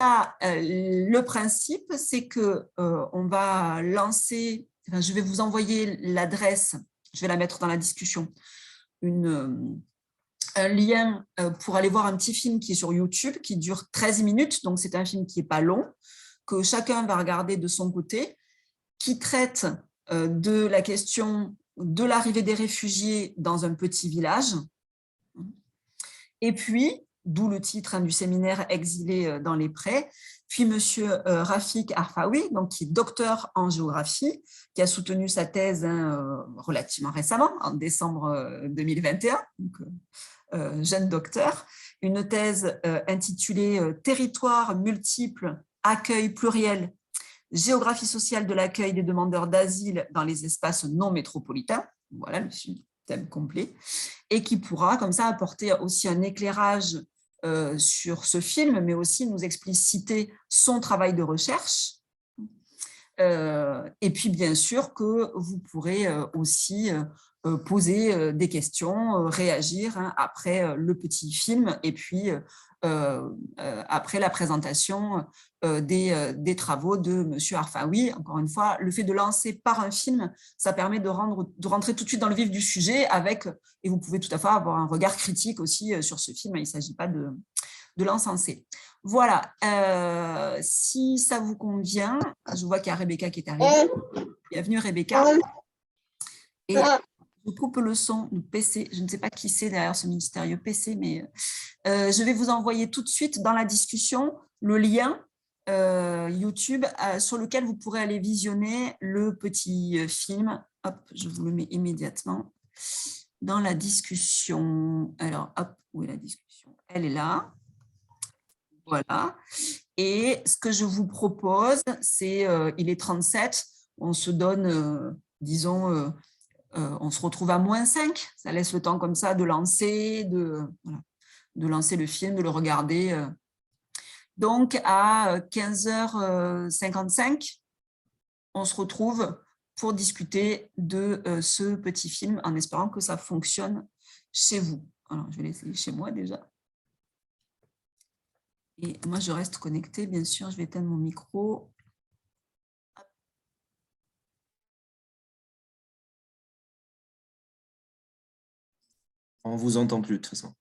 là, le principe, c'est que on va lancer, enfin, je vais vous envoyer l'adresse, je vais la mettre dans la discussion, un lien pour aller voir un petit film qui est sur YouTube, qui dure 13 minutes, donc c'est un film qui n'est pas long, que chacun va regarder de son côté, qui traite de la question de l'arrivée des réfugiés dans un petit village. Et puis, d'où le titre du séminaire Exilés dans les prés, puis monsieur Rafik Arfaoui, donc, qui est docteur en géographie, qui a soutenu sa thèse relativement récemment, en décembre 2021, donc, jeune docteur, une thèse intitulée Territoires multiples, accueil pluriel, géographie sociale de l'accueil des demandeurs d'asile dans les espaces non métropolitains. Voilà le thème complet, et qui pourra comme ça apporter aussi un éclairage sur ce film, mais aussi nous expliciter son travail de recherche. Et puis bien sûr que vous pourrez aussi poser des questions, réagir après le petit film, et puis après la présentation des travaux de M. Arfaoui. Encore une fois, le fait de lancer par un film, ça permet de rentrer tout de suite dans le vif du sujet avec, et vous pouvez tout à fait avoir un regard critique aussi sur ce film, il ne s'agit pas de l'encenser. Voilà, si ça vous convient, je vois qu'il y a Rebecca qui est arrivée. Bienvenue Rebecca. Et je coupe le son du PC, je ne sais pas qui c'est derrière ce mystérieux PC, mais je vais vous envoyer tout de suite dans la discussion le lien YouTube sur lequel vous pourrez aller visionner le petit film. Hop, je vous le mets immédiatement dans la discussion. Alors, hop, où est la discussion? Elle est là. Voilà. Et ce que je vous propose, c'est, il est 37, on se donne, disons, on se retrouve à -5, ça laisse le temps comme ça de lancer, voilà, de lancer le film, de le regarder. Donc, à 15h55, on se retrouve pour discuter de ce petit film, en espérant que ça fonctionne chez vous. Alors, je vais l'essayer chez moi déjà. Et moi, je reste connectée, bien sûr, je vais éteindre mon micro. On ne vous entend plus de toute façon.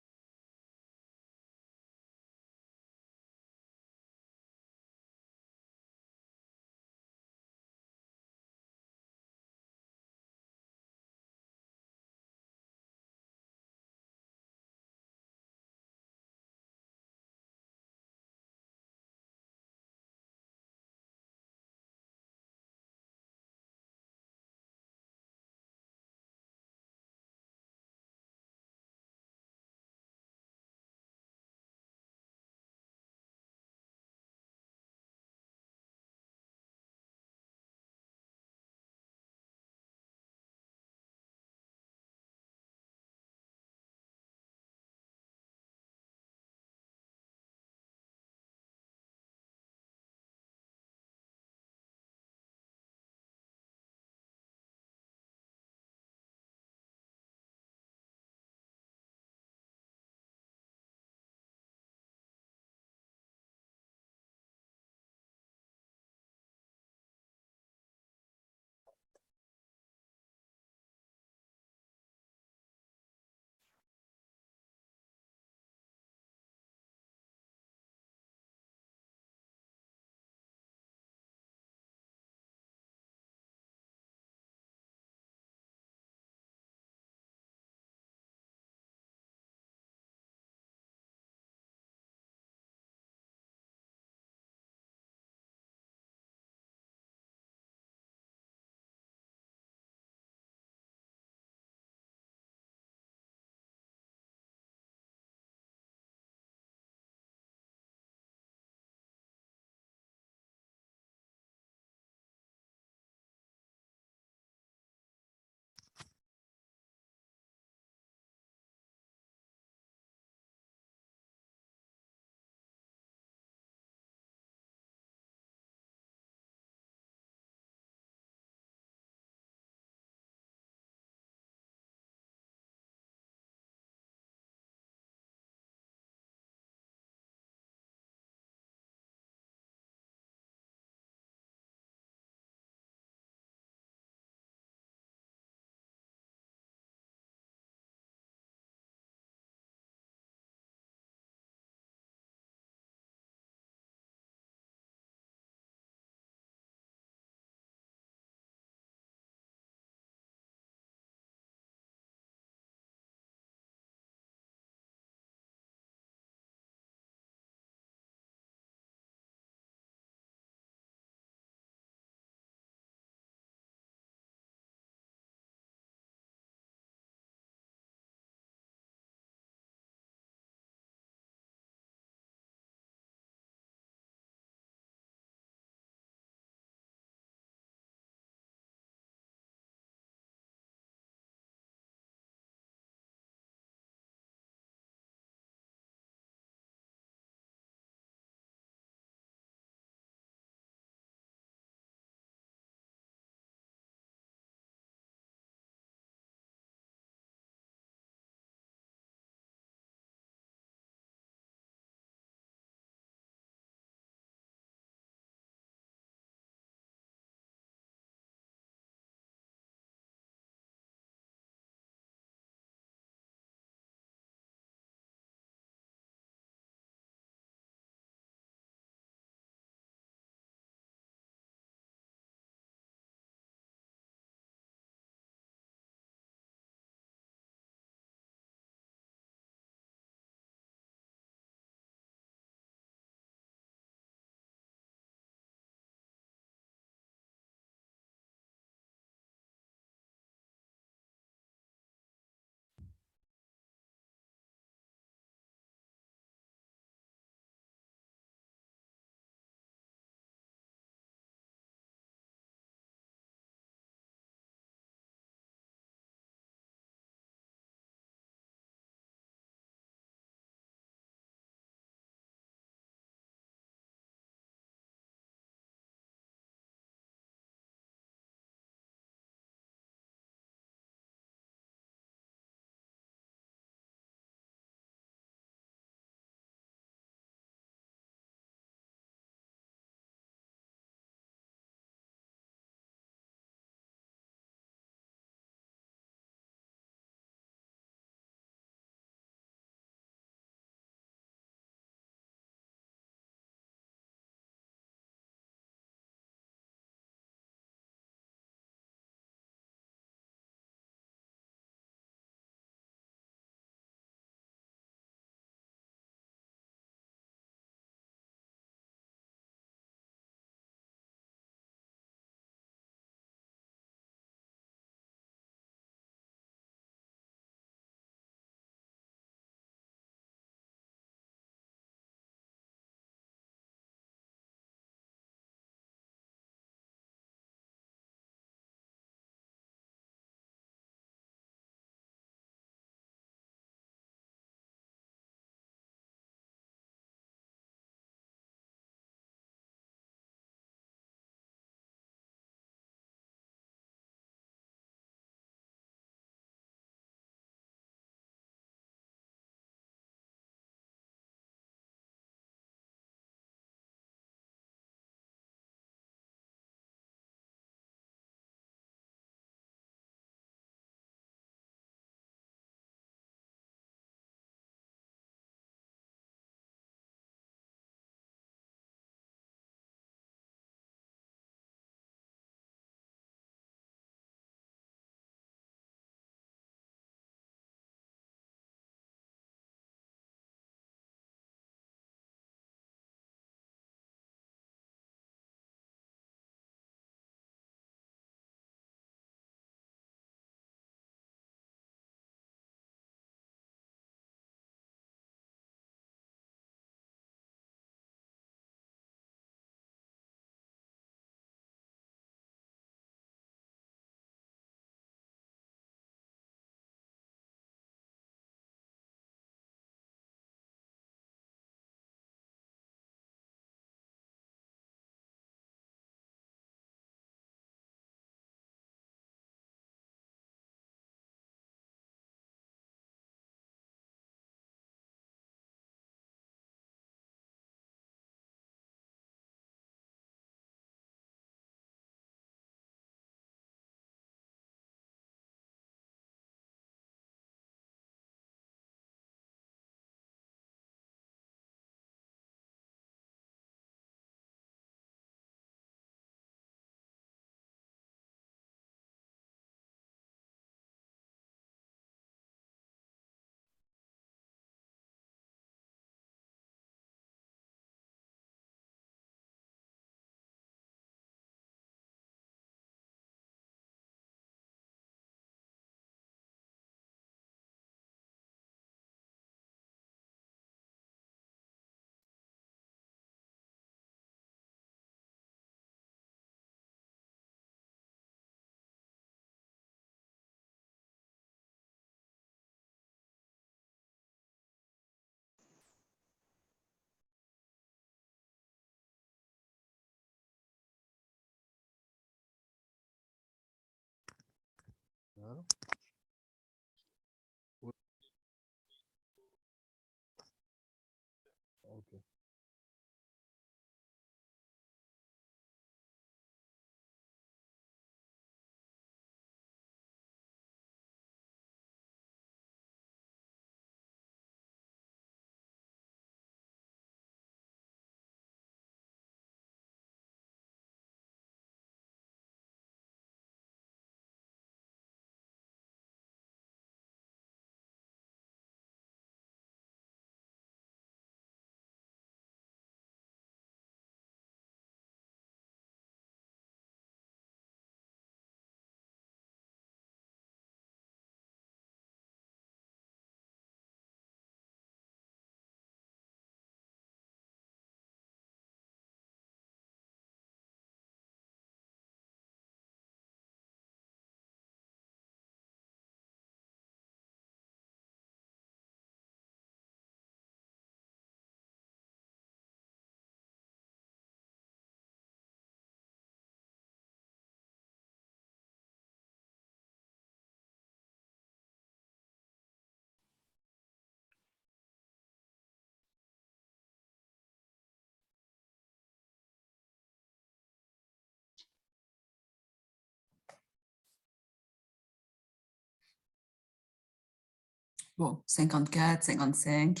Bon, 54, 55.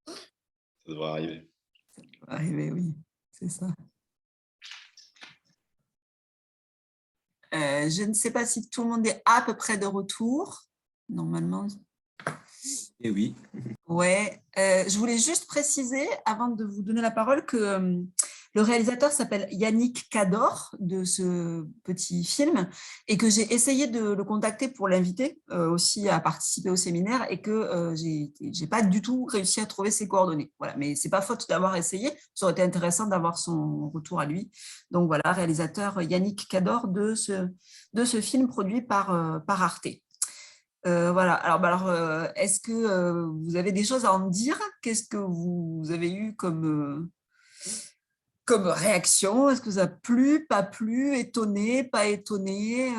Ça devrait arriver. Ça va arriver, oui, c'est ça. Je ne sais pas si tout le monde est à peu près de retour. Normalement. Et oui. Ouais, je voulais juste préciser, avant de vous donner la parole, que le réalisateur s'appelle Yannick Cador de ce petit film et que j'ai essayé de le contacter pour l'inviter aussi à participer au séminaire et que j'ai pas du tout réussi à trouver ses coordonnées. Voilà, mais c'est pas faute d'avoir essayé. Ça aurait été intéressant d'avoir son retour à lui. Donc voilà, réalisateur Yannick Cador de ce film produit par Arte. Voilà. Alors, est-ce que vous avez des choses à en dire? Qu'est-ce que vous avez eu comme réaction? Est-ce que vous a plu, pas plu, étonné, pas étonné?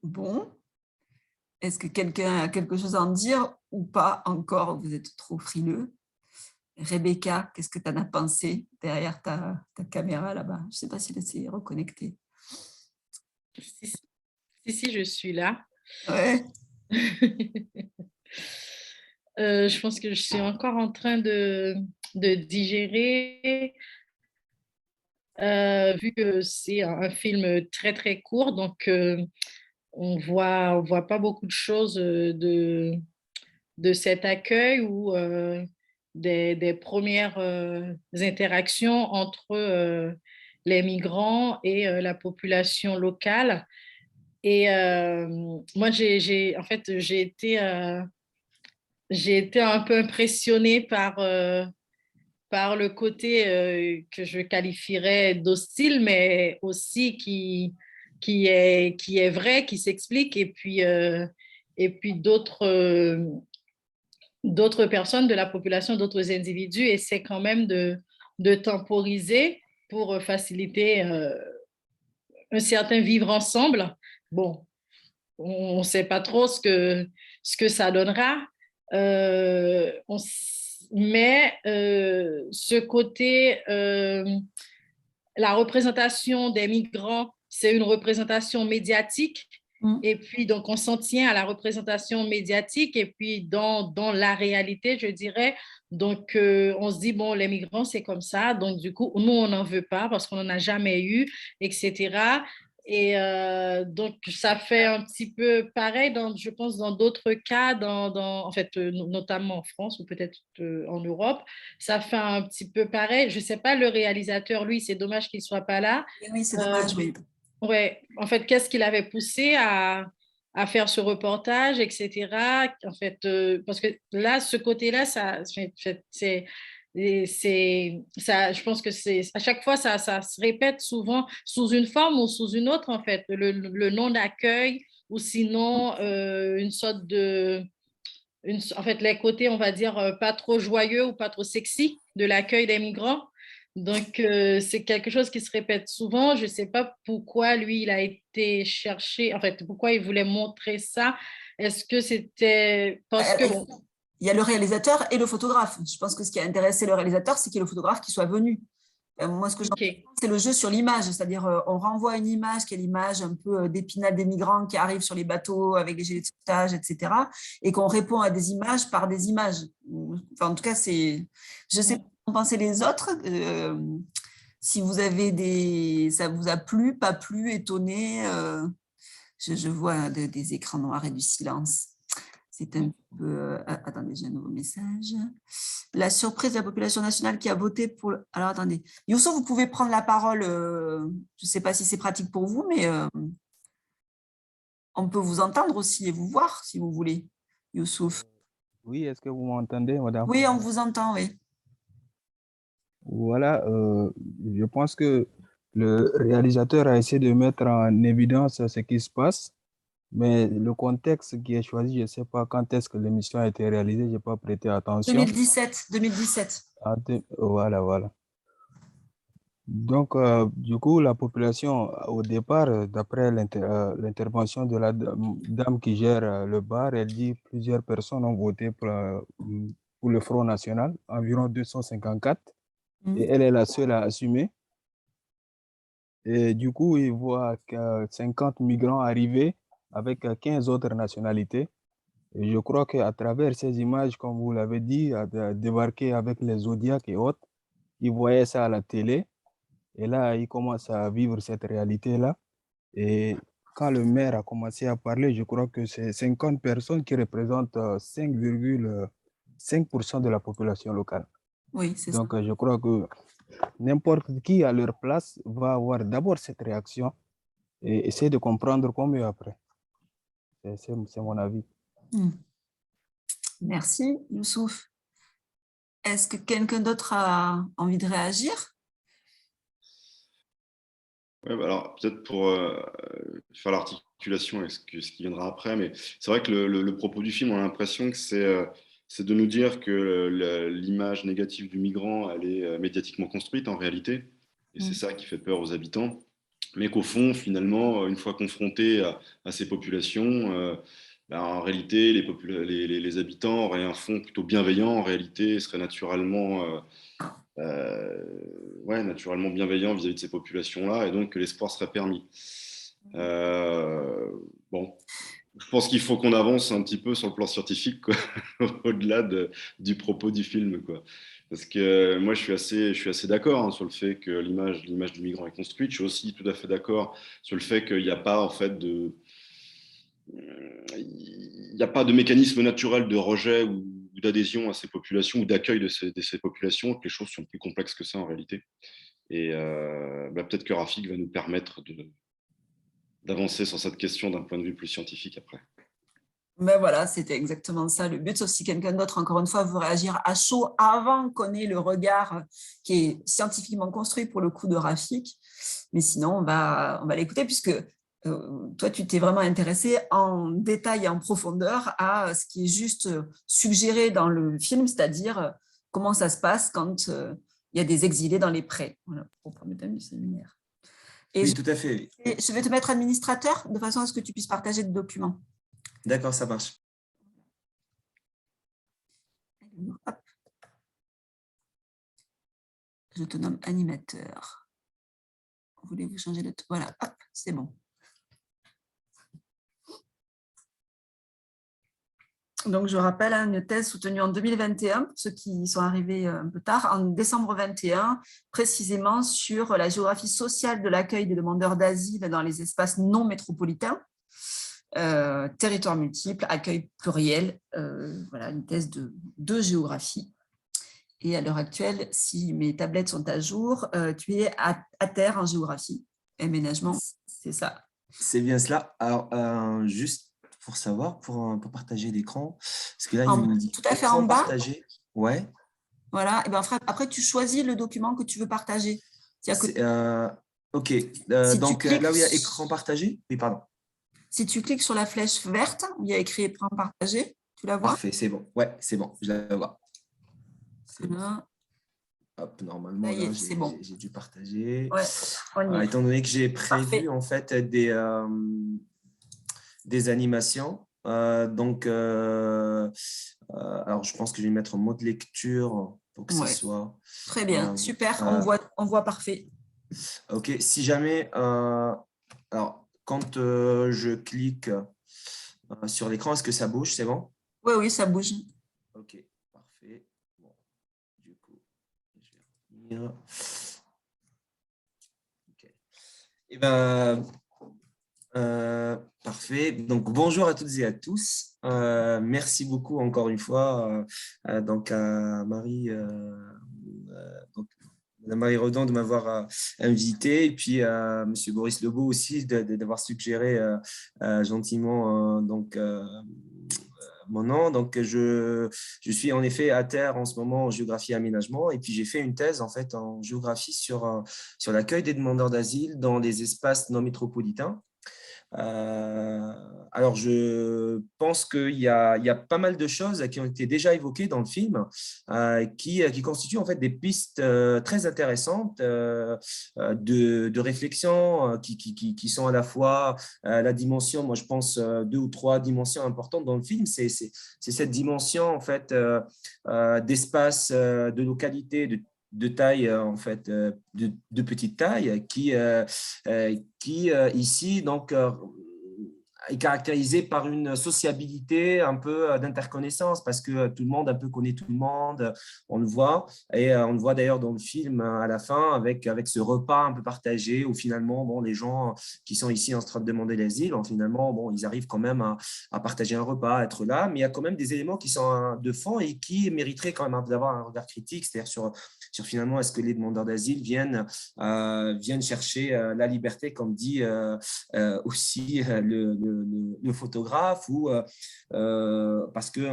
Bon, est-ce que quelqu'un a quelque chose à en dire ou pas encore? Vous êtes trop frileux. Rebecca, qu'est-ce que tu en as pensé derrière ta caméra là-bas? Je ne sais pas si elle s'est reconnectée. Si, je suis là. Ouais. Je pense que je suis encore en train de digérer, vu que c'est un film très, très court, donc on voit pas beaucoup de choses de cet accueil ou des premières interactions entre les migrants et la population locale. Et moi, en fait, j'ai été un peu impressionnée par le côté que je qualifierais d'hostile, mais aussi qui est vrai, qui s'explique. Et puis d'autres personnes de la population, d'autres individus essaient quand même de temporiser pour faciliter un certain vivre ensemble. Bon, on ne sait pas trop ce que ça donnera. Mais ce côté, la représentation des migrants, c'est une représentation médiatique. Et puis, donc, on s'en tient à la représentation médiatique. Et puis, dans la réalité, je dirais, donc, on se dit, bon, les migrants, c'est comme ça. Donc, du coup, nous, on n'en veut pas parce qu'on n'en a jamais eu, etc. Et donc, ça fait un petit peu pareil, je pense, dans d'autres cas, en fait, notamment en France ou peut-être en Europe. Ça fait un petit peu pareil. Je ne sais pas, le réalisateur, lui, c'est dommage qu'il ne soit pas là. Oui, c'est dommage, oui. Ouais, en fait, qu'est-ce qui l'avait poussé à faire ce reportage, etc. En fait, parce que là, ce côté-là, je pense que à chaque fois, ça se répète souvent sous une forme ou sous une autre, en fait, le nom d'accueil ou sinon une sorte en fait, les côtés, on va dire, pas trop joyeux ou pas trop sexy de l'accueil des migrants. Donc, c'est quelque chose qui se répète souvent. Je ne sais pas pourquoi lui, il a été cherché, en fait, pourquoi il voulait montrer ça. Est-ce que c'était parce que, bon, Il y a le réalisateur et le photographe. Je pense que ce qui a intéressé le réalisateur, c'est qu'il y ait le photographe qui soit venu. Moi, ce que j'entends, ok, c'est le jeu sur l'image, c'est-à-dire on renvoie une image qui est l'image un peu d'Épinal des migrants qui arrivent sur les bateaux avec les gilets de sauvetage, etc. Et qu'on répond à des images par des images. Enfin, en tout cas, c'est. Je sais pas ce qu'en pensez les autres. Si vous avez ça vous a plu, pas plu, étonné. Je vois des écrans noirs et du silence. C'est un peu. Attendez, j'ai un nouveau message. La surprise de la population nationale qui a voté pour. Alors, attendez. Youssou, vous pouvez prendre la parole. Je ne sais pas si c'est pratique pour vous, mais on peut vous entendre aussi et vous voir si vous voulez. Youssouf. Oui, est-ce que vous m'entendez, madame? Oui, on vous entend, oui. Voilà, je pense que le réalisateur a essayé de mettre en évidence ce qui se passe, mais le contexte qui est choisi, je ne sais pas quand est-ce que l'émission a été réalisée, je n'ai pas prêté attention. 2017. 2017. Voilà, voilà. Donc, du coup, la population, au départ, d'après l'intervention de la dame qui gère le bar, elle dit plusieurs personnes ont voté pour le Front National, environ 254, et elle est la seule à assumer. Et du coup, il voit 50 migrants arriver avec 15 autres nationalités. Et je crois qu'à travers ces images, comme vous l'avez dit, débarquer avec les Zodiacs et autres, il voyait ça à la télé. Et là, il commence à vivre cette réalité-là. Et quand le maire a commencé à parler, je crois que c'est 50 personnes qui représentent 5,5% de la population locale. Oui, c'est ça. Donc, je crois que n'importe qui à leur place va avoir d'abord cette réaction et essayer de comprendre mieux après. C'est mon avis. Merci, Youssouf. Est-ce que quelqu'un d'autre a envie de réagir? Ouais, bah alors peut-être pour faire l'articulation avec ce qui viendra après, mais c'est vrai que le propos du film, on a l'impression que c'est de nous dire que l'image négative du migrant, elle est médiatiquement construite en réalité, et c'est ça qui fait peur aux habitants, mais qu'au fond, finalement, une fois confrontés à ces populations, bah, en réalité, les habitants auraient un fond plutôt bienveillant, en réalité, seraient naturellement naturellement bienveillant vis-à-vis de ces populations-là, et donc que l'espoir serait permis. Bon, je pense qu'il faut qu'on avance un petit peu sur le plan scientifique, quoi, au-delà du propos du film, quoi. Parce que moi, je suis assez d'accord sur le fait que l'image du migrant est construite. Je suis aussi tout à fait d'accord sur le fait qu'il n'y a pas, en fait, il n'y a pas de mécanisme naturel de rejet ou d'adhésion à ces populations ou d'accueil de ces populations, que les choses sont plus complexes que ça en réalité. Et peut-être que Rafik va nous permettre d'avancer sur cette question d'un point de vue plus scientifique après. Ben voilà, c'était exactement ça le but, sauf si quelqu'un d'autre, encore une fois, veut réagir à chaud avant qu'on ait le regard qui est scientifiquement construit pour le coup de Rafik. Mais sinon, on va l'écouter puisque toi, tu t'es vraiment intéressé en détail et en profondeur à ce qui est juste suggéré dans le film, c'est-à-dire comment ça se passe quand il y a des exilés dans les prés. Voilà, pour prendre le thème du séminaire. Et oui, tout à fait. Je vais te mettre administrateur de façon à ce que tu puisses partager des documents. D'accord, ça marche. Hop. Je te nomme animateur. Voulez-vous changer de... Voilà, hop, c'est bon. Donc, je rappelle une thèse soutenue en 2021, pour ceux qui sont arrivés un peu tard, en décembre 2021, précisément sur la géographie sociale de l'accueil des demandeurs d'asile dans les espaces non métropolitains, territoires multiples, accueil pluriel, voilà, une thèse de géographie. Et à l'heure actuelle, si mes tablettes sont à jour, tu es à terre en géographie. Aménagement, c'est ça. C'est bien cela. Alors, juste pour savoir, pour partager l'écran, parce que là, il me dit tout à fait en bas. Partager. Ouais. Voilà. Et ben, après, tu choisis le document que tu veux partager. OK. Si donc, là où il y a écran partagé, oui, pardon. Si tu cliques sur la flèche verte, où il y a écrit écran partagé, tu la vois? Parfait, c'est bon. Ouais, c'est bon, je la vois. Voilà. Hop, normalement, Ça y là, est, c'est bon. j'ai dû partager. Ouais, on y est. Étant donné que j'ai prévu, Parfait. en fait, des animations, alors, je pense que je vais mettre en mode lecture pour que ce Ouais, soit… très bien, super, euh, on voit parfait. OK, si jamais… alors, quand je clique sur l'écran, est-ce que ça bouge? C'est bon? Oui, oui, ça bouge. OK, parfait. Bon, du coup, je vais revenir. OK. Eh ben, parfait. Donc, bonjour à toutes et à tous. Merci beaucoup encore une fois donc à Marie, donc, Madame Marie Redon de m'avoir invité et puis à Monsieur Boris Lebeau aussi d'avoir suggéré gentiment mon nom. Donc, je suis en effet à terre en ce moment en géographie et aménagement et puis j'ai fait une thèse en fait en géographie sur l'accueil des demandeurs d'asile dans les espaces non métropolitains. Alors, je pense qu'il y a pas mal de choses qui ont été déjà évoquées dans le film, qui constituent en fait des pistes très intéressantes de réflexion, qui sont à la fois la dimension, moi je pense, 2 ou 3 dimensions importantes dans le film. C'est cette dimension en fait d'espace, de localité, de taille en fait de petite taille qui ici donc est caractérisé par une sociabilité un peu d'interconnaissance parce que tout le monde un peu connaît tout le monde, on le voit et on le voit d'ailleurs dans le film à la fin avec ce repas un peu partagé où finalement bon, les gens qui sont ici en train de demander l'asile, finalement bon, ils arrivent quand même à partager un repas, à être là, mais il y a quand même des éléments qui sont de fond et qui mériteraient quand même d'avoir un regard critique, c'est-à-dire sur finalement est-ce que les demandeurs d'asile viennent chercher la liberté, comme dit aussi le photographe, ou parce que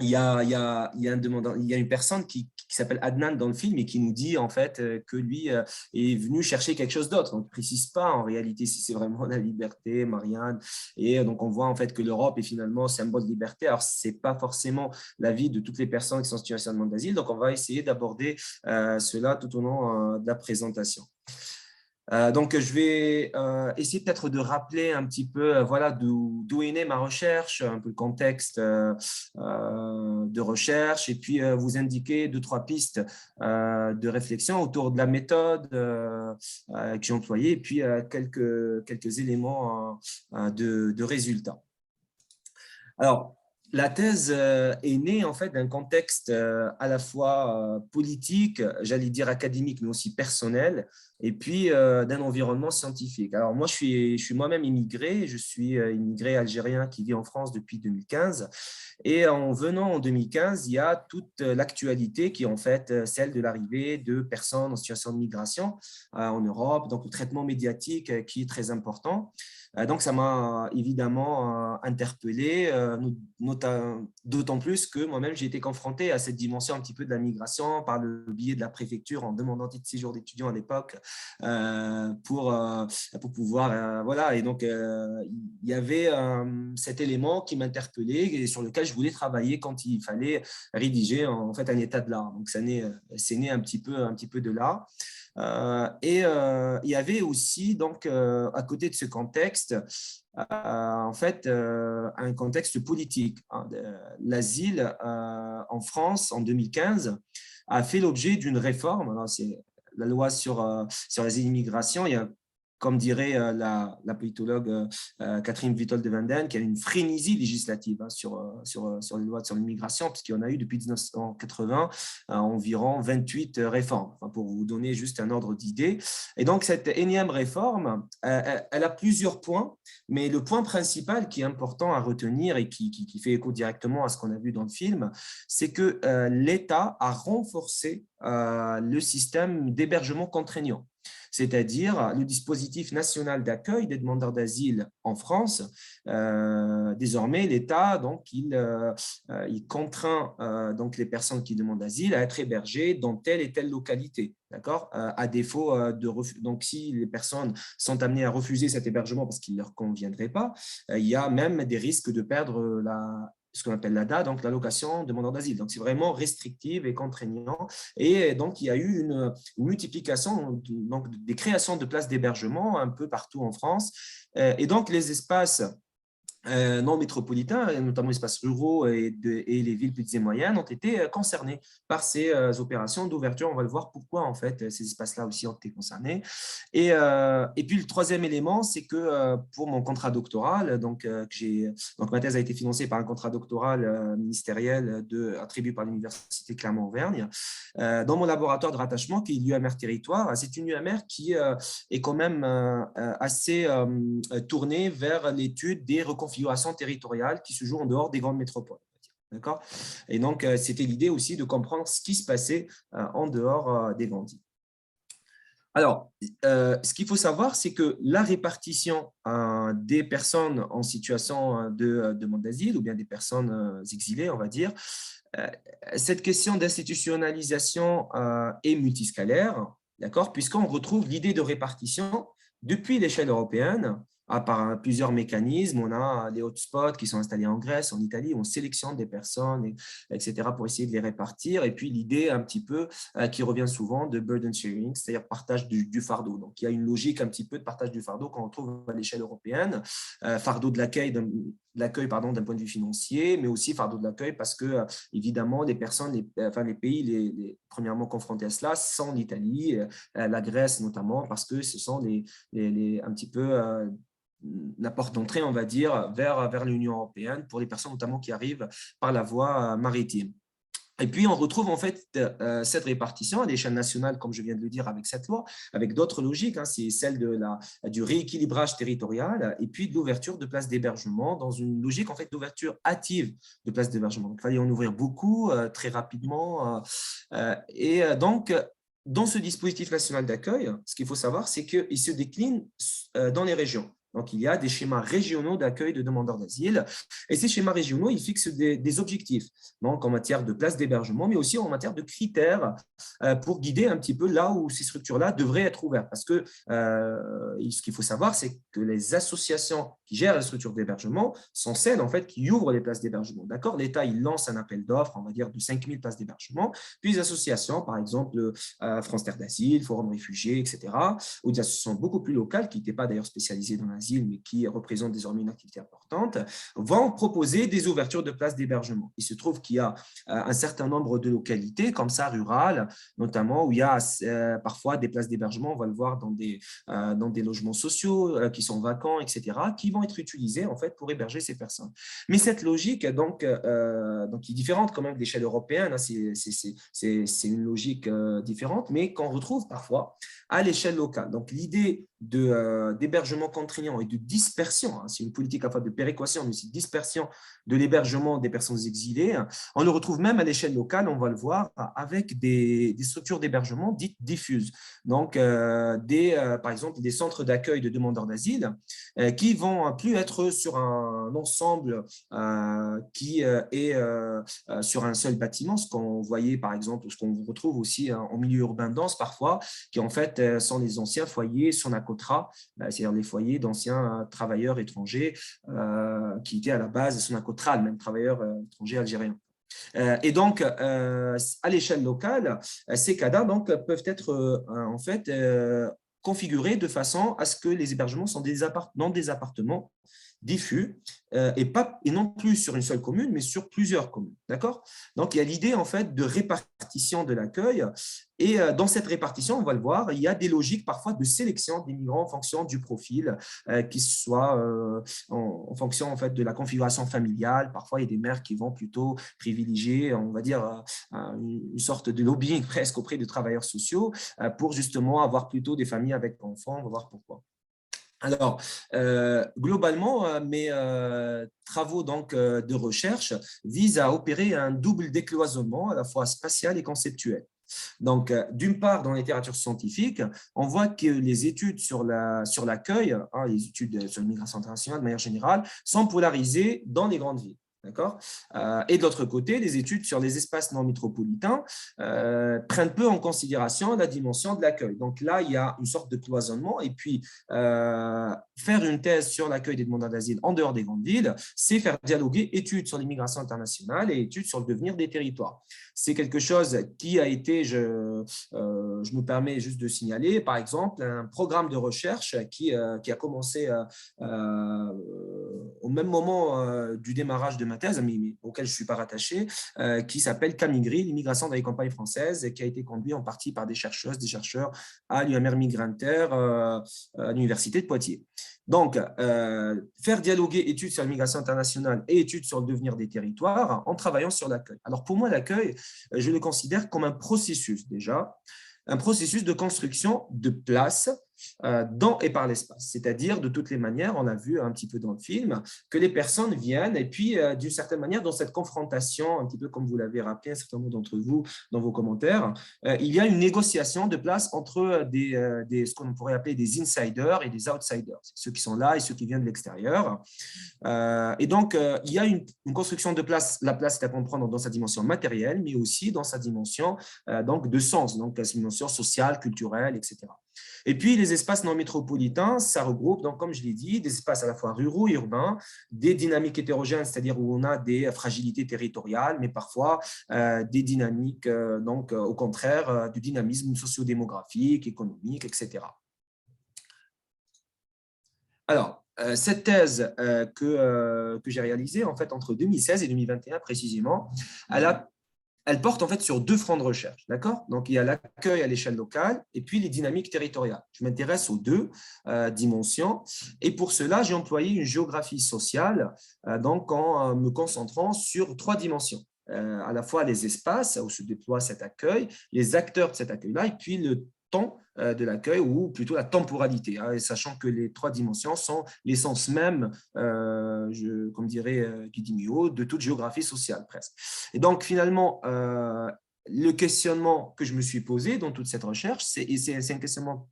il y a un demandeur, il y a une personne qui s'appelle Adnan dans le film et qui nous dit en fait que lui est venu chercher quelque chose d'autre. On ne précise pas en réalité si c'est vraiment la liberté, Marianne. Et donc on voit en fait que l'Europe est finalement symbole de liberté. Alors c'est pas forcément la vie de toutes les personnes qui sont en situation de demande d'asile. Donc on va essayer d'aborder cela tout au long de la présentation. Donc, je vais essayer peut-être de rappeler un petit peu voilà, d'où est née ma recherche, un peu le contexte de recherche, et puis vous indiquer 2 ou 3 pistes de réflexion autour de la méthode que j'ai employée, et puis quelques éléments de résultats. Alors, la thèse est née en fait d'un contexte à la fois politique, j'allais dire académique, mais aussi personnel, et puis d'un environnement scientifique. Alors moi, je suis moi-même immigré, je suis immigré algérien qui vit en France depuis 2015, et en venant en 2015, il y a toute l'actualité qui est en fait celle de l'arrivée de personnes en situation de migration en Europe, donc le traitement médiatique qui est très important. Donc, ça m'a évidemment interpellé, d'autant plus que moi-même, j'ai été confronté à cette dimension un petit peu de la migration par le biais de la préfecture en demandant titre de séjour d'étudiant à l'époque pour pouvoir… voilà, et donc, il y avait cet élément qui m'interpellait et sur lequel je voulais travailler quand il fallait rédiger en fait un état de l'art. Donc, c'est né un petit peu de là. Et il y avait aussi, donc, à côté de ce contexte, en fait, un contexte politique. L'asile en France, en 2015, a fait l'objet d'une réforme. Alors, c'est la loi sur les immigrations. Il y a, comme dirait la politologue Catherine Witold de Vanden, qui a une frénésie législative sur les lois sur l'immigration, puisqu'il y en a eu depuis 1980 environ 28 réformes, pour vous donner juste un ordre d'idée. Et donc, cette énième réforme, elle a plusieurs points, mais le point principal qui est important à retenir et qui fait écho directement à ce qu'on a vu dans le film, c'est que l'État a renforcé le système d'hébergement contraignant, c'est-à-dire le dispositif national d'accueil des demandeurs d'asile en France. Désormais, l'État donc il contraint donc les personnes qui demandent asile à être hébergées dans telle et telle localité. D'accord ? À défaut donc si les personnes sont amenées à refuser cet hébergement parce qu'il ne leur conviendrait pas, il y a même des risques de perdre ce qu'on appelle l'ADA, donc l'allocation demandeur d'asile. Donc, c'est vraiment restrictif et contraignant. Et donc, il y a eu une multiplication donc, des créations de places d'hébergement un peu partout en France. Et donc, les espaces non métropolitains, notamment les espaces ruraux et les villes petites et moyennes, ont été concernés par ces opérations d'ouverture. On va le voir pourquoi, en fait, ces espaces-là aussi ont été concernés. Et puis, le troisième élément, c'est que pour mon contrat doctoral, donc ma thèse a été financée par un contrat doctoral ministériel attribué par l'Université Clermont-Auvergne. Dans mon laboratoire de rattachement, qui est l'UMR Territoire, c'est une UMR qui est quand même assez tournée vers l'étude des reconfigurations territoriales qui se jouent en dehors des grandes métropoles. D'accord ? Et donc, c'était l'idée aussi de comprendre ce qui se passait en dehors des grandes villes. Alors, ce qu'il faut savoir, c'est que la répartition des personnes en situation de demande d'asile ou bien des personnes exilées, on va dire, cette question d'institutionnalisation est multiscalaire, d'accord, puisqu'on retrouve l'idée de répartition depuis l'échelle européenne par plusieurs mécanismes. On a les hotspots qui sont installés en Grèce, en Italie, où on sélectionne des personnes, etc., pour essayer de les répartir. Et puis l'idée un petit peu qui revient souvent de burden sharing, c'est-à-dire partage du fardeau. Donc il y a une logique un petit peu de partage du fardeau qu'on retrouve à l'échelle européenne, fardeau de l'accueil d'un point de vue financier, mais aussi fardeau de l'accueil parce que, évidemment, les personnes, les pays premièrement confrontés à cela sont l'Italie, la Grèce notamment, parce que ce sont un petit peu la porte d'entrée, on va dire, vers l'Union européenne pour les personnes notamment qui arrivent par la voie maritime. Et puis, on retrouve en fait cette répartition à l'échelle nationale, comme je viens de le dire, avec cette loi, avec d'autres logiques. Hein, c'est celle du rééquilibrage territorial et puis de l'ouverture de places d'hébergement dans une logique en fait d'ouverture hâtive de places d'hébergement. Il fallait en ouvrir beaucoup, très rapidement. Et donc, dans ce dispositif national d'accueil, ce qu'il faut savoir, c'est qu'il se décline dans les régions. Donc, il y a des schémas régionaux d'accueil de demandeurs d'asile. Et ces schémas régionaux, ils fixent des objectifs, donc en matière de places d'hébergement, mais aussi en matière de critères pour guider un petit peu là où ces structures-là devraient être ouvertes. Parce que ce qu'il faut savoir, c'est que les associations qui gèrent les structures d'hébergement sont celles en fait, qui ouvrent les places d'hébergement. D'accord ? L'État, il lance un appel d'offres, on va dire, de 5000 places d'hébergement. Puis les associations, par exemple, France Terre d'Asile, Forum Réfugiés, etc., ou des associations beaucoup plus locales, qui n'étaient pas d'ailleurs spécialisées dans l'asile, mais qui représentent désormais une activité importante, vont proposer des ouvertures de places d'hébergement. Il se trouve qu'il y a un certain nombre de localités, comme ça, rurales, notamment, où il y a parfois des places d'hébergement, on va le voir dans des logements sociaux qui sont vacants, etc., qui vont être utilisés en fait, pour héberger ces personnes. Mais cette logique, donc qui est différente quand même de l'échelle européenne, hein, c'est une logique différente, mais qu'on retrouve parfois à l'échelle locale. Donc, l'idée d'hébergement contraignant et de dispersion, hein, c'est une politique à la fois de péréquation, mais aussi de dispersion de l'hébergement des personnes exilées. On le retrouve même à l'échelle locale, on va le voir, avec des structures d'hébergement dites diffuses. Donc, par exemple, des centres d'accueil de demandeurs d'asile qui vont plus être sur un ensemble qui est sur un seul bâtiment, ce qu'on voyait par exemple, ce qu'on retrouve aussi en milieu urbain dense parfois, qui en fait sont les anciens foyers Sonacotra, c'est-à-dire les foyers d'anciens travailleurs étrangers qui étaient à la base Sonacotral, même travailleurs étrangers algériens. Et donc, à l'échelle locale, ces cadres donc, peuvent être en fait configurés de façon à ce que les hébergements sont dans des appartements diffus et non plus sur une seule commune, mais sur plusieurs communes. D'accord ? Donc, il y a l'idée en fait de répartition de l'accueil. Et dans cette répartition, on va le voir, il y a des logiques parfois de sélection des migrants en fonction du profil, qui soit en fonction en fait, de la configuration familiale. Parfois, il y a des mères qui vont plutôt privilégier, on va dire, une sorte de lobbying presque auprès de travailleurs sociaux pour justement avoir plutôt des familles avec enfants. On va voir pourquoi. Alors, globalement, mes travaux donc, de recherche visent à opérer un double décloisonnement à la fois spatial et conceptuel. Donc, d'une part, dans la littérature scientifique, on voit que les études sur l'accueil, les études sur l'immigration internationale de manière générale, sont polarisées dans les grandes villes. D'accord. Et de l'autre côté, les études sur les espaces non métropolitains prennent peu en considération la dimension de l'accueil. Donc là, il y a une sorte de cloisonnement. Et puis, faire une thèse sur l'accueil des demandeurs d'asile en dehors des grandes villes, c'est faire dialoguer études sur l'immigration internationale et études sur le devenir des territoires. C'est quelque chose qui a été, je me permets juste de signaler, par exemple, un programme de recherche qui a commencé au même moment du démarrage de ma thèse, mais auquel je ne suis pas rattaché, qui s'appelle Camigri, l'immigration dans les campagnes françaises, et qui a été conduit en partie par des chercheuses, des chercheurs à l'UMR Migranter, à l'Université de Poitiers. Donc, faire dialoguer études sur l'immigration internationale et études sur le devenir des territoires en travaillant sur l'accueil. Alors, pour moi, l'accueil, je le considère comme un processus déjà, un processus de construction de places dans et par l'espace. C'est-à-dire, de toutes les manières, on l'a vu un petit peu dans le film, que les personnes viennent et puis, d'une certaine manière, dans cette confrontation, un petit peu comme vous l'avez rappelé, un certain nombre d'entre vous dans vos commentaires, il y a une négociation de place entre ce qu'on pourrait appeler des insiders et des outsiders, ceux qui sont là et ceux qui viennent de l'extérieur. Et donc, il y a une construction de place. La place est à comprendre dans sa dimension matérielle, mais aussi dans sa dimension donc de sens, donc la dimension sociale, culturelle, etc. Et puis, les espaces non métropolitains, ça regroupe, donc, comme je l'ai dit, des espaces à la fois ruraux et urbains, des dynamiques hétérogènes, c'est-à-dire où on a des fragilités territoriales, mais parfois des dynamiques, donc, au contraire, du dynamisme sociodémographique, économique, etc. Alors, cette thèse que j'ai réalisée en fait, entre 2016 et 2021 précisément, elle porte en fait sur deux fronts de recherche, d'accord? Donc, il y a l'accueil à l'échelle locale et puis les dynamiques territoriales. Je m'intéresse aux deux dimensions et pour cela, j'ai employé une géographie sociale donc en me concentrant sur trois dimensions. À la fois les espaces où se déploie cet accueil, les acteurs de cet accueil-là et puis le temps de l'accueil ou plutôt la temporalité, et sachant que les trois dimensions sont l'essence même, comme dirait Guy Dimio, de toute géographie sociale presque. Et donc finalement, le questionnement que je me suis posé dans toute cette recherche, c'est un questionnement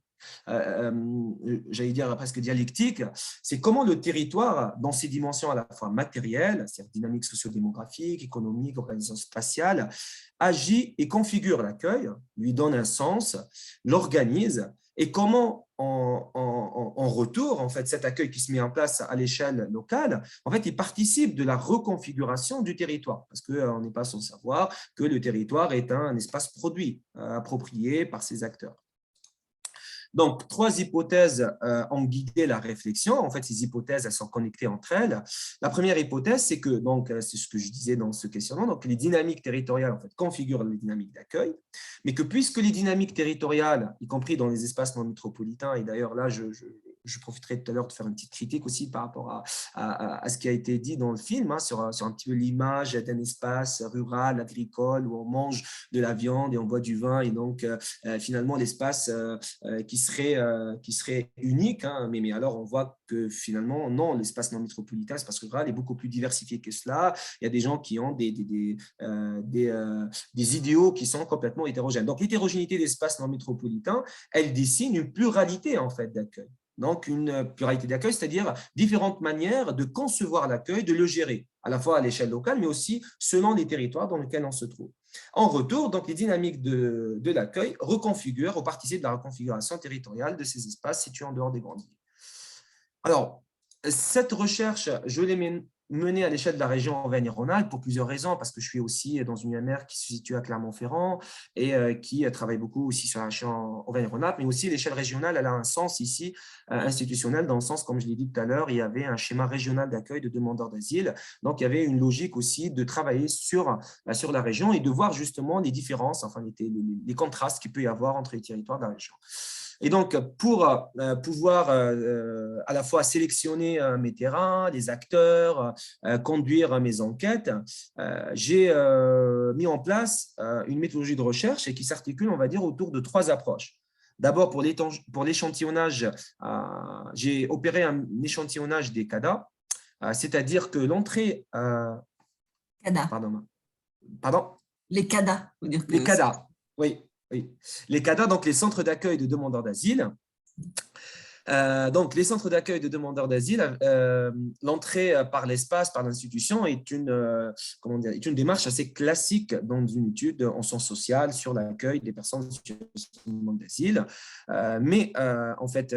j'allais dire presque dialectique, c'est comment le territoire, dans ses dimensions à la fois matérielles, c'est-à-dire dynamique sociodémographique, économique, organisation spatiale, agit et configure l'accueil, lui donne un sens, l'organise, et comment en retour, en fait, cet accueil qui se met en place à l'échelle locale, en fait, il participe de la reconfiguration du territoire, parce qu'on n'est pas sans savoir que le territoire est un espace produit, approprié par ses acteurs. Donc, trois hypothèses ont guidé la réflexion. En fait, ces hypothèses, elles sont connectées entre elles. La première hypothèse, c'est que, donc, c'est ce que je disais dans ce questionnement, donc les dynamiques territoriales, en fait, configurent les dynamiques d'accueil, mais que puisque les dynamiques territoriales, y compris dans les espaces non métropolitains, et d'ailleurs là, je profiterai tout à l'heure de faire une petite critique aussi par rapport à ce qui a été dit dans le film, sur un petit peu l'image d'un espace rural, agricole, où on mange de la viande et on boit du vin, et donc finalement l'espace qui serait unique, mais alors on voit que finalement, non, l'espace non métropolitain, l'espace rural est beaucoup plus diversifié que cela. Il y a des gens qui ont des idéaux qui sont complètement hétérogènes. Donc l'hétérogénéité de l'espace non métropolitain, elle dessine une pluralité en fait d'accueil. Donc, une pluralité d'accueil, c'est-à-dire différentes manières de concevoir l'accueil, de le gérer, à la fois à l'échelle locale, mais aussi selon les territoires dans lesquels on se trouve. En retour, donc, les dynamiques de l'accueil reconfigurent ou participent de la reconfiguration territoriale de ces espaces situés en dehors des grandes villes. Alors, cette recherche, je l'ai menée à l'échelle de la région Auvergne-Rhône-Alpes pour plusieurs raisons, parce que je suis aussi dans une UMR qui se situe à Clermont-Ferrand et qui travaille beaucoup aussi sur la région Auvergne-Rhône-Alpes, mais aussi l'échelle régionale, elle a un sens ici institutionnel, dans le sens, comme je l'ai dit tout à l'heure, il y avait un schéma régional d'accueil de demandeurs d'asile, donc il y avait une logique aussi de travailler sur la région et de voir justement les différences, enfin les contrastes qu'il peut y avoir entre les territoires de la région. Et donc, pour pouvoir à la fois sélectionner mes terrains, les acteurs, conduire mes enquêtes, j'ai mis en place une méthodologie de recherche et qui s'articule, on va dire, autour de trois approches. D'abord, pour l'échantillonnage, j'ai opéré un échantillonnage des CADA, c'est-à-dire que l'entrée… CADA. Pardon. Les CADA. Les CADA, oui. Oui. Les CADA, donc les centres d'accueil de demandeurs d'asile. Donc, les centres d'accueil de demandeurs d'asile, l'entrée par l'espace, par l'institution, est comment dire, est une démarche assez classique dans une étude en sciences sociales sur l'accueil des personnes en situation de demande d'asile. Mais en fait,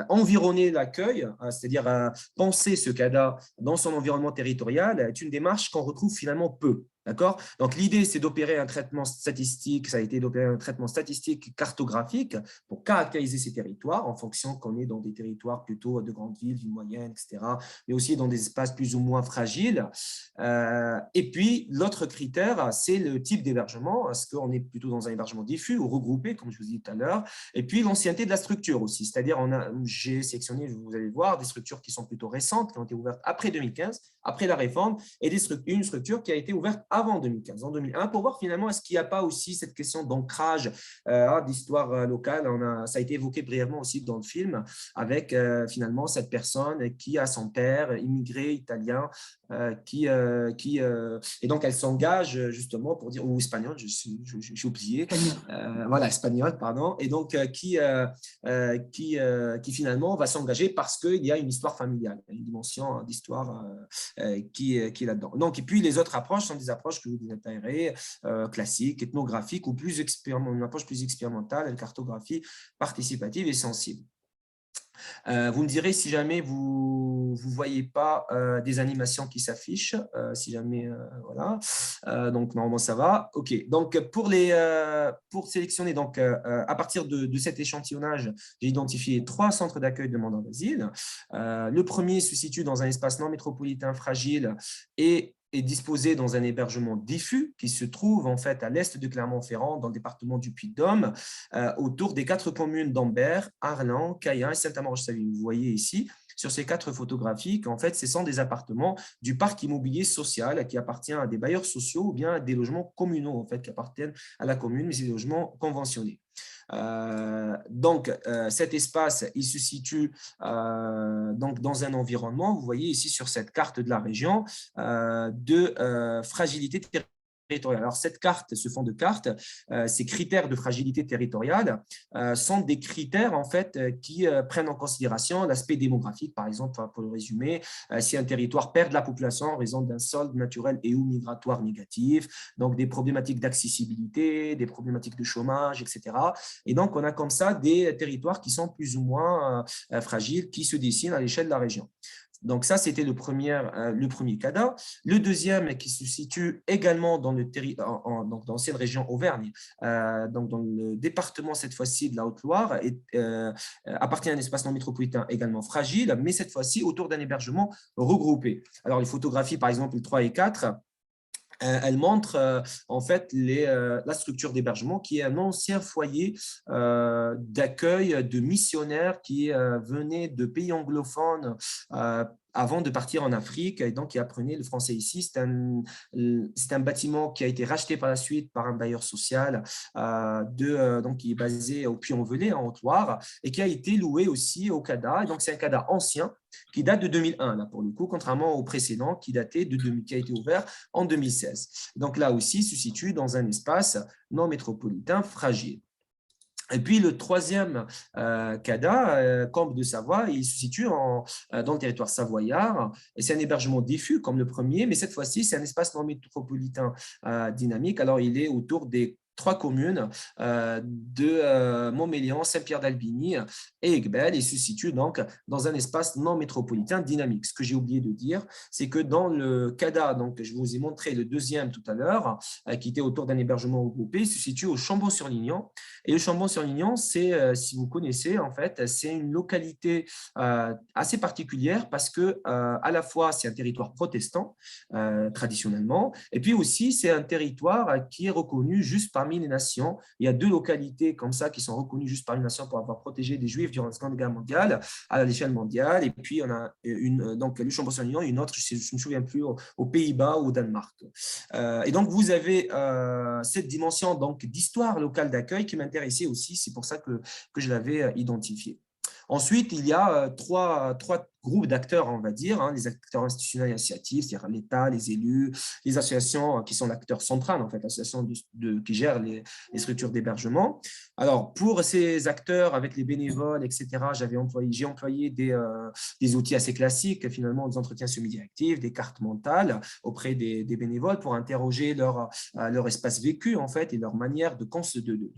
environner l'accueil, c'est-à-dire penser ce CADA dans son environnement territorial, est une démarche qu'on retrouve finalement peu. D'accord? Donc, l'idée, c'est d'opérer un traitement statistique, ça a été d'opérer un traitement statistique cartographique pour caractériser ces territoires en fonction qu'on est dans des territoires plutôt de grandes villes, villes moyennes, etc., mais aussi dans des espaces plus ou moins fragiles. Et puis, l'autre critère, c'est le type d'hébergement. Est-ce qu'on est plutôt dans un hébergement diffus ou regroupé, comme je vous ai dit tout à l'heure? Et puis, l'ancienneté de la structure aussi. C'est-à-dire, j'ai sélectionné, vous allez voir, des structures qui sont plutôt récentes, qui ont été ouvertes après 2015, après la réforme, et une structure qui a été ouverte avant 2015, en 2001, pour voir finalement est-ce qu'il n'y a pas aussi cette question d'ancrage d'histoire locale. Ça a été évoqué brièvement aussi dans le film, avec finalement cette personne qui a son père immigré italien, et donc elle s'engage justement pour dire, ou espagnol, j'ai oublié, voilà, espagnol, pardon, et donc qui finalement va s'engager parce qu'il y a une histoire familiale, une dimension d'histoire qui est là-dedans. Donc, et puis les autres approches sont des approches que vous détaillerez, classiques, ethnographiques ou une approche plus expérimentale, une cartographie participative et sensible. Vous me direz si jamais vous ne voyez pas des animations qui s'affichent, si jamais, voilà, donc normalement ça va. OK, donc pour sélectionner, donc, à partir de cet échantillonnage, j'ai identifié 3 centres d'accueil de demandeurs d'asile. Le premier se situe dans un espace non métropolitain fragile et est disposé dans un hébergement diffus qui se trouve en fait à l'est de Clermont-Ferrand, dans le département du Puy-de-Dôme, autour des 4 communes d'Ambert, Arlan, Caillas et Saint-Amand-de-Saville. Vous voyez ici, sur ces 4 photographies, qu'en fait, ce sont des appartements du parc immobilier social qui appartient à des bailleurs sociaux ou bien à des logements communaux en fait, qui appartiennent à la commune, mais c'est des logements conventionnés. Donc, cet espace, il se situe donc dans un environnement, vous voyez ici sur cette carte de la région, de fragilité territoriale. Alors, cette carte, ce fond de carte, ces critères de fragilité territoriale sont des critères en fait qui prennent en considération l'aspect démographique, par exemple, pour le résumer, si un territoire perd de la population en raison d'un solde naturel et ou migratoire négatif, donc des problématiques d'accessibilité, des problématiques de chômage, etc. Et donc, on a comme ça des territoires qui sont plus ou moins fragiles, qui se dessinent à l'échelle de la région. Donc, ça, c'était le premier CADA. Le deuxième, qui se situe également dans l'ancienne région Auvergne, donc dans le département, cette fois-ci, de la Haute-Loire, appartient à un espace non métropolitain également fragile, mais cette fois-ci autour d'un hébergement regroupé. Alors, les photographies, par exemple, les 3 et 4, elle montre en fait la structure d'hébergement qui est un ancien foyer d'accueil de missionnaires qui venaient de pays anglophones avant de partir en Afrique, et donc qui apprenaient le français ici. C'est un bâtiment qui a été racheté par la suite par un bailleur social donc qui est basé au Puy-en-Velay, en Haute-Loire, et qui a été loué aussi au CADA. Et donc, c'est un CADA ancien qui date de 2001, là, pour le coup, contrairement au précédent qui a été ouvert en 2016. Donc, là aussi, se situe dans un espace non métropolitain fragile. Et puis, le troisième CADA, Combe de Savoie, il se situe dans le territoire savoyard. Et c'est un hébergement diffus comme le premier, mais cette fois-ci, c'est un espace non métropolitain dynamique. Alors, il est autour des 3 communes de Montmélian, Saint-Pierre-d'Albigny et Aiguebelle, et se situe donc dans un espace non métropolitain dynamique. Ce que j'ai oublié de dire, c'est que dans le CADA, donc je vous ai montré le deuxième tout à l'heure, qui était autour d'un hébergement regroupé, il se situe au Chambon-sur-Lignon. Et le Chambon-sur-Lignon, c'est, si vous connaissez, en fait, c'est une localité assez particulière parce que à la fois, c'est un territoire protestant, traditionnellement, et puis aussi, c'est un territoire qui est reconnu juste parmi les nations. Il y a 2 localités comme ça qui sont reconnues juste parmi les nations pour avoir protégé des Juifs durant la Seconde Guerre mondiale à l'échelle mondiale. Et puis, on a donc le Chambon-sur-Lignon, une autre, je ne me souviens plus, aux Pays-Bas ou au Danemark. Et donc, vous avez cette dimension d'histoire locale d'accueil qui m'intéressait aussi. C'est pour ça que je l'avais identifié. Ensuite, il y a 3 groupe d'acteurs, on va dire, les acteurs institutionnels et associatifs, c'est-à-dire l'État, les élus, les associations qui sont l'acteur central, en fait, l'association qui gère les structures d'hébergement. Alors, pour ces acteurs, avec les bénévoles, etc., j'ai employé des outils assez classiques, finalement, des entretiens semi-directifs, des cartes mentales auprès des bénévoles pour interroger leur espace vécu, en fait, et leur manière de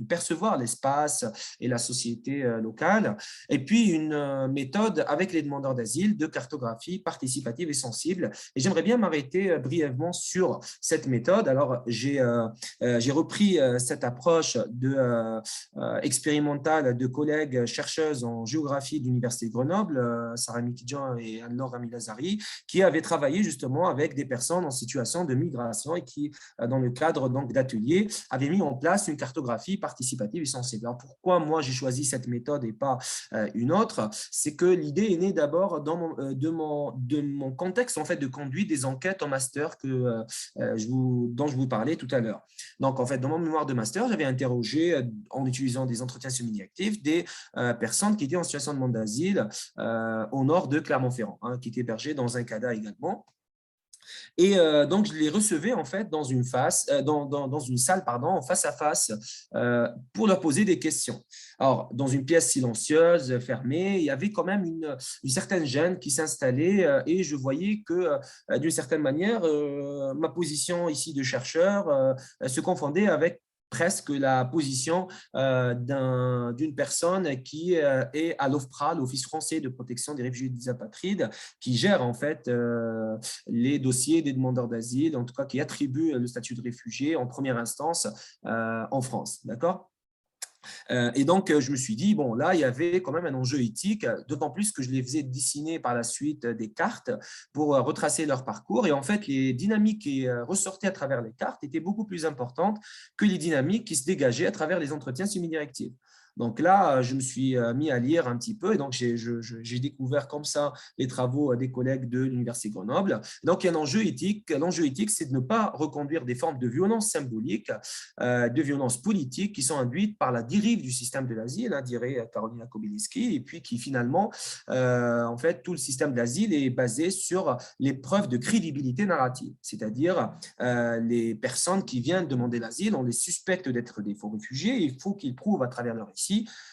percevoir l'espace et la société locale. Et puis, une méthode avec les demandeurs d'asile de cartographie participative et sensible. Et j'aimerais bien m'arrêter brièvement sur cette méthode. Alors, j'ai repris cette approche expérimentale de collègues chercheuses en géographie de l'Université de Grenoble, Sarah Mikidjian et Anne-Laure Ramilazari, qui avaient travaillé justement avec des personnes en situation de migration et qui, dans le cadre d'ateliers, avaient mis en place une cartographie participative et sensible. Alors, pourquoi moi j'ai choisi cette méthode et pas une autre? C'est que l'idée est née d'abord de mon contexte en fait, de conduite des enquêtes en master dont je vous parlais tout à l'heure. Donc, en fait, dans mon mémoire de master, j'avais interrogé, en utilisant des entretiens semi-directifs, des personnes qui étaient en situation de demande d'asile au nord de Clermont-Ferrand, qui étaient hébergées dans un CADA également. Et donc, je les recevais en fait dans une salle en face à face pour leur poser des questions. Alors, dans une pièce silencieuse, fermée, il y avait quand même une certaine gêne qui s'installait et je voyais que d'une certaine manière, ma position ici de chercheur se confondait avec presque la position d'une personne qui est à l'OFPRA, l'Office français de protection des réfugiés et des apatrides, qui gère en fait les dossiers des demandeurs d'asile, en tout cas qui attribue le statut de réfugié en première instance en France. D'accord ? Et donc, je me suis dit, bon, là, il y avait quand même un enjeu éthique, d'autant plus que je les faisais dessiner par la suite des cartes pour retracer leur parcours. Et en fait, les dynamiques qui ressortaient à travers les cartes étaient beaucoup plus importantes que les dynamiques qui se dégageaient à travers les entretiens semi-directifs. Donc là, je me suis mis à lire un petit peu et donc j'ai découvert comme ça les travaux des collègues de l'Université de Grenoble. Donc, il y a un enjeu éthique. L'enjeu éthique, c'est de ne pas reconduire des formes de violence symbolique, de violence politique qui sont induites par la dérive du système de l'asile, dirait Karolina Kobyliski, et puis qui finalement, en fait, tout le système de l'asile est basé sur les preuves de crédibilité narrative, c'est-à-dire les personnes qui viennent demander l'asile, on les suspecte d'être des faux réfugiés, il faut qu'ils prouvent à travers leur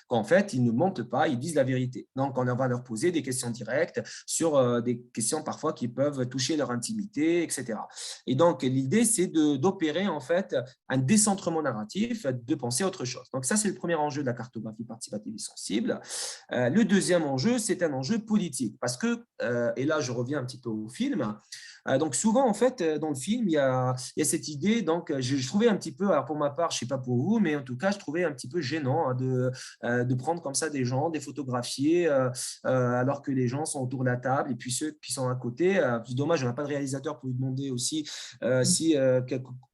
qu'en fait, ils ne mentent pas, ils disent la vérité. Donc, on va leur poser des questions directes sur des questions parfois qui peuvent toucher leur intimité, etc. Et donc, l'idée, c'est d'opérer en fait un décentrement narratif, de penser à autre chose. Donc, ça, c'est le premier enjeu de la cartographie participative et sensible. Le deuxième enjeu, c'est un enjeu politique parce que, et là, je reviens un petit peu au film, donc souvent, en fait, dans le film, il y a cette idée, donc je trouvais un petit peu, alors pour ma part, je ne sais pas pour vous, mais en tout cas, je trouvais un petit peu gênant de prendre comme ça des gens, des photographier, alors que les gens sont autour de la table, et puis ceux qui sont à côté, c'est dommage, on n'a pas de réalisateur pour lui demander aussi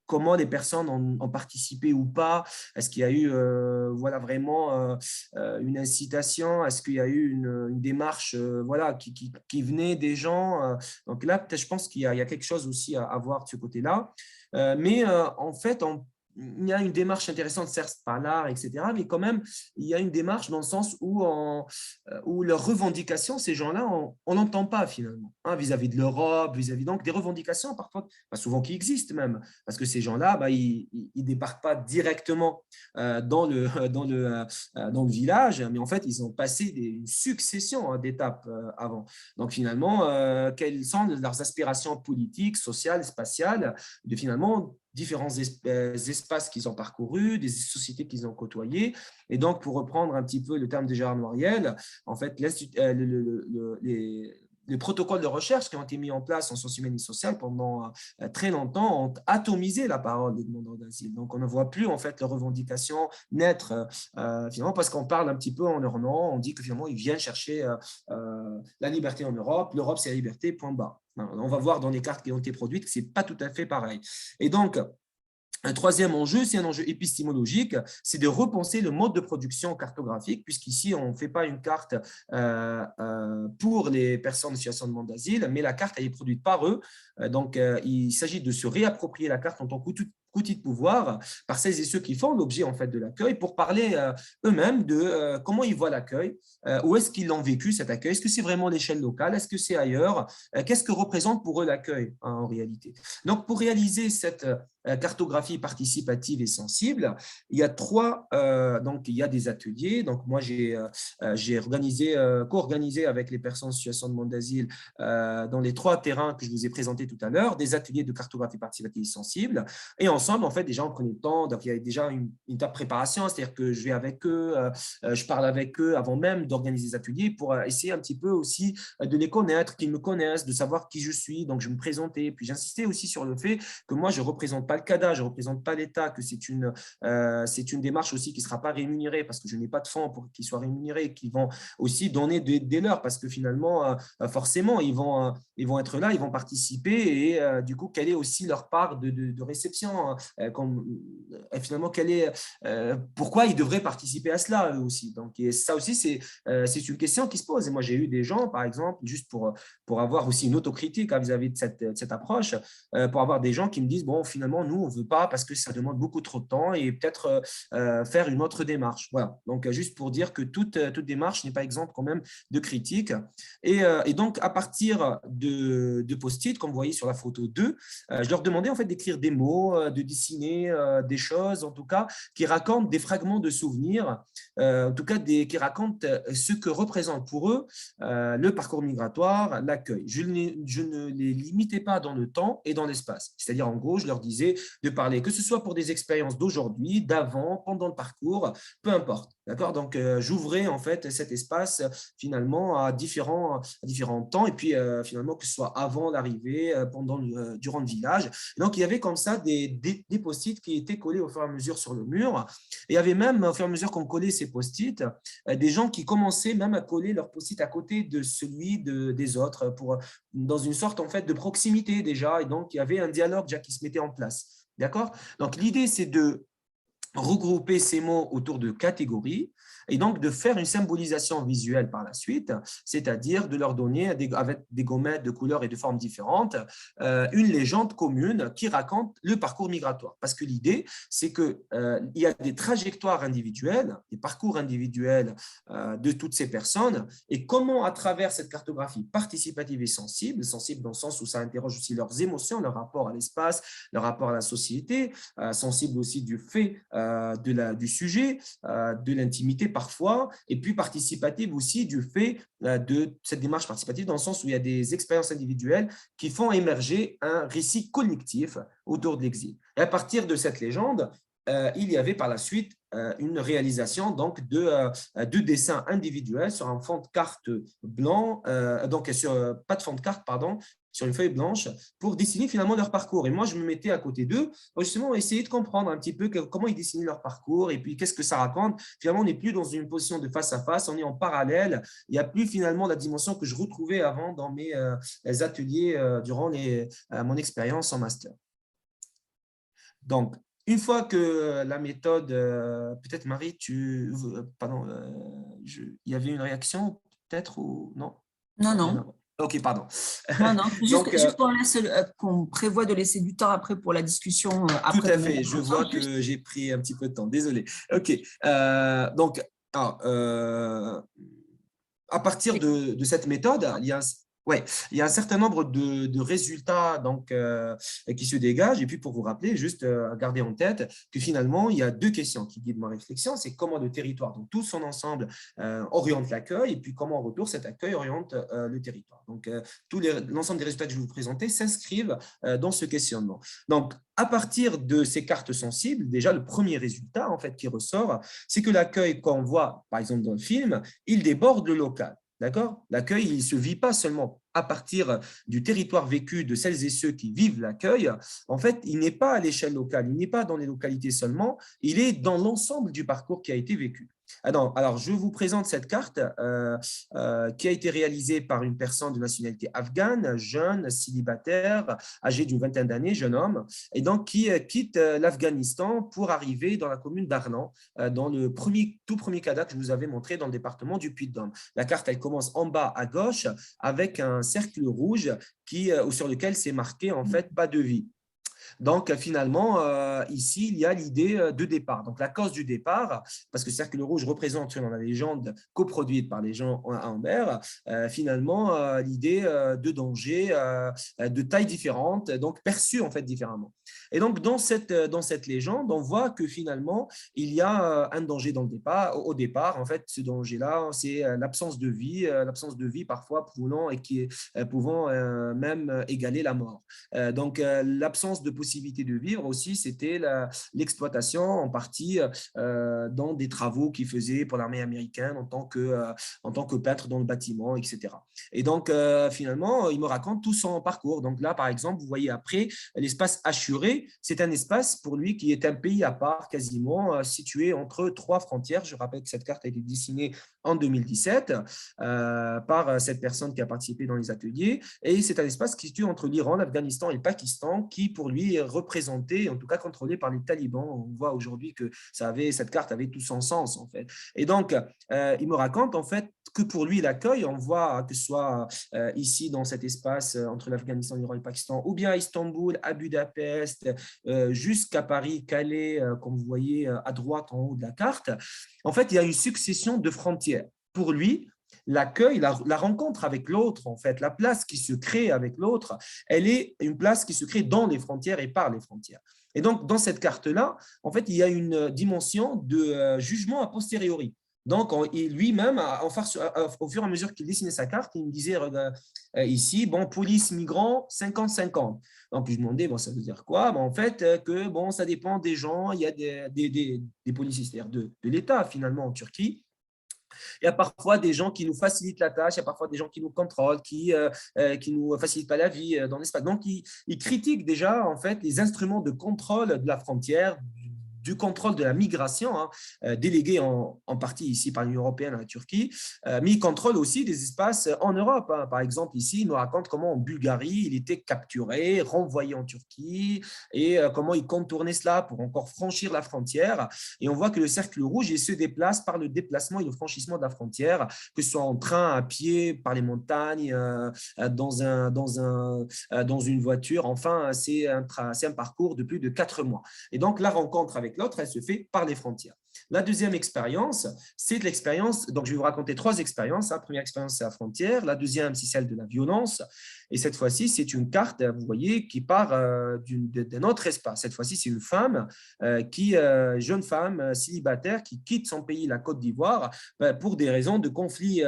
comment les personnes ont participé ou pas. Est-ce qu'il y a eu voilà, vraiment une incitation? Est-ce qu'il y a eu une démarche voilà, qui venait des gens? Donc là, peut-être, je pense qu'il y a quelque chose aussi à voir de ce côté-là. Mais en fait, il y a une démarche intéressante, certes par l'art, etc., mais quand même, il y a une démarche dans le sens où leurs revendications, ces gens-là, on n'entend pas finalement, vis-à-vis de l'Europe, vis-à-vis donc des revendications, parfois, souvent qui existent même, parce que ces gens-là, ils ne débarquent pas directement dans le village, mais en fait, ils ont passé une succession d'étapes avant. Donc finalement, quelles sont leurs aspirations politiques, sociales, spatiales, de finalement différents espaces qu'ils ont parcourus, des sociétés qu'ils ont côtoyées. Et donc, pour reprendre un petit peu le terme de Gérard Noiriel, en fait, les protocoles de recherche qui ont été mis en place en sciences humaines et sociales pendant très longtemps ont atomisé la parole des demandeurs d'asile. Donc, on ne voit plus en fait leurs revendications naître finalement parce qu'on parle un petit peu en leur nom, on dit que finalement ils viennent chercher la liberté en Europe, l'Europe c'est la liberté, point barre. On va voir dans les cartes qui ont été produites que ce n'est pas tout à fait pareil. Et donc, un troisième enjeu, c'est un enjeu épistémologique, c'est de repenser le mode de production cartographique, puisqu'ici, on ne fait pas une carte pour les personnes en situation de demande d'asile, mais la carte elle est produite par eux. Donc, il s'agit de se réapproprier la carte en tant outils de pouvoir par celles et ceux qui font l'objet en fait de l'accueil pour parler eux-mêmes de comment ils voient l'accueil, où est-ce qu'ils l'ont vécu cet accueil, est-ce que c'est vraiment l'échelle locale, est-ce que c'est ailleurs, qu'est-ce que représente pour eux l'accueil en réalité. Donc pour réaliser cette cartographie participative et sensible, il y a donc il y a des ateliers. Donc moi j'ai co-organisé avec les personnes en situation de demande d'asile dans les 3 terrains que je vous ai présentés tout à l'heure, des ateliers de cartographie participative et sensible. Et ensemble, en fait, déjà, on prenait le temps. Donc, il y avait déjà une étape de préparation, c'est-à-dire que je vais avec eux, je parle avec eux avant même d'organiser des ateliers pour essayer un petit peu aussi de les connaître, qu'ils me connaissent, de savoir qui je suis. Donc, je me présentais. Puis, j'insistais aussi sur le fait que moi, je ne représente pas le CADA, je ne représente pas l'État, que c'est une démarche aussi qui ne sera pas rémunérée parce que je n'ai pas de fonds pour qu'ils soient rémunérés, qui vont aussi donner des leurs parce que finalement, forcément, ils vont être là, ils vont participer et du coup, quelle est aussi leur part de réception finalement, pourquoi ils devraient participer à cela eux aussi. Donc, et ça aussi, c'est une question qui se pose. Et moi, j'ai eu des gens, par exemple, juste pour avoir aussi une autocritique vis-à-vis de cette approche, pour avoir des gens qui me disent, bon, finalement, nous, on ne veut pas parce que ça demande beaucoup trop de temps et peut-être faire une autre démarche. Voilà. Donc, juste pour dire que toute démarche n'est pas exempte quand même de critique. Et donc, à partir de post-it, comme vous voyez sur la photo 2, je leur demandais en fait d'écrire des mots, de dessiner des choses, en tout cas, qui racontent des fragments de souvenirs, en tout cas, qui racontent ce que représente pour eux le parcours migratoire, l'accueil. Je ne les limitais pas dans le temps et dans l'espace. C'est-à-dire, en gros, je leur disais de parler, que ce soit pour des expériences d'aujourd'hui, d'avant, pendant le parcours, peu importe. D'accord. Donc, j'ouvrais en fait cet espace finalement à différents temps et puis finalement que ce soit avant l'arrivée, durant le village. Et donc, il y avait comme ça des post-it qui étaient collés au fur et à mesure sur le mur. Et il y avait même, au fur et à mesure qu'on collait ces post-it, des gens qui commençaient même à coller leur post-it à côté de celui des autres dans une sorte en fait de proximité déjà. Et donc, il y avait un dialogue déjà qui se mettait en place. D'accord. Donc, l'idée, c'est de regrouper ces mots autour de catégories et donc de faire une symbolisation visuelle par la suite, c'est-à-dire de leur donner, avec des gommettes de couleurs et de formes différentes, une légende commune qui raconte le parcours migratoire. Parce que l'idée, c'est qu'il y a des trajectoires individuelles, des parcours individuels de toutes ces personnes, et comment à travers cette cartographie participative et sensible dans le sens où ça interroge aussi leurs émotions, leur rapport à l'espace, leur rapport à la société, sensible aussi du fait du sujet, de l'intimité parfois, et puis participative aussi du fait de cette démarche participative dans le sens où il y a des expériences individuelles qui font émerger un récit collectif autour de l'exil. Et à partir de cette légende, il y avait par la suite une réalisation donc de dessins individuels sur un fond de carte blanc, donc pas de fond de carte, pardon, sur une feuille blanche pour dessiner finalement leur parcours. Et moi, je me mettais à côté d'eux pour justement essayer de comprendre un petit peu comment ils dessinaient leur parcours et puis qu'est-ce que ça raconte. Finalement, on n'est plus dans une position de face à face, on est en parallèle. Il n'y a plus finalement la dimension que je retrouvais avant dans mes ateliers durant mon expérience en master. Donc, une fois que la méthode, peut-être Marie, pardon, il y avait une réaction peut-être ou non? Non. Ok, pardon. Non, juste qu'on prévoit de laisser du temps après pour la discussion. Après. Tout à fait, je vois que j'ai pris un petit peu de temps, désolé. Ok, donc, à partir de cette méthode, il y a un certain nombre de résultats donc, qui se dégagent. Et puis, pour vous rappeler, juste garder en tête que finalement, il y a 2 questions qui guident ma réflexion. C'est comment le territoire, dans tout son ensemble, oriente l'accueil et puis comment, en retour, cet accueil oriente le territoire. Donc, l'ensemble des résultats que je vais vous présenter s'inscrivent dans ce questionnement. Donc, à partir de ces cartes sensibles, déjà, le premier résultat en fait, qui ressort, c'est que l'accueil qu'on voit, par exemple, dans le film, il déborde le local. D'accord? L'accueil, il ne se vit pas seulement à partir du territoire vécu de celles et ceux qui vivent l'accueil. En fait, il n'est pas à l'échelle locale, il n'est pas dans les localités seulement, il est dans l'ensemble du parcours qui a été vécu. Alors, je vous présente cette carte qui a été réalisée par une personne de nationalité afghane, jeune, célibataire, âgé d'une vingtaine d'années, jeune homme, et donc qui quitte l'Afghanistan pour arriver dans la commune d'Arlan, dans le tout premier CADA que je vous avais montré dans le département du Puy-de-Dôme. La carte, elle commence en bas à gauche avec un cercle rouge sur lequel c'est marqué en fait pas de vie. Donc, finalement, ici, il y a l'idée de départ. Donc, la cause du départ, parce que Cercle Rouge représente dans la légende coproduite par les gens à Amber, finalement, l'idée de danger de taille différente, donc perçue en fait différemment. Et donc, dans cette légende, on voit que finalement, il y a un danger dans le départ. Au départ, en fait, ce danger-là, c'est l'absence de vie parfois pouvant et qui est pouvant même égaler la mort. Donc, l'absence de possibilité de vivre aussi, c'était l'exploitation en partie dans des travaux qu'il faisait pour l'armée américaine en tant que peintre dans le bâtiment, etc. Et donc, finalement, il me raconte tout son parcours. Donc là, par exemple, vous voyez après, l'espace Achouré, c'est un espace pour lui qui est un pays à part, quasiment situé entre 3 frontières. Je rappelle que cette carte a été dessinée en 2017 par cette personne qui a participé dans les ateliers. Et c'est un espace qui se situe entre l'Iran, l'Afghanistan et le Pakistan, qui pour lui est représenté, en tout cas contrôlé par les talibans. On voit aujourd'hui que cette carte avait tout son sens, en fait. Et donc, il me raconte, en fait, que pour lui, l'accueil, on voit que ce soit ici, dans cet espace entre l'Afghanistan, l'Iran et le Pakistan, ou bien à Istanbul, à Budapest, jusqu'à Paris, Calais, comme vous voyez à droite en haut de la carte. En fait, il y a une succession de frontières. Pour lui, l'accueil, la rencontre avec l'autre, en fait, la place qui se crée avec l'autre, elle est une place qui se crée dans les frontières et par les frontières. Et donc, dans cette carte-là, en fait, il y a une dimension de jugement a posteriori. Donc, lui-même, au fur et à mesure qu'il dessinait sa carte, il me disait ici, bon, police, migrants, 50-50. Donc, je me demandais, bon, ça veut dire quoi? En fait, que bon, ça dépend des gens. Il y a des policiers, c'est-à-dire de l'État, finalement, en Turquie. Il y a parfois des gens qui nous facilitent la tâche, il y a parfois des gens qui nous contrôlent, qui nous facilitent pas la vie dans l'espace. Donc, il critique déjà en fait les instruments de contrôle de la frontière, du contrôle de la migration, délégué en partie ici par l'Union européenne à la Turquie, mais il contrôle aussi des espaces en Europe. Par exemple, ici, il nous raconte comment en Bulgarie, il était capturé, renvoyé en Turquie, et comment il contournait cela pour encore franchir la frontière. Et on voit que le cercle rouge, il se déplace par le déplacement et le franchissement de la frontière, que ce soit en train, à pied, par les montagnes, dans une voiture. Enfin, c'est un parcours de plus de 4 mois. Et donc, la rencontre avec l'autre, elle se fait par les frontières. La deuxième expérience, c'est l'expérience, donc je vais vous raconter 3 expériences. La première expérience, c'est la frontière. La deuxième, c'est celle de la violence. Et cette fois-ci, c'est une carte, vous voyez, qui part d'un autre espace. Cette fois-ci, c'est une femme, jeune femme célibataire, qui quitte son pays, la Côte d'Ivoire, pour des raisons de conflit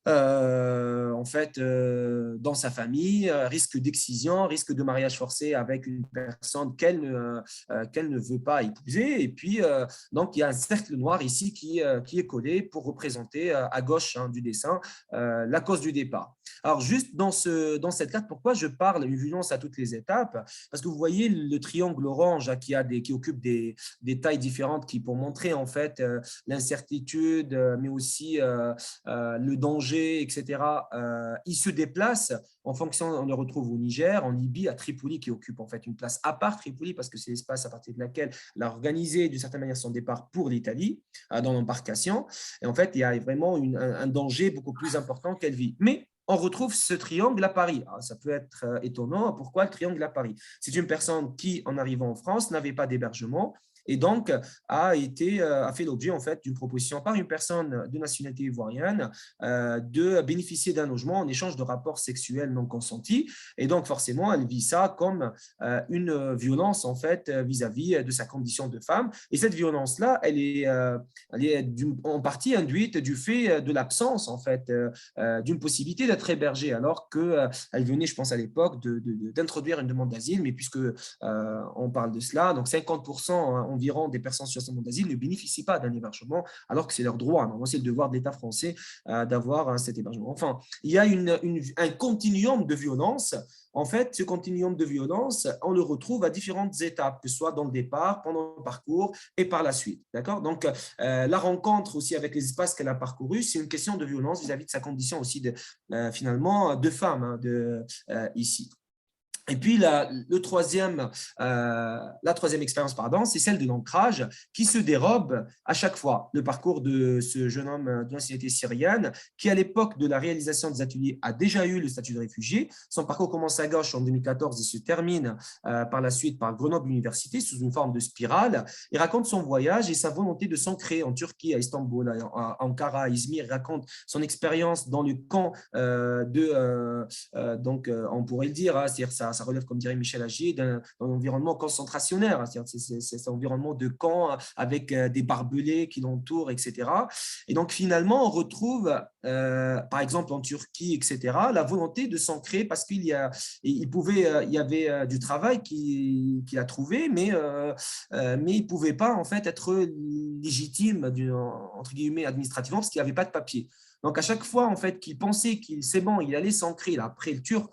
en fait, dans sa famille, risque d'excision, risque de mariage forcé avec une personne qu'elle ne veut pas épouser. Et puis, donc, il y a un cercle noir ici qui est collé pour représenter à gauche du dessin la cause du départ. Alors, juste dans cette carte, pourquoi je parle d'une violence à toutes les étapes? Parce que vous voyez le triangle orange qui occupe des tailles différentes pour montrer en fait l'incertitude, mais aussi le danger, etc. Il se déplace en fonction, on le retrouve au Niger, en Libye, à Tripoli, qui occupe en fait une place à part Tripoli, parce que c'est l'espace à partir de laquelle il a organisé d'une certaine manière son départ pour l'Italie, dans l'embarcation. Et en fait, il y a vraiment un danger beaucoup plus important qu'elle vit. Mais on retrouve ce triangle à Paris. Alors, ça peut être étonnant. Pourquoi le triangle à Paris? C'est une personne qui, en arrivant en France, n'avait pas d'hébergement et donc a fait l'objet en fait d'une proposition par une personne de nationalité ivoirienne de bénéficier d'un logement en échange de rapports sexuels non consentis. Et donc forcément, elle vit ça comme une violence en fait vis-à-vis de sa condition de femme. Et cette violence-là, elle est en partie induite du fait de l'absence en fait d'une possibilité d'être hébergée, alors qu'elle venait, je pense à l'époque, d'introduire une demande d'asile, mais puisque on parle de cela, donc 50% environ des personnes sur ce demande d'asile ne bénéficient pas d'un hébergement, alors que c'est leur droit. Normalement, c'est le devoir de l'État français d'avoir cet hébergement. Enfin, il y a un continuum de violence. En fait, ce continuum de violence, on le retrouve à différentes étapes, que ce soit dans le départ, pendant le parcours et par la suite. D'accord? Donc, la rencontre aussi avec les espaces qu'elle a parcourus, c'est une question de violence vis-à-vis de sa condition aussi finalement de femme ici. Et puis, la troisième expérience, c'est celle de l'ancrage qui se dérobe à chaque fois. Le parcours de ce jeune homme de nationalité syrienne qui, à l'époque de la réalisation des ateliers, a déjà eu le statut de réfugié. Son parcours commence à gauche en 2014 et se termine par la suite par Grenoble Université sous une forme de spirale. Il raconte son voyage et sa volonté de s'ancrer en Turquie, à Istanbul, à Ankara, à Izmir. Il raconte son expérience dans le camp on pourrait le dire, c'est-à-dire ça relève, comme dirait Michel Agier, d'un environnement concentrationnaire, c'est un environnement de camp avec des barbelés qui l'entourent, etc. Et donc, finalement, on retrouve, par exemple, en Turquie, etc., la volonté de s'ancrer parce qu'il y avait du travail qu'il a trouvé, mais il ne pouvait pas, en fait, être légitime, entre guillemets, administrativement, parce qu'il n'avait pas de papier. Donc, à chaque fois, en fait, qu'il pensait c'est bon, il allait s'ancrer, après le turc,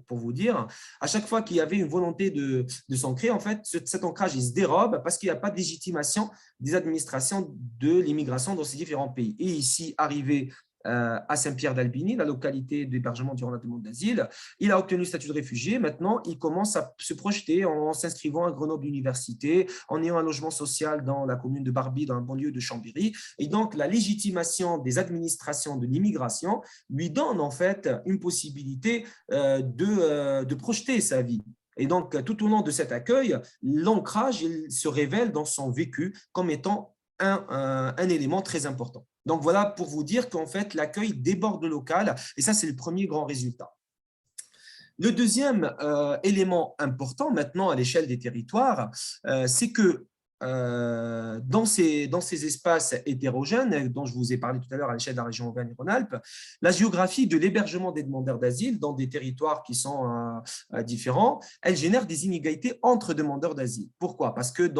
pour vous dire, à chaque fois qu'il y avait une volonté de s'ancrer, en fait, cet ancrage, il se dérobe parce qu'il n'y a pas de légitimation des administrations de l'immigration dans ces différents pays. Et ici, arrivé à Saint-Pierre-d'Albigny, la localité d'hébergement durant la demande d'asile. Il a obtenu le statut de réfugié. Maintenant, il commence à se projeter en s'inscrivant à Grenoble Université, en ayant un logement social dans la commune de Barbie, dans la banlieue de Chambéry. Et donc, la légitimation des administrations de l'immigration lui donne en fait une possibilité de projeter sa vie. Et donc, tout au long de cet accueil, l'ancrage se révèle dans son vécu comme étant un élément très important. Donc, voilà pour vous dire qu'en fait, l'accueil déborde le local et ça, c'est le premier grand résultat. Le deuxième élément important maintenant à l'échelle des territoires, c'est que dans ces espaces hétérogènes dont je vous ai parlé tout à l'heure à l'échelle de la région Auvergne-Rhône-Alpes, la géographie de l'hébergement des demandeurs d'asile dans des territoires qui sont différents, elle génère des inégalités entre demandeurs d'asile. Pourquoi? Parce que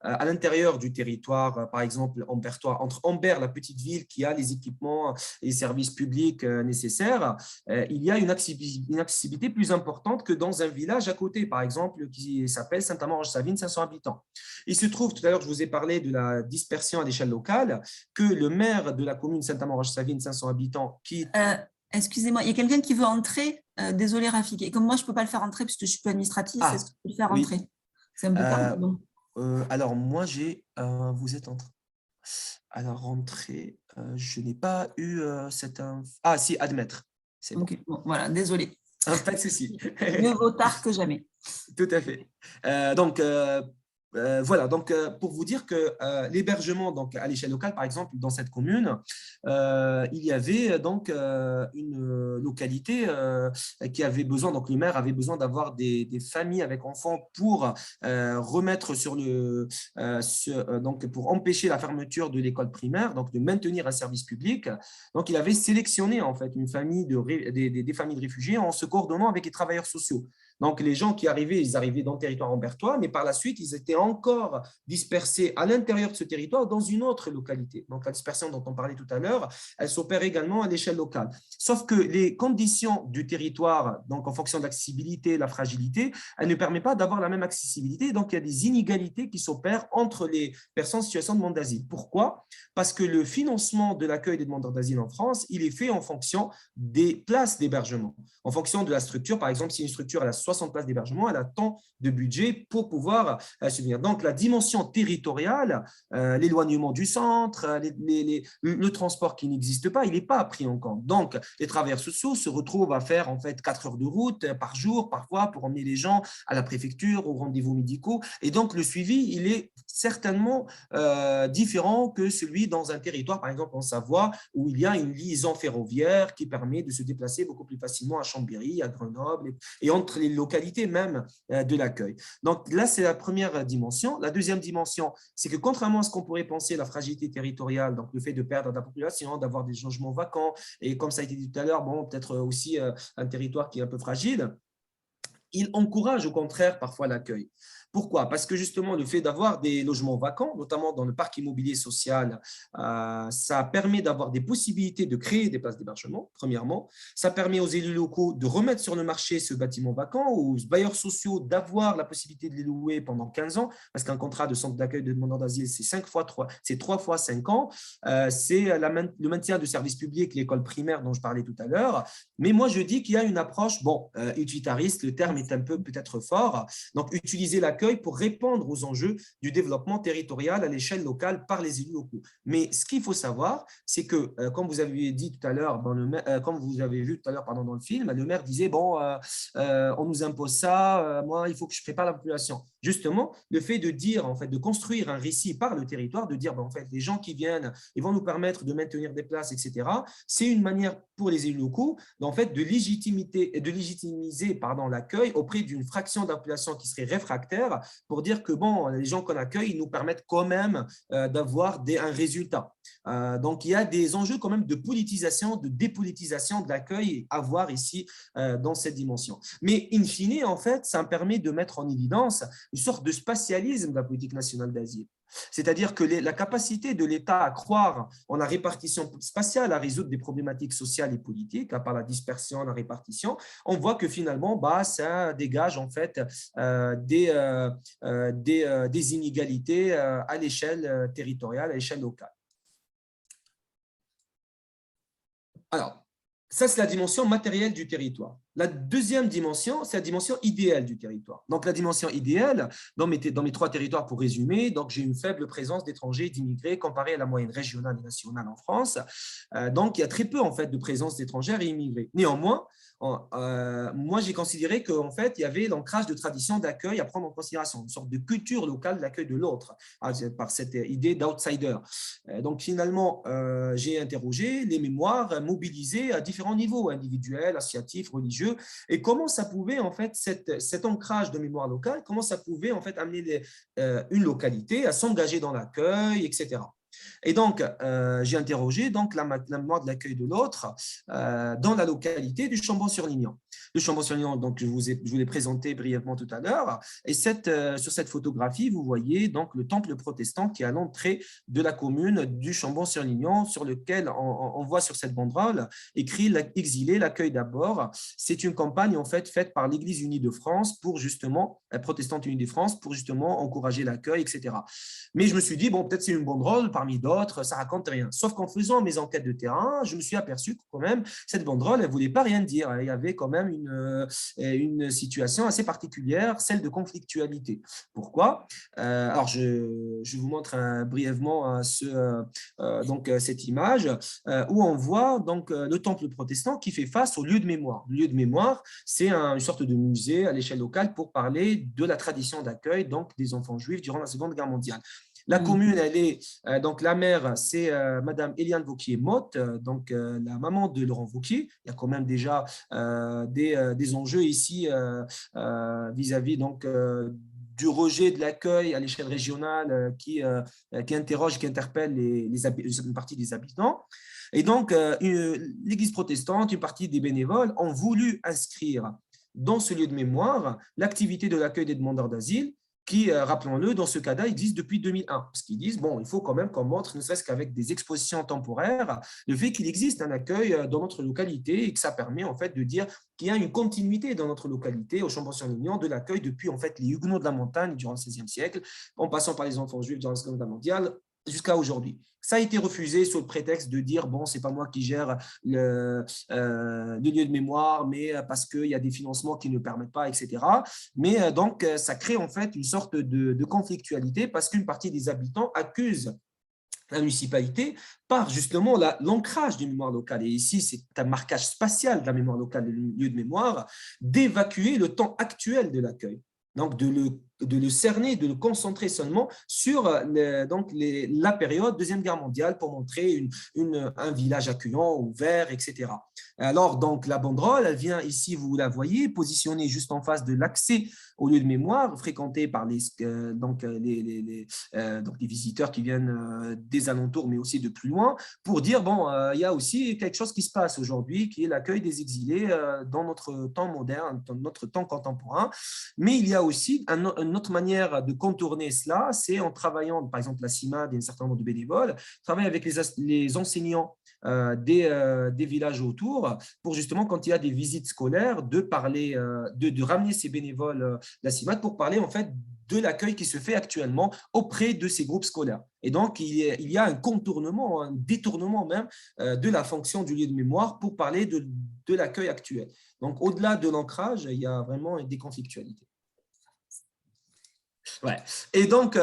à l'intérieur du territoire, par exemple ambertois, entre Ambert, la petite ville qui a les équipements et services publics nécessaires, il y a une accessibilité plus importante que dans un village à côté, par exemple, qui s'appelle Saint-Amand-Roche-Savine, 500 habitants. Il se trouve, tout à l'heure, je vous ai parlé de la dispersion à l'échelle locale, que le maire de la commune Saint-Amand-Roche-Savine, 500 habitants, qui… Excusez-moi, il y a quelqu'un qui veut entrer. Désolé, Rafik. Et comme moi, je ne peux pas le faire entrer puisque je suis peu administratif, est-ce que je peux le faire entrer? C'est un peu tard. Alors, moi, vous êtes entré. Alors, rentrer, je n'ai pas eu cette… Ah, si, admettre. C'est bon. Okay, bon, voilà, désolé. Pas de souci. Mieux vaut tard que jamais. Tout à fait. Voilà, donc pour vous dire que l'hébergement à l'échelle locale, par exemple, dans cette commune, il y avait donc une localité qui avait besoin, donc le maire avait besoin d'avoir des familles avec enfants pour remettre donc pour empêcher la fermeture de l'école primaire, donc de maintenir un service public. Donc il avait sélectionné en fait une famille des familles de réfugiés en se coordonnant avec les travailleurs sociaux. Donc, les gens qui arrivaient, ils arrivaient dans le territoire ambertois, mais par la suite, ils étaient encore dispersés à l'intérieur de ce territoire dans une autre localité. Donc, la dispersion dont on parlait tout à l'heure, elle s'opère également à l'échelle locale. Sauf que les conditions du territoire, donc en fonction de l'accessibilité, la fragilité, elles ne permettent pas d'avoir la même accessibilité. Donc, il y a des inégalités qui s'opèrent entre les personnes en situation de demande d'asile. Pourquoi? Parce que le financement de l'accueil des demandeurs d'asile en France, il est fait en fonction des places d'hébergement, en fonction de la structure. Par exemple, si une structure a 60 places d'hébergement, elle a tant de budget pour pouvoir subvenir. Donc, la dimension territoriale, l'éloignement du centre, le transport qui n'existe pas, il n'est pas pris en compte. Donc, les travailleurs sociaux se retrouvent à faire en fait 4 heures de route par jour, parfois, pour emmener les gens à la préfecture, aux rendez-vous médicaux. Et donc, le suivi, il est certainement différent que celui dans un territoire, par exemple en Savoie, où il y a une liaison ferroviaire qui permet de se déplacer beaucoup plus facilement à Chambéry, à Grenoble et entre les localités même de l'accueil. Donc là, c'est la première dimension. La deuxième dimension, c'est que contrairement à ce qu'on pourrait penser, la fragilité territoriale, donc le fait de perdre de la population, d'avoir des logements vacants, et comme ça a été dit tout à l'heure, bon, peut-être aussi un territoire qui est un peu fragile, il encourage au contraire parfois l'accueil. Pourquoi? Parce que justement, le fait d'avoir des logements vacants, notamment dans le parc immobilier social, ça permet d'avoir des possibilités de créer des places d'hébergement, premièrement. Ça permet aux élus locaux de remettre sur le marché ce bâtiment vacant, aux bailleurs sociaux d'avoir la possibilité de les louer pendant 15 ans, parce qu'un contrat de centre d'accueil de demandeurs d'asile, c'est 3 fois 5 ans. C'est le maintien de services publics, l'école primaire dont je parlais tout à l'heure. Mais moi, je dis qu'il y a une approche, utilitariste, le terme est un peu peut-être fort, donc utiliser l'accueil pour répondre aux enjeux du développement territorial à l'échelle locale par les élus locaux. Mais ce qu'il faut savoir, c'est que, comme vous avez dit tout à l'heure, comme vous avez vu tout à l'heure dans le film, le maire disait, on nous impose ça, moi, il faut que je prépare la population. Justement, le fait de dire, en fait, de construire un récit par le territoire, de dire, en fait, les gens qui viennent, ils vont nous permettre de maintenir des places, etc., c'est une manière pour les élus locaux, en fait, de légitimiser l'accueil auprès d'une fraction de la population qui serait réfractaire pour dire que, les gens qu'on accueille, ils nous permettent quand même d'avoir un résultat. Donc, il y a des enjeux quand même de politisation, de dépolitisation de l'accueil à voir ici dans cette dimension. Mais in fine, en fait, ça me permet de mettre en évidence une sorte de spatialisme de la politique nationale d'asile. C'est-à-dire que la capacité de l'État à croire en la répartition spatiale, à résoudre des problématiques sociales et politiques, par la dispersion, la répartition, on voit que finalement, ça dégage en fait des inégalités à l'échelle territoriale, à l'échelle locale. Alors, ça, c'est la dimension matérielle du territoire. La deuxième dimension, c'est la dimension idéale du territoire. Donc, la dimension idéale, dans mes 3 territoires, pour résumer, donc j'ai une faible présence d'étrangers et d'immigrés comparée à la moyenne régionale et nationale en France. Donc, il y a très peu, en fait, de présence d'étrangers et immigrés. Néanmoins, moi, j'ai considéré qu'en fait, il y avait l'ancrage de traditions d'accueil à prendre en considération, une sorte de culture locale d'accueil de l'autre, par cette idée d'outsider. Donc, finalement, j'ai interrogé les mémoires mobilisées à différents niveaux, individuels, associatifs, religieux, et comment ça pouvait, en fait, cet ancrage de mémoire locale, comment ça pouvait, en fait, amener une localité à s'engager dans l'accueil, etc. Et donc, j'ai interrogé la mémoire de l'accueil de l'autre dans la localité du Chambon-sur-Lignon. Le Chambon-sur-Lignon, donc, je vous l'ai présenté brièvement tout à l'heure. Et sur cette photographie, vous voyez donc le temple protestant qui est à l'entrée de la commune du Chambon-sur-Lignon, sur lequel on voit sur cette banderole écrit « Exilé, l'accueil d'abord ». C'est une campagne en fait faite par l'Église unie de France pour justement, protestante unie de France, pour justement encourager l'accueil, etc. Mais je me suis dit, peut-être c'est une banderole parmi d'autres, ça raconte rien. Sauf qu'en faisant mes enquêtes de terrain, je me suis aperçu que quand même, cette banderole, elle ne voulait pas rien dire. Il y avait quand même une situation assez particulière, celle de conflictualité. Pourquoi? Alors, je vous montre brièvement cette image où on voit donc, le temple protestant qui fait face au lieu de mémoire. Le lieu de mémoire, c'est une sorte de musée à l'échelle locale pour parler de la tradition d'accueil donc, des enfants juifs durant la Seconde Guerre mondiale. La commune, elle est, donc la mère, c'est Madame Eliane Vauquier-Motte, donc la maman de Laurent Wauquiez. Il y a quand même déjà des enjeux ici vis-à-vis donc du rejet de l'accueil à l'échelle régionale qui interroge, qui interpelle une partie des habitants. Et donc, l'Église protestante, une partie des bénévoles ont voulu inscrire dans ce lieu de mémoire l'activité de l'accueil des demandeurs d'asile qui, rappelons-le, dans ce cas-là, existe depuis 2001. Parce qu'ils disent, il faut quand même qu'on montre, ne serait-ce qu'avec des expositions temporaires, le fait qu'il existe un accueil dans notre localité et que ça permet en fait de dire qu'il y a une continuité dans notre localité, au Chambon-sur-Lignon, de l'accueil depuis en fait les Huguenots de la montagne durant le XVIe siècle, en passant par les enfants juifs durant la Seconde Guerre mondiale, jusqu'à aujourd'hui. Ça a été refusé sous le prétexte de dire c'est pas moi qui gère le lieu de mémoire, mais parce qu'il y a des financements qui ne permettent pas, etc. Mais donc, ça crée en fait une sorte de conflictualité parce qu'une partie des habitants accuse la municipalité par justement l'ancrage d'une mémoire locale. Et ici, c'est un marquage spatial de la mémoire locale, du lieu de mémoire, d'évacuer le temps actuel de l'accueil. Donc, de le cerner, de le concentrer seulement sur la période Deuxième Guerre mondiale pour montrer un village accueillant, ouvert, etc. Alors, donc, la banderole, elle vient ici, vous la voyez, positionnée juste en face de l'accès au lieu de mémoire, fréquenté par les visiteurs qui viennent des alentours, mais aussi de plus loin, pour dire, il y a aussi quelque chose qui se passe aujourd'hui, qui est l'accueil des exilés dans notre temps moderne, dans notre temps contemporain. Mais il y a aussi un une autre manière de contourner cela, c'est en travaillant, par exemple, la CIMAD et un certain nombre de bénévoles, travailler avec les enseignants des villages autour pour justement, quand il y a des visites scolaires, de parler, de ramener ces bénévoles de la CIMAD pour parler en fait de l'accueil qui se fait actuellement auprès de ces groupes scolaires. Et donc, il y a un contournement, un détournement même de la fonction du lieu de mémoire pour parler de l'accueil actuel. Donc, au-delà de l'ancrage, il y a vraiment des conflictualités. Ouais. Et donc,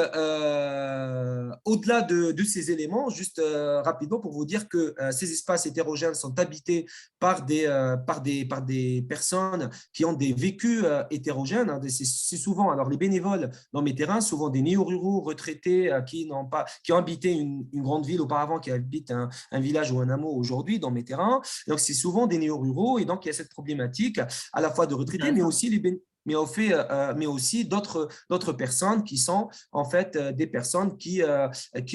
au-delà de ces éléments, juste rapidement pour vous dire que ces espaces hétérogènes sont habités par des personnes qui ont des vécus hétérogènes. Hein. C'est souvent, alors les bénévoles dans mes terrains, souvent des néo-ruraux retraités qui ont habité une grande ville auparavant, qui habitent un village ou un hameau aujourd'hui dans mes terrains. Donc, c'est souvent des néo-ruraux et donc il y a cette problématique à la fois de retraités, mais aussi mais aussi d'autres personnes qui sont en fait des personnes qui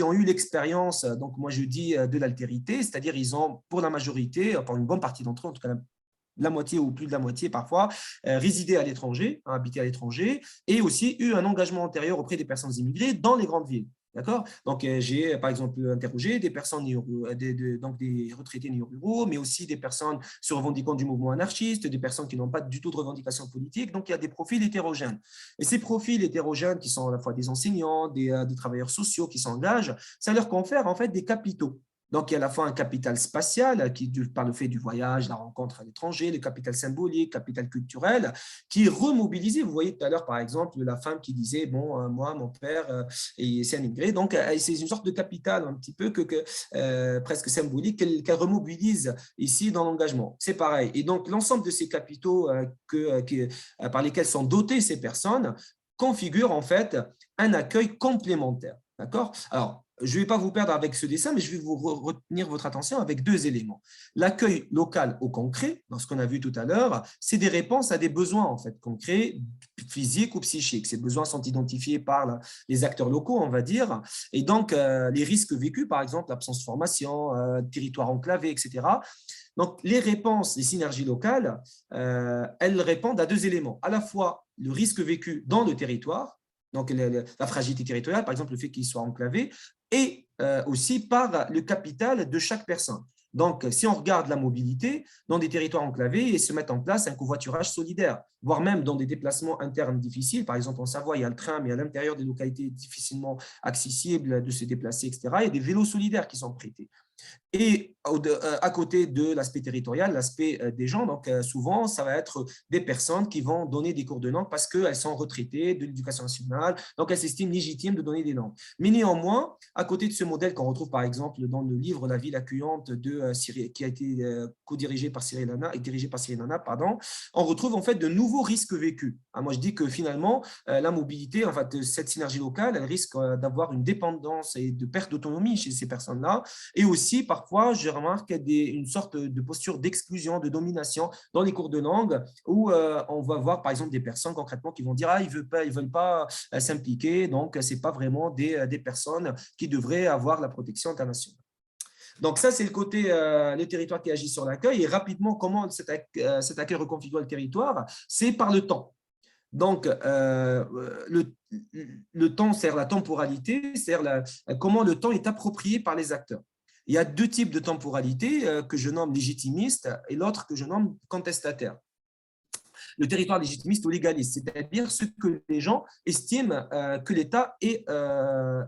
ont eu l'expérience, donc moi je dis de l'altérité, c'est-à-dire ils ont pour la majorité, pour une bonne partie d'entre eux, en tout cas la moitié ou plus de la moitié parfois, résidé à l'étranger, habité à l'étranger, et aussi eu un engagement antérieur auprès des personnes immigrées dans les grandes villes. D'accord. Donc, j'ai par exemple interrogé des personnes, donc des retraités néo-ruraux, mais aussi des personnes se revendiquant du mouvement anarchiste, des personnes qui n'ont pas du tout de revendication politique. Donc, il y a des profils hétérogènes. Et ces profils hétérogènes, qui sont à la fois des enseignants, des travailleurs sociaux qui s'engagent, ça leur confère en fait des capitaux. Donc, il y a à la fois un capital spatial qui, par le fait du voyage, la rencontre à l'étranger, le capital symbolique, capital culturel, qui est remobilisé. Vous voyez tout à l'heure, par exemple, la femme qui disait, bon, moi, mon père, c'est un immigré. Donc, c'est une sorte de capital un petit peu presque symbolique qu'elle remobilise ici dans l'engagement. C'est pareil. Et donc, l'ensemble de ces capitaux par lesquels sont dotées ces personnes configurent en fait un accueil complémentaire. D'accord ? Alors, je ne vais pas vous perdre avec ce dessin, mais je vais vous retenir votre attention avec deux éléments. L'accueil local au concret, dans ce qu'on a vu tout à l'heure, c'est des réponses à des besoins en fait, concrets, physiques ou psychiques. Ces besoins sont identifiés par les acteurs locaux, on va dire, et donc les risques vécus, par exemple, l'absence de formation, territoire enclavé, etc. Donc, les réponses, les synergies locales, elles répondent à deux éléments. À la fois le risque vécu dans le territoire, donc la fragilité territoriale, par exemple le fait qu'il soit enclavé, et aussi par le capital de chaque personne. Donc, si on regarde la mobilité, dans des territoires enclavés, il se met en place un covoiturage solidaire, voire même dans des déplacements internes difficiles. Par exemple, en Savoie, il y a le train, mais à l'intérieur des localités difficilement accessibles de se déplacer, etc., il y a des vélos solidaires qui sont prêtés. Et à côté de l'aspect territorial, l'aspect des gens, donc souvent, ça va être des personnes qui vont donner des cours de langue parce qu'elles sont retraitées de l'éducation nationale, donc elles s'estiment légitimes de donner des langues. Mais néanmoins, à côté de ce modèle qu'on retrouve par exemple dans le livre La ville accueillante qui a été co-dirigé par Cyril Hannah, et dirigé par Cyril Hannah, on retrouve en fait de nouveaux risques vécus. Moi, je dis que finalement, la mobilité, en fait, cette synergie locale, elle risque d'avoir une dépendance et de perte d'autonomie chez ces personnes-là, et aussi parfois, je remarque une sorte de posture d'exclusion, de domination dans les cours de langue où on va voir par exemple des personnes concrètement qui vont dire ils ne veulent pas s'impliquer, donc ce n'est pas vraiment des personnes qui devraient avoir la protection internationale. Donc ça, c'est le côté, le territoire qui agit sur l'accueil. Et rapidement, comment cet accueil reconfigure le territoire? C'est par le temps. Donc, le temps sert la temporalité, sert comment le temps est approprié par les acteurs. Il y a deux types de temporalité que je nomme légitimiste et l'autre que je nomme contestataire. Le territoire légitimiste ou légaliste, c'est-à-dire ce que les gens estiment que l'État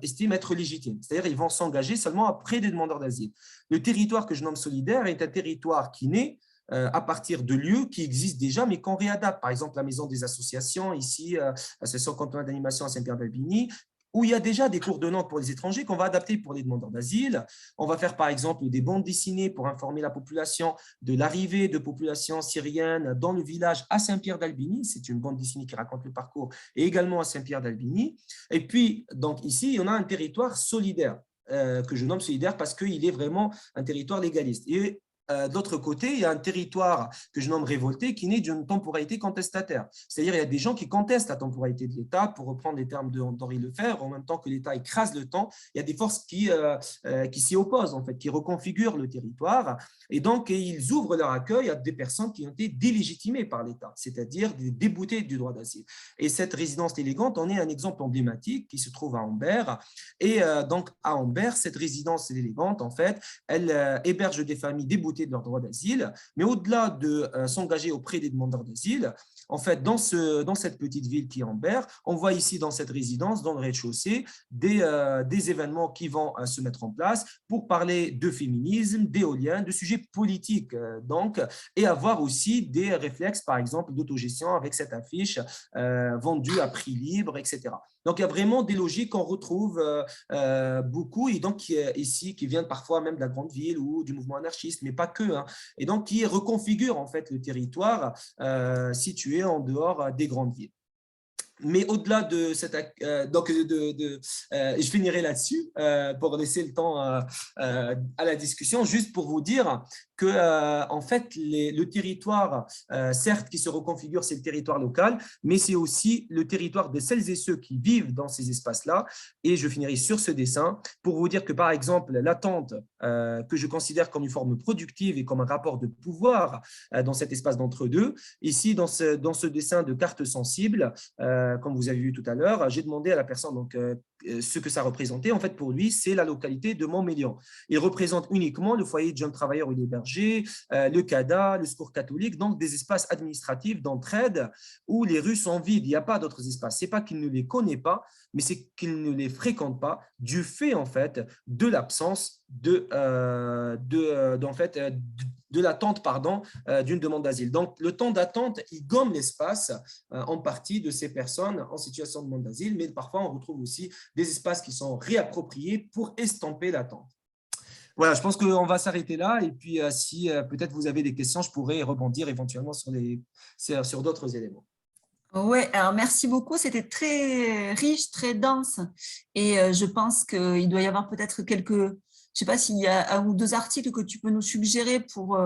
estime être légitime. C'est-à-dire qu'ils vont s'engager seulement après des demandeurs d'asile. Le territoire que je nomme solidaire est un territoire qui naît à partir de lieux qui existent déjà, mais qu'on réadapte. Par exemple, la maison des associations, ici, l'association cantonale d'animation à Saint-Pierre-d'Albigny, où il y a déjà des cours de langue pour les étrangers qu'on va adapter pour les demandeurs d'asile. On va faire par exemple des bandes dessinées pour informer la population de l'arrivée de populations syriennes dans le village à Saint-Pierre-d'Albigny. C'est une bande dessinée qui raconte le parcours, et également à Saint-Pierre-d'Albigny. Et puis, donc ici, on a un territoire solidaire, que je nomme solidaire parce qu'il est vraiment un territoire légaliste. Et de l'autre côté, il y a un territoire que je nomme révolté qui naît d'une temporalité contestataire. C'est-à-dire il y a des gens qui contestent la temporalité de l'État, pour reprendre les termes d'Henri Lefebvre, en même temps que l'État écrase le temps, il y a des forces qui s'y opposent, en fait, qui reconfigurent le territoire. Et donc, ils ouvrent leur accueil à des personnes qui ont été délégitimées par l'État, c'est-à-dire des déboutés du droit d'asile. Et cette résidence élégante en est un exemple emblématique qui se trouve à Ambert. Et donc, à Ambert, cette résidence élégante, en fait, elle héberge des familles déboutées de leur droit d'asile, mais au-delà de s'engager auprès des demandeurs d'asile, en fait, dans cette petite ville qui est Ambert, on voit ici dans cette résidence, dans le rez-de-chaussée, des événements qui vont se mettre en place pour parler de féminisme, d'éolien, de sujets politiques, donc, et avoir aussi des réflexes, par exemple, d'autogestion avec cette affiche vendue à prix libre, etc. Donc, il y a vraiment des logiques qu'on retrouve beaucoup, et donc ici, qui viennent parfois même de la grande ville ou du mouvement anarchiste, mais pas que, hein, et donc qui reconfigurent en fait le territoire situé en dehors des grandes villes. Mais au-delà de cette… je finirai là-dessus pour laisser le temps à la discussion, juste pour vous dire que, en fait, le territoire, certes, qui se reconfigure, c'est le territoire local, mais c'est aussi le territoire de celles et ceux qui vivent dans ces espaces-là. Et je finirai sur ce dessin pour vous dire que, par exemple, l'attente, que je considère comme une forme productive et comme un rapport de pouvoir dans cet espace d'entre-deux, ici, dans ce dessin de carte sensible, comme vous avez vu tout à l'heure, j'ai demandé à la personne donc, ce que ça représentait. En fait, pour lui, c'est la localité de Montmélian. Il représente uniquement le foyer de jeunes travailleurs où il est hébergé, le CADA, le secours catholique, donc des espaces administratifs d'entraide où les rues sont vides. Il n'y a pas d'autres espaces. Ce n'est pas qu'il ne les connaît pas, mais c'est qu'il ne les fréquente pas du fait, en fait, de l'absence de l'attente d'une demande d'asile. Donc, le temps d'attente, il gomme l'espace en partie de ces personnes en situation de demande d'asile, mais parfois, on retrouve aussi des espaces qui sont réappropriés pour estomper l'attente. Voilà, je pense qu'on va s'arrêter là. Et puis, si peut-être vous avez des questions, je pourrais rebondir éventuellement sur d'autres éléments. Oui, alors merci beaucoup. C'était très riche, très dense. Et je pense qu'il doit y avoir peut-être quelques… Je ne sais pas s'il y a un ou deux articles que tu peux nous suggérer pour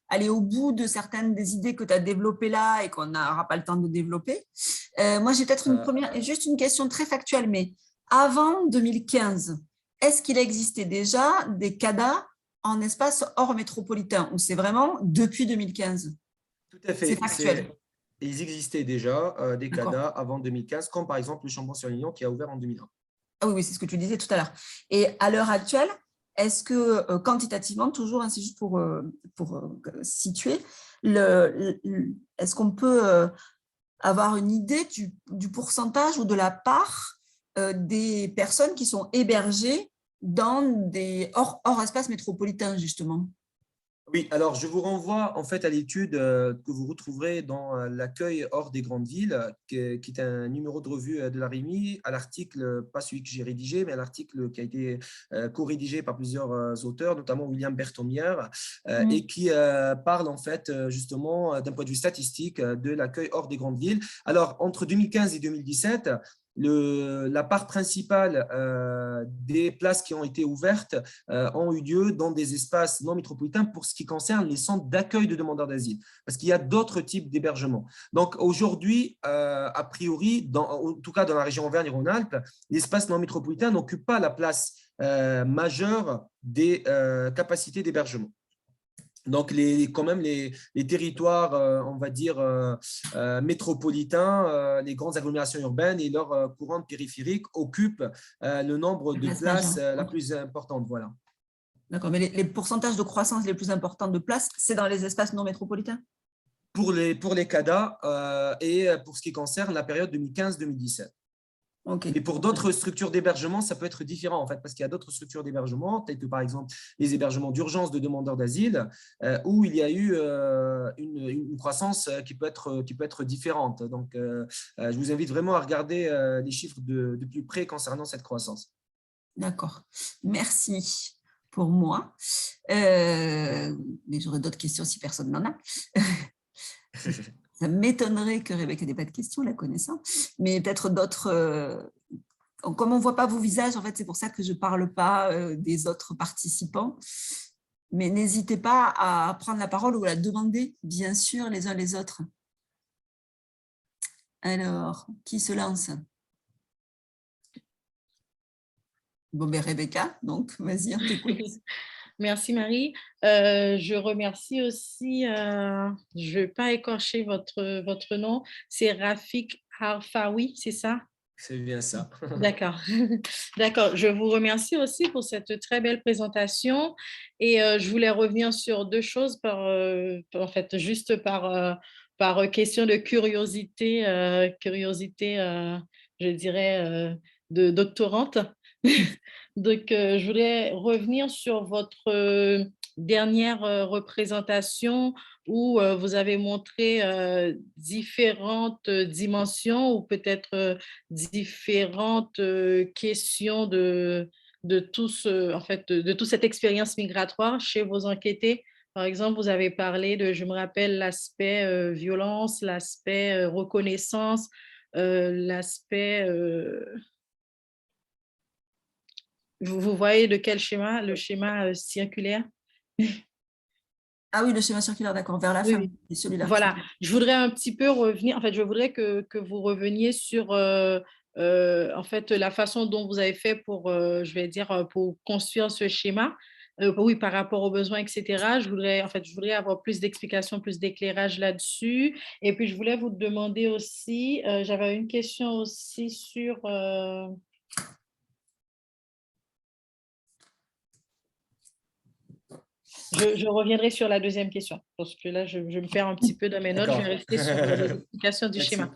aller au bout de certaines des idées que tu as développées là et qu'on n'aura pas le temps de développer. Moi, j'ai peut-être juste une question très factuelle, mais avant 2015, est-ce qu'il existait déjà des CADA en espace hors métropolitain ou c'est vraiment depuis 2015? Tout à fait. C'est factuel. Ils existaient déjà des CADA avant 2015, comme par exemple le Chambon-sur-Lignon qui a ouvert en 2001. Ah oui, c'est ce que tu disais tout à l'heure. Et à l'heure actuelle, est-ce que quantitativement, toujours, hein, c'est juste pour situer, est-ce qu'on peut avoir une idée du pourcentage ou de la part des personnes qui sont hébergées dans des hors espace métropolitain, justement? Oui, alors je vous renvoie en fait à l'étude que vous retrouverez dans l'accueil hors des grandes villes, qui est un numéro de revue de la REMI, à l'article, pas celui que j'ai rédigé, mais à l'article qui a été co-rédigé par plusieurs auteurs, notamment William Berthomière, et qui parle en fait justement d'un point de vue statistique de l'accueil hors des grandes villes. Alors, entre 2015 et 2017, la part principale des places qui ont été ouvertes ont eu lieu dans des espaces non métropolitains pour ce qui concerne les centres d'accueil de demandeurs d'asile, parce qu'il y a d'autres types d'hébergements. Donc aujourd'hui, a priori, en tout cas dans la région Auvergne-Rhône-Alpes, l'espace non métropolitain n'occupe pas la place majeure des capacités d'hébergement. Donc, quand même, les territoires, on va dire, métropolitains, les grandes agglomérations urbaines et leurs couronnes périphériques occupent le nombre de places la plus importante. Voilà. D'accord, mais les pourcentages de croissance les plus importants de places, c'est dans les espaces non métropolitains? Pour les CADA et pour ce qui concerne la période 2015-2017. Okay. Et pour d'autres structures d'hébergement, ça peut être différent en fait, parce qu'il y a d'autres structures d'hébergement, telles que par exemple les hébergements d'urgence de demandeurs d'asile, où il y a eu une croissance qui peut être différente. Donc, je vous invite vraiment à regarder les chiffres de plus près concernant cette croissance. D'accord, merci pour moi. Mais j'aurais d'autres questions si personne n'en a. Ça m'étonnerait que Rebecca n'ait pas de questions, la connaissant, mais peut-être d'autres. Comme on ne voit pas vos visages, en fait, c'est pour ça que je ne parle pas des autres participants. Mais n'hésitez pas à prendre la parole ou à la demander, bien sûr, les uns les autres. Alors, qui se lance? Bon, ben Rebecca, donc, vas-y, on t'écoute. Merci Marie. Je remercie aussi, je ne vais pas écorcher votre nom, c'est Rafik Harfaoui, c'est ça? C'est bien ça. D'accord. D'accord. Je vous remercie aussi pour cette très belle présentation et je voulais revenir sur deux choses en fait, juste par question de curiosité, je dirais, de doctorante. Donc, je voudrais revenir sur votre dernière représentation où vous avez montré différentes dimensions ou peut-être différentes questions de en fait, de toute cette expérience migratoire chez vos enquêtés. Par exemple, vous avez parlé de, je me rappelle, l'aspect violence, l'aspect reconnaissance, l'aspect... vous voyez de quel schéma? Le schéma circulaire? Ah oui, le schéma circulaire, d'accord, vers la fin, Oui. c'est celui-là. Voilà, je voudrais un petit peu revenir, en fait, je voudrais que vous reveniez sur en fait, la façon dont vous avez fait pour, je vais dire, pour construire ce schéma. Oui, par rapport aux besoins, etc. Je voudrais avoir plus d'explications, plus d'éclairage là-dessus. Et puis, je voulais vous demander aussi, j'avais une question aussi sur... Je reviendrai sur la deuxième question, parce que là, je me perds un petit peu dans mes notes. Je vais rester sur les explications du schéma.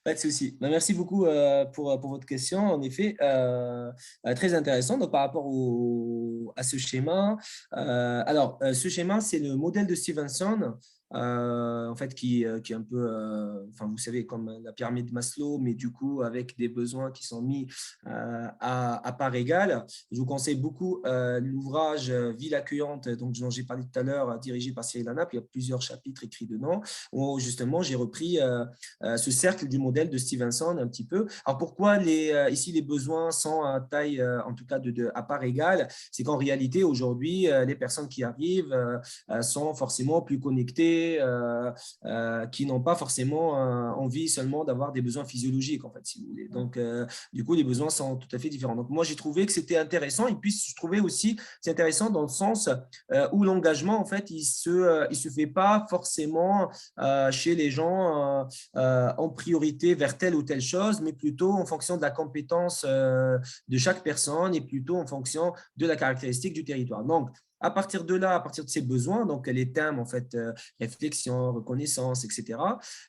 Pas de souci. Merci beaucoup pour votre question. En effet, très intéressant. Donc, par rapport à ce schéma, ce schéma, c'est le modèle de Stevenson, en fait, qui est un peu, enfin, vous savez, comme la pyramide de Maslow, mais du coup, avec des besoins qui sont mis à part égale. Je vous conseille beaucoup l'ouvrage Ville accueillante, dont j'ai parlé tout à l'heure, dirigé par Cyril Hanna. Il y a plusieurs chapitres écrits dedans, où justement, j'ai repris ce cercle du modèle de Stevenson un petit peu. Alors, pourquoi ici les besoins sont à taille, en tout cas, à part égale? C'est qu'en réalité, aujourd'hui, les personnes qui arrivent sont forcément plus connectées, qui n'ont pas forcément envie seulement d'avoir des besoins physiologiques, en fait, si vous voulez. Donc, du coup, les besoins sont tout à fait différents. Donc, moi, j'ai trouvé que c'était intéressant. Et puis, je trouvais aussi c'est intéressant dans le sens où l'engagement, en fait, il se fait pas forcément chez les gens en priorité vers telle ou telle chose, mais plutôt en fonction de la compétence de chaque personne et plutôt en fonction de la caractéristique du territoire. Donc, à partir de là, à partir de ces besoins, donc les thèmes, en fait, réflexion, reconnaissance, etc.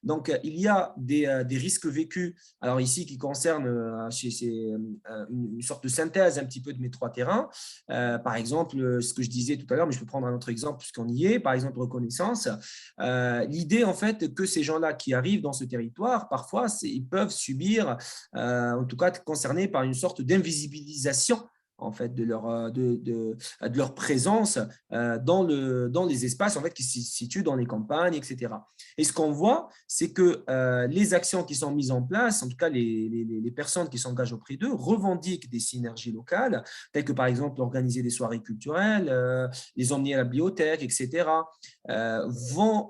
Donc, il y a des risques vécus, alors ici, qui concernent une sorte de synthèse un petit peu de mes trois terrains. Par exemple, ce que je disais tout à l'heure, mais je peux prendre un autre exemple puisqu'on y est, par exemple, reconnaissance. L'idée, en fait, que ces gens-là qui arrivent dans ce territoire, parfois, ils peuvent subir, en tout cas, être concernés par une sorte d'invisibilisation, en fait, de leur présence dans les espaces, en fait, qui se situent dans les campagnes, etc. Et ce qu'on voit, c'est que les actions qui sont mises en place, en tout cas les personnes qui s'engagent auprès d'eux, revendiquent des synergies locales, telles que par exemple organiser des soirées culturelles, les emmener à la bibliothèque, etc., vont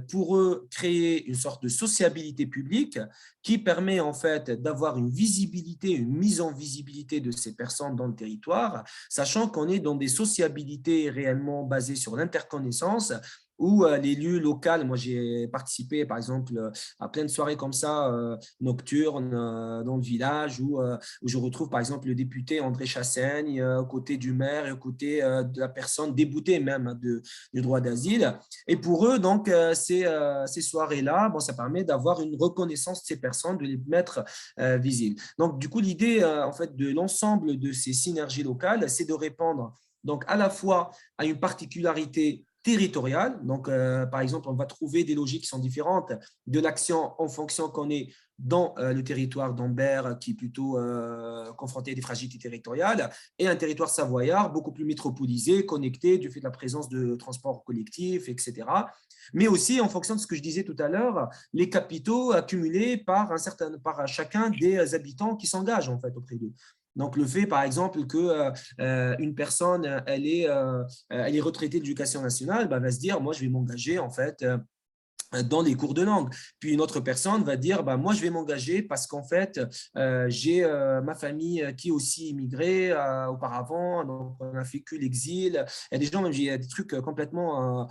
pour eux créer une sorte de sociabilité publique qui permet en fait d'avoir une visibilité, une mise en visibilité de ces personnes dans le territoire, sachant qu'on est dans des sociabilités réellement basées sur l'interconnaissance, où l'élu local, moi j'ai participé par exemple à plein de soirées comme ça, nocturnes dans le village, où je retrouve par exemple le député André Chassaigne aux côtés du maire et aux côtés de la personne déboutée même du droit d'asile. Et pour eux, donc, ces soirées-là, bon, ça permet d'avoir une reconnaissance de ces personnes, de les mettre visibles. Donc, du coup, l'idée en fait, de l'ensemble de ces synergies locales, c'est de répondre donc, à la fois à une particularité territoriale. Donc, par exemple, on va trouver des logiques qui sont différentes de l'action en fonction qu'on est dans le territoire d'Ambert, qui est plutôt confronté à des fragilités territoriales, et un territoire savoyard beaucoup plus métropolisé, connecté du fait de la présence de transports collectifs, etc. Mais aussi en fonction de ce que je disais tout à l'heure, les capitaux accumulés par chacun des habitants qui s'engagent en fait auprès d'eux. Donc, le fait, par exemple, qu'une personne, elle est retraitée de l'éducation nationale, va se dire, moi, je vais m'engager, en fait, dans les cours de langue. Puis une autre personne va dire, moi, je vais m'engager parce qu'en fait, j'ai ma famille qui est aussi immigrée auparavant, donc on a vécu l'exil. Il y a des gens, même, il y a des trucs complètement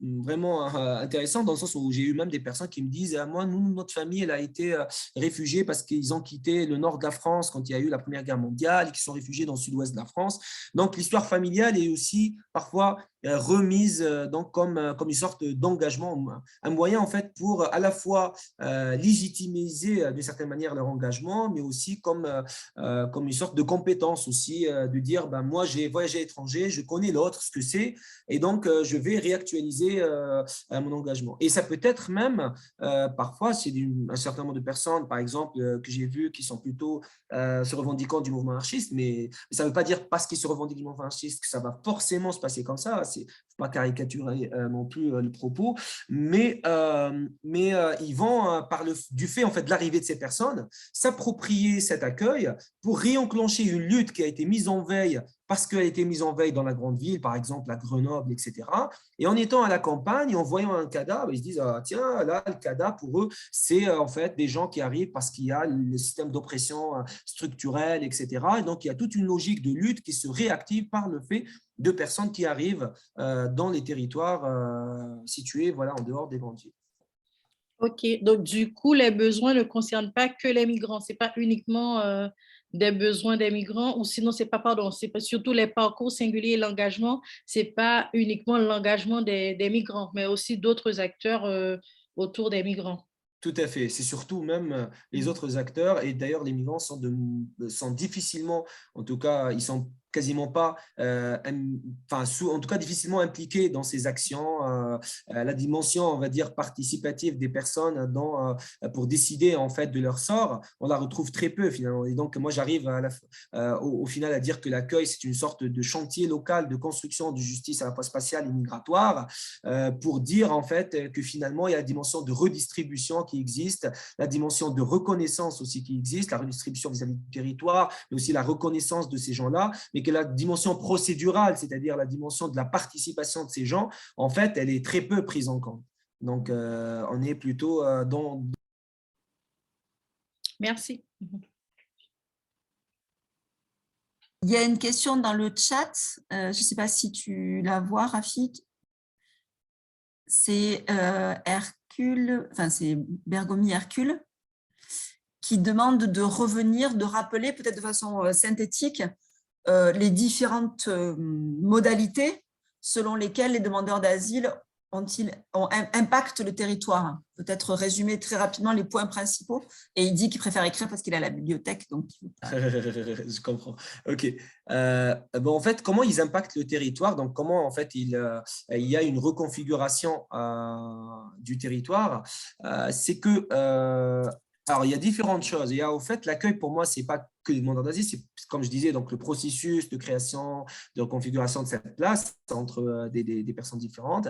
vraiment intéressants dans le sens où j'ai eu même des personnes qui me disent, moi, notre famille, elle a été réfugiée parce qu'ils ont quitté le nord de la France quand il y a eu la Première Guerre mondiale et qu'ils sont réfugiés dans le sud-ouest de la France. Donc, l'histoire familiale est aussi parfois remise donc comme une sorte d'engagement, un moyen en fait pour à la fois légitimiser d'une certaine manière leur engagement, mais aussi comme une sorte de compétence aussi, de dire moi j'ai voyagé à l'étranger, je connais l'autre, ce que c'est, et donc je vais réactualiser mon engagement. Et ça peut être même parfois, c'est un certain nombre de personnes, par exemple, que j'ai vu qui sont plutôt se revendiquant du mouvement anarchiste, mais ça ne veut pas dire parce qu'ils se revendiquent du mouvement anarchiste que ça va forcément se passer comme ça. Il ne faut pas caricaturer non plus le propos, mais ils vont, du fait en fait, de l'arrivée de ces personnes, s'approprier cet accueil pour réenclencher une lutte qui a été mise en veille parce qu'elle a été mise en veille dans la grande ville, par exemple à Grenoble, etc. Et en étant à la campagne, en voyant un CADA, ils se disent tiens, là, le CADA, pour eux, c'est en fait des gens qui arrivent parce qu'il y a le système d'oppression structurelle, etc. Et donc, il y a toute une logique de lutte qui se réactive par le fait de personnes qui arrivent dans les territoires situés en dehors des grandes villes. OK. Donc, du coup, les besoins ne concernent pas que les migrants. Ce n'est pas uniquement des besoins des migrants, ou sinon, c'est pas surtout les parcours singuliers et l'engagement. Ce n'est pas uniquement l'engagement des migrants, mais aussi d'autres acteurs autour des migrants. Tout à fait. C'est surtout même les autres acteurs. Et d'ailleurs, les migrants sont difficilement, en tout cas, ils sont quasiment pas, en tout cas difficilement impliqués dans ces actions. La dimension, on va dire, participative des personnes pour décider en fait de leur sort, on la retrouve très peu finalement. Et donc, moi, j'arrive au final à dire que l'accueil, c'est une sorte de chantier local de construction de justice à la fois spatiale et migratoire, pour dire en fait que finalement, il y a la dimension de redistribution qui existe, la dimension de reconnaissance aussi qui existe, la redistribution vis-à-vis du territoire, mais aussi la reconnaissance de ces gens-là, mais que la dimension procédurale, c'est-à-dire la dimension de la participation de ces gens, en fait, elle est très peu prise en compte. Donc, on est plutôt dans… Merci. Il y a une question dans le chat, je ne sais pas si tu la vois, Rafik. C'est c'est Bergomi Hercule qui demande de revenir, de rappeler peut-être de façon synthétique les différentes modalités selon lesquelles les demandeurs d'asile impactent le territoire. Peut-être résumer très rapidement les points principaux. Et il dit qu'il préfère écrire parce qu'il est à la bibliothèque. Donc Je comprends. OK. En fait, comment ils impactent le territoire? Donc, comment en fait il y a une reconfiguration du territoire? C'est que… alors, il y a différentes choses. Il y a au fait l'accueil, pour moi, ce n'est pas que les demandeurs d'asile, c'est comme je disais, donc le processus de création, de reconfiguration de cette place entre des personnes différentes.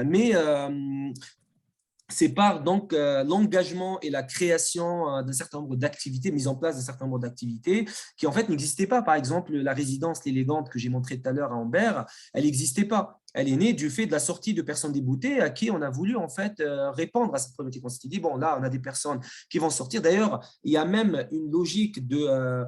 Mais c'est par donc l'engagement et la création d'un certain nombre d'activités, mise en place d'un certain nombre d'activités qui en fait n'existaient pas. Par exemple, la résidence l'élégante que j'ai montrée tout à l'heure à Ambert, elle n'existait pas. Elle est née du fait de la sortie de personnes déboutées à qui on a voulu en fait répondre à cette problématique. On s'est dit bon, là on a des personnes qui vont sortir. D'ailleurs, il y a même une logique de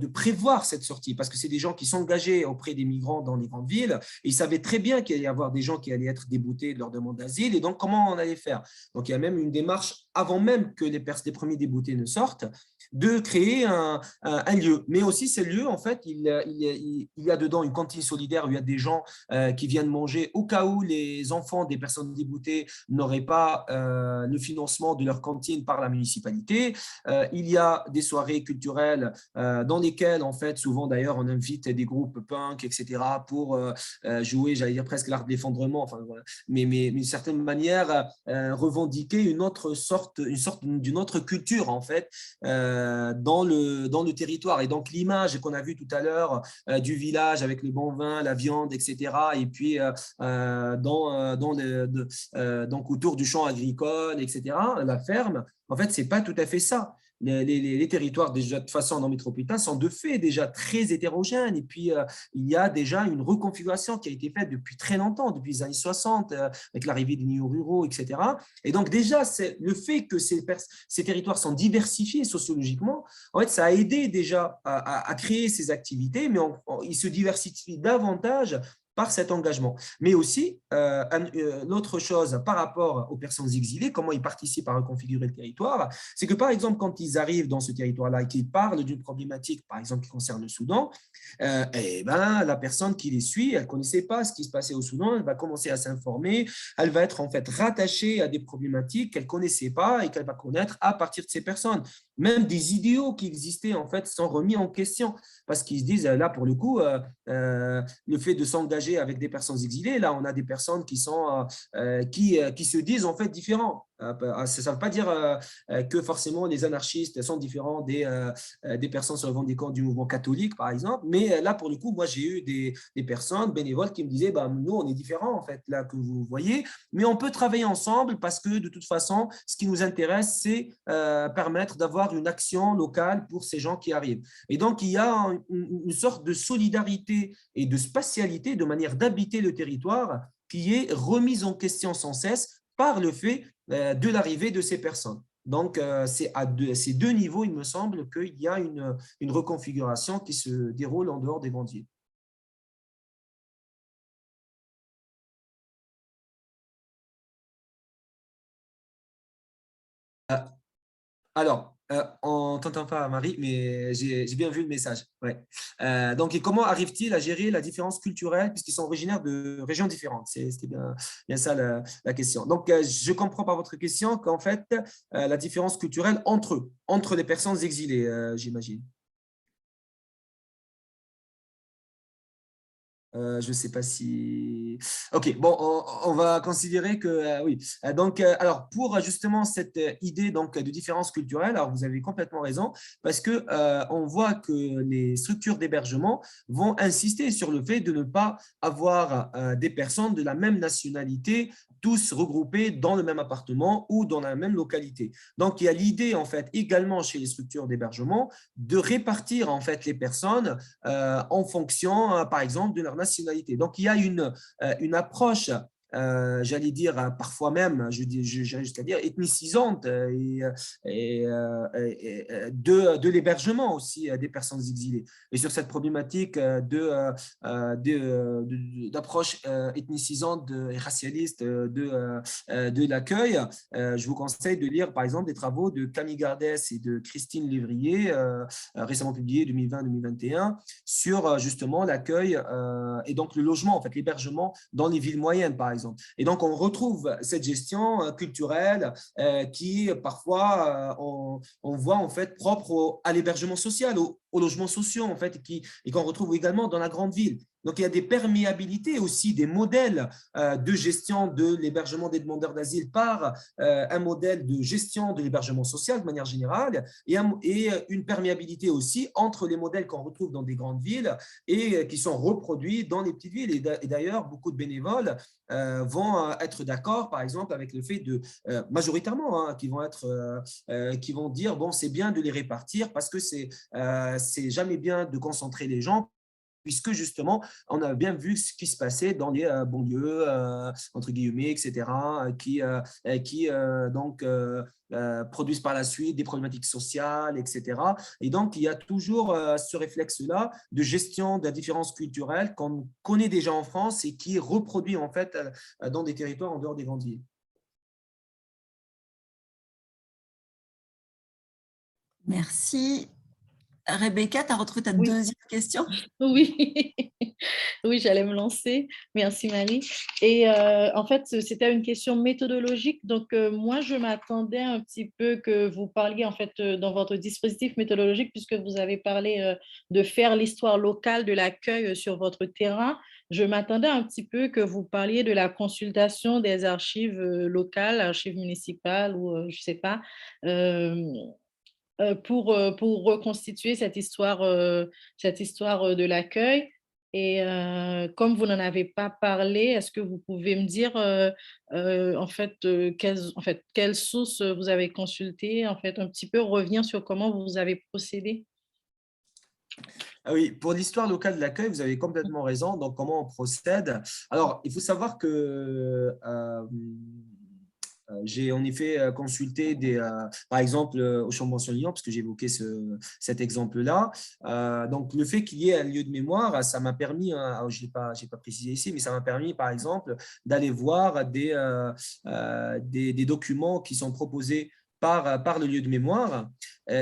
prévoir cette sortie parce que c'est des gens qui s'engageaient auprès des migrants dans les grandes villes et ils savaient très bien qu'il allait y avoir des gens qui allaient être déboutés de leur demande d'asile et donc comment on allait faire. Donc il y a même une démarche avant même que les premiers déboutés ne sortent de créer un lieu. Mais aussi, ces lieux, en fait, il y a dedans une cantine solidaire où il y a des gens qui viennent manger au cas où les enfants des personnes déboutées n'auraient pas le financement de leur cantine par la municipalité. Il y a des soirées culturelles dans lesquelles, en fait, souvent d'ailleurs, on invite des groupes punk, etc., pour jouer, j'allais dire presque l'art de l'effondrement, enfin, voilà. mais d'une certaine manière, revendiquer une sorte d'une autre culture, en fait, dans le territoire. Et donc, l'image qu'on a vue tout à l'heure du village avec le bon vin, la viande, etc. Et puis, donc autour du champ agricole, etc., la ferme, en fait, ce n'est pas tout à fait ça. les territoires déjà de façon non métropolitaine sont de fait déjà très hétérogènes. Et puis, il y a déjà une reconfiguration qui a été faite depuis très longtemps, depuis les années 60, avec l'arrivée des néo-ruraux, etc. Et donc déjà, c'est le fait que ces territoires sont diversifiés sociologiquement, en fait, ça a aidé déjà à créer ces activités, mais ils se diversifient davantage par cet engagement. Mais aussi, l'autre chose par rapport aux personnes exilées, comment ils participent à reconfigurer le territoire, c'est que par exemple, quand ils arrivent dans ce territoire-là et qu'ils parlent d'une problématique, par exemple, qui concerne le Soudan, la personne qui les suit, elle ne connaissait pas ce qui se passait au Soudan, elle va commencer à s'informer, elle va être en fait rattachée à des problématiques qu'elle ne connaissait pas et qu'elle va connaître à partir de ces personnes. Même des idéaux qui existaient en fait sont remis en question parce qu'ils se disent là pour le coup le fait de s'engager avec des personnes exilées, là on a des personnes qui se disent en fait différents. Ça ne veut pas dire que forcément les anarchistes sont différents des personnes se revendiquant du mouvement catholique par exemple, mais là pour le coup moi j'ai eu des personnes bénévoles qui me disaient nous on est différents en fait là que vous voyez, mais on peut travailler ensemble parce que de toute façon ce qui nous intéresse c'est permettre d'avoir une action locale pour ces gens qui arrivent. Et donc, il y a une sorte de solidarité et de spatialité, de manière d'habiter le territoire qui est remise en question sans cesse par le fait de l'arrivée de ces personnes. Donc, c'est à ces deux niveaux, il me semble, qu'il y a une reconfiguration qui se déroule en dehors des grandes villes. Alors, on ne t'entend pas, Marie, mais j'ai bien vu le message. Ouais. Donc, et comment arrivent-ils à gérer la différence culturelle puisqu'ils sont originaires de régions différentes? C'était bien ça la question. Donc, je comprends par votre question qu'en fait, la différence culturelle entre eux, entre les personnes exilées, j'imagine. Je ne sais pas si… Ok, bon, on va considérer que oui. Donc, alors, pour justement cette idée donc, de différence culturelle, alors vous avez complètement raison, parce que on voit que les structures d'hébergement vont insister sur le fait de ne pas avoir des personnes de la même nationalité, tous regroupés dans le même appartement ou dans la même localité. Donc, il y a l'idée, en fait, également chez les structures d'hébergement, de répartir, en fait, les personnes en fonction, par exemple, de leur nationalité. Donc, il y a une approche, j'allais dire, parfois même, j'irais jusqu'à dire, ethnicisante de l'hébergement aussi des personnes exilées. Et sur cette problématique d'approche ethnicisante et racialiste de l'accueil, je vous conseille de lire, par exemple, des travaux de Camille Gardès et de Christine Lévrier, récemment publiés 2020-2021, sur justement l'accueil et donc le logement, en fait, l'hébergement dans les villes moyennes, par exemple. Et donc, on retrouve cette gestion culturelle qui, parfois, on voit en fait propre à l'hébergement social, aux logements sociaux, en fait, et qu'on retrouve également dans la grande ville. Donc, il y a des perméabilités aussi, des modèles de gestion de l'hébergement des demandeurs d'asile par un modèle de gestion de l'hébergement social de manière générale et une perméabilité aussi entre les modèles qu'on retrouve dans des grandes villes et qui sont reproduits dans les petites villes. Et d'ailleurs, beaucoup de bénévoles vont être d'accord, par exemple, avec le fait de, majoritairement, qui vont dire, bon, c'est bien de les répartir parce que c'est jamais bien de concentrer les gens puisque justement, on a bien vu ce qui se passait dans les banlieues, entre guillemets, etc., qui donc produisent par la suite des problématiques sociales, etc. Et donc, il y a toujours ce réflexe-là de gestion de la différence culturelle qu'on connaît déjà en France et qui est reproduit en fait dans des territoires en dehors des grandes villes. Merci. Rebecca, tu as retrouvé ta deuxième question? Oui, oui, j'allais me lancer. Merci Marie. Et en fait, c'était une question méthodologique. Donc, moi, je m'attendais un petit peu que vous parliez, en fait, dans votre dispositif méthodologique, puisque vous avez parlé de faire l'histoire locale de l'accueil sur votre terrain. Je m'attendais un petit peu que vous parliez de la consultation des archives locales, archives municipales ou je ne sais pas. Pour reconstituer cette histoire de l'accueil. Et comme vous n'en avez pas parlé, est-ce que vous pouvez me dire quelles sources vous avez consultées, en fait, un petit peu revenir sur comment vous avez procédé? Ah oui, pour l'histoire locale de l'accueil, vous avez complètement raison. Donc, comment on procède? Alors, il faut savoir que j'ai en effet consulté par exemple au Chambon-sur-Lignon, parce que j'ai évoqué cet exemple-là. Donc, le fait qu'il y ait un lieu de mémoire, ça m'a permis, je n'ai pas précisé ici, mais ça m'a permis, par exemple, d'aller voir des documents qui sont proposés par le lieu de mémoire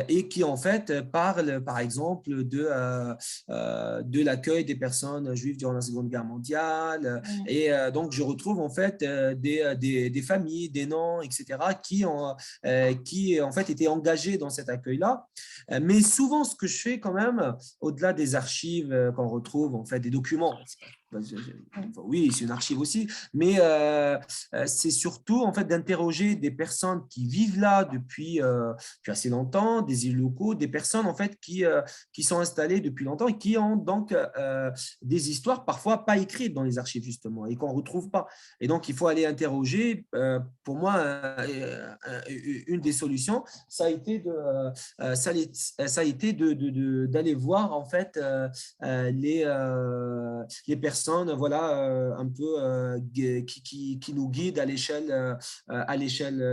et qui, en fait, parlent, par exemple, de l'accueil des personnes juives durant la Seconde Guerre mondiale. Et donc, je retrouve, en fait, des familles, des noms, etc., qui, en fait, étaient engagés dans cet accueil-là. Mais souvent, ce que je fais quand même, au-delà des archives qu'on retrouve, en fait, des documents, oui, c'est une archive aussi, mais c'est surtout en fait d'interroger des personnes qui vivent là depuis assez longtemps, des élus locaux, des personnes en fait qui sont installées depuis longtemps et qui ont donc des histoires parfois pas écrites dans les archives justement et qu'on ne retrouve pas. Et donc il faut aller interroger. Pour moi, une des solutions, ça a été d'aller voir en fait les personnes voilà, un peu qui nous guident à l'échelle,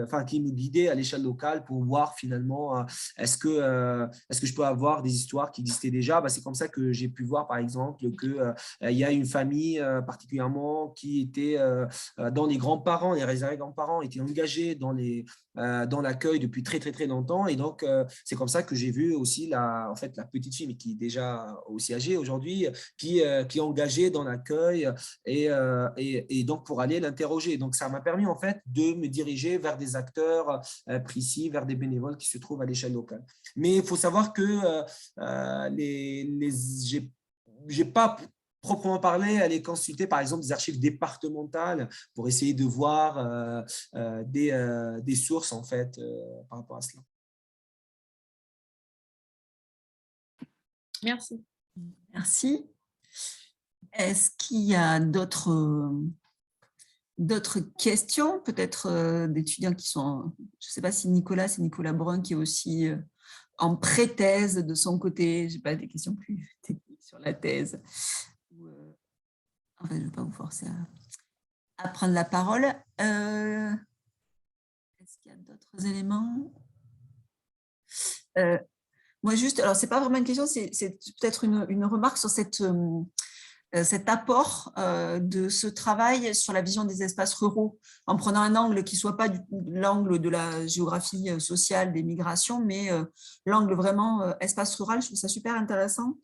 enfin qui nous guidaient à l'échelle locale pour voir finalement est-ce que je peux avoir des histoires qui existaient déjà. C'est comme ça que j'ai pu voir par exemple qu'il y a une famille particulièrement qui était dont les grands-parents, les arrière-grands-parents étaient engagés dans l'accueil depuis très très très longtemps et donc c'est comme ça que j'ai vu aussi en fait, la petite fille mais qui est déjà aussi âgée aujourd'hui qui est engagée dans l'accueil et donc pour aller l'interroger. Donc ça m'a permis en fait de me diriger vers des acteurs précis, vers des bénévoles qui se trouvent à l'échelle locale. Mais il faut savoir que j'ai pas proprement parlé, aller consulter par exemple des archives départementales pour essayer de voir des sources en fait par rapport à cela. Merci. Merci. Est-ce qu'il y a d'autres questions, peut-être d'étudiants qui sont, je ne sais pas si c'est Nicolas Brun qui est aussi en pré-thèse de son côté, je n'ai pas des questions plus techniques sur la thèse. Enfin, je ne vais pas vous forcer à prendre la parole. Est-ce qu'il y a d'autres éléments? Moi, juste, alors, ce n'est pas vraiment une question, c'est peut-être une remarque sur cet apport de ce travail sur la vision des espaces ruraux, en prenant un angle qui ne soit pas l'angle de la géographie sociale des migrations, mais l'angle vraiment espace rural. Je trouve ça super intéressant.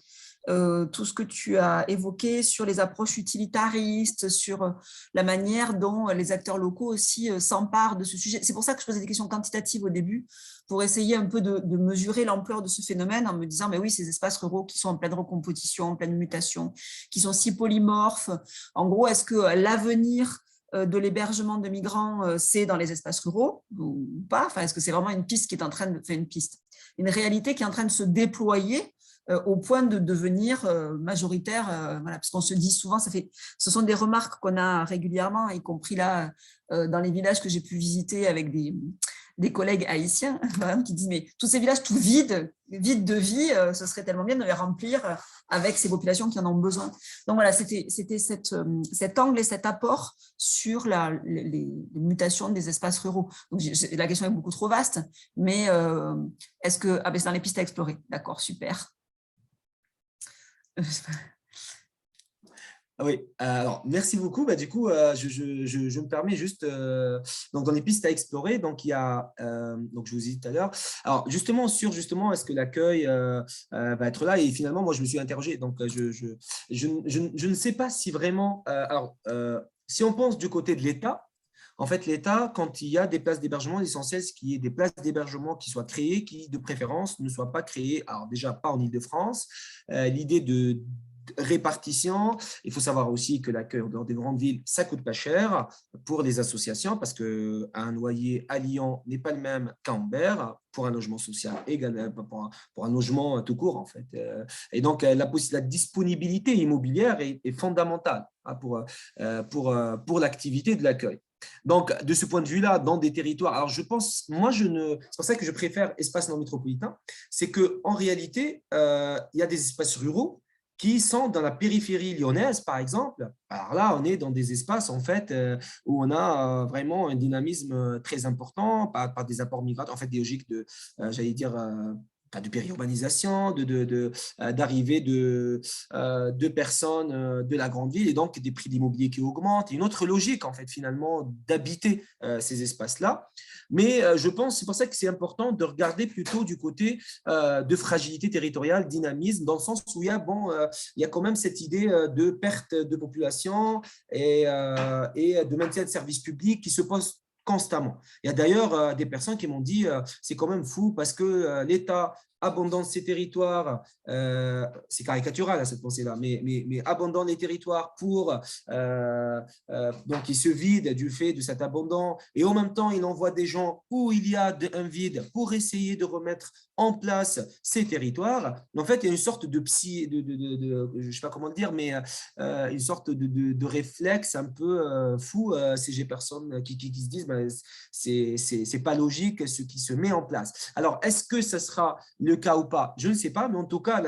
Tout ce que tu as évoqué sur les approches utilitaristes, sur la manière dont les acteurs locaux aussi s'emparent de ce sujet. C'est pour ça que je posais des questions quantitatives au début, pour essayer un peu de mesurer l'ampleur de ce phénomène en me disant, mais oui, ces espaces ruraux qui sont en pleine recomposition, en pleine mutation, qui sont si polymorphes, en gros, est-ce que l'avenir de l'hébergement de migrants, c'est dans les espaces ruraux ou pas? Enfin, est-ce que c'est vraiment une piste qui est en train de faire une réalité qui est en train de se déployer au point de devenir majoritaire, voilà, parce qu'on se dit souvent, ce sont des remarques qu'on a régulièrement, y compris là dans les villages que j'ai pu visiter avec des collègues haïtiens, qui disent mais tous ces villages tout vides de vie, ce serait tellement bien de les remplir avec ces populations qui en ont besoin. Donc voilà, c'était cet angle et cet apport sur les mutations des espaces ruraux. Donc, la question est beaucoup trop vaste, mais est-ce que c'est dans les pistes à explorer? D'accord, super. Oui, alors merci beaucoup. Du coup, je me permets juste, donc dans les pistes à explorer, donc il y a, donc je vous ai dit tout à l'heure, alors justement est-ce que l'accueil va être là et finalement moi je me suis interrogé, donc je ne sais pas si vraiment, si on pense du côté de l'État. En fait, l'État, quand il y a des places d'hébergement, l'essentiel, c'est qu'il y ait des places d'hébergement qui soient créées, qui, de préférence, ne soient pas créées, alors déjà pas en Île-de-France. L'idée répartition. Il faut savoir aussi que l'accueil en dehors des grandes villes, ça coûte pas cher pour les associations parce qu'un loyer à Lyon n'est pas le même qu'à Ambert pour un logement social également, pour un logement tout court en fait. Et donc la disponibilité immobilière est fondamentale pour l'activité de l'accueil. Donc, de ce point de vue-là, dans des territoires, alors je pense, c'est pour ça que je préfère espace non métropolitain, c'est qu'en réalité, il y a des espaces ruraux qui sont dans la périphérie lyonnaise, par exemple. Alors là, on est dans des espaces en fait où on a vraiment un dynamisme très important par des apports migratoires, en fait des logiques j'allais dire, de périurbanisation, d'arrivée de personnes de la grande ville et donc des prix de l'immobilier qui augmentent. Une autre logique, en fait, finalement, d'habiter ces espaces-là. Mais je pense, c'est pour ça que c'est important de regarder plutôt du côté de fragilité territoriale, dynamisme, dans le sens où il y a quand même cette idée de perte de population et de maintien de services publics qui se pose constamment. Il y a d'ailleurs des personnes qui m'ont dit c'est quand même fou parce que l'État abandonne ces territoires, c'est caricatural à cette pensée-là, mais abandonne les territoires donc ils se vident du fait de cet abandon et en même temps il envoie des gens où il y a un vide pour essayer de remettre en place ces territoires. En fait, il y a une sorte de je ne sais pas comment le dire, mais une sorte de réflexe un peu fou chez les personnes qui se disent c'est pas logique ce qui se met en place. Alors, est-ce que ce sera le cas ou pas? Je ne sais pas, mais en tout cas,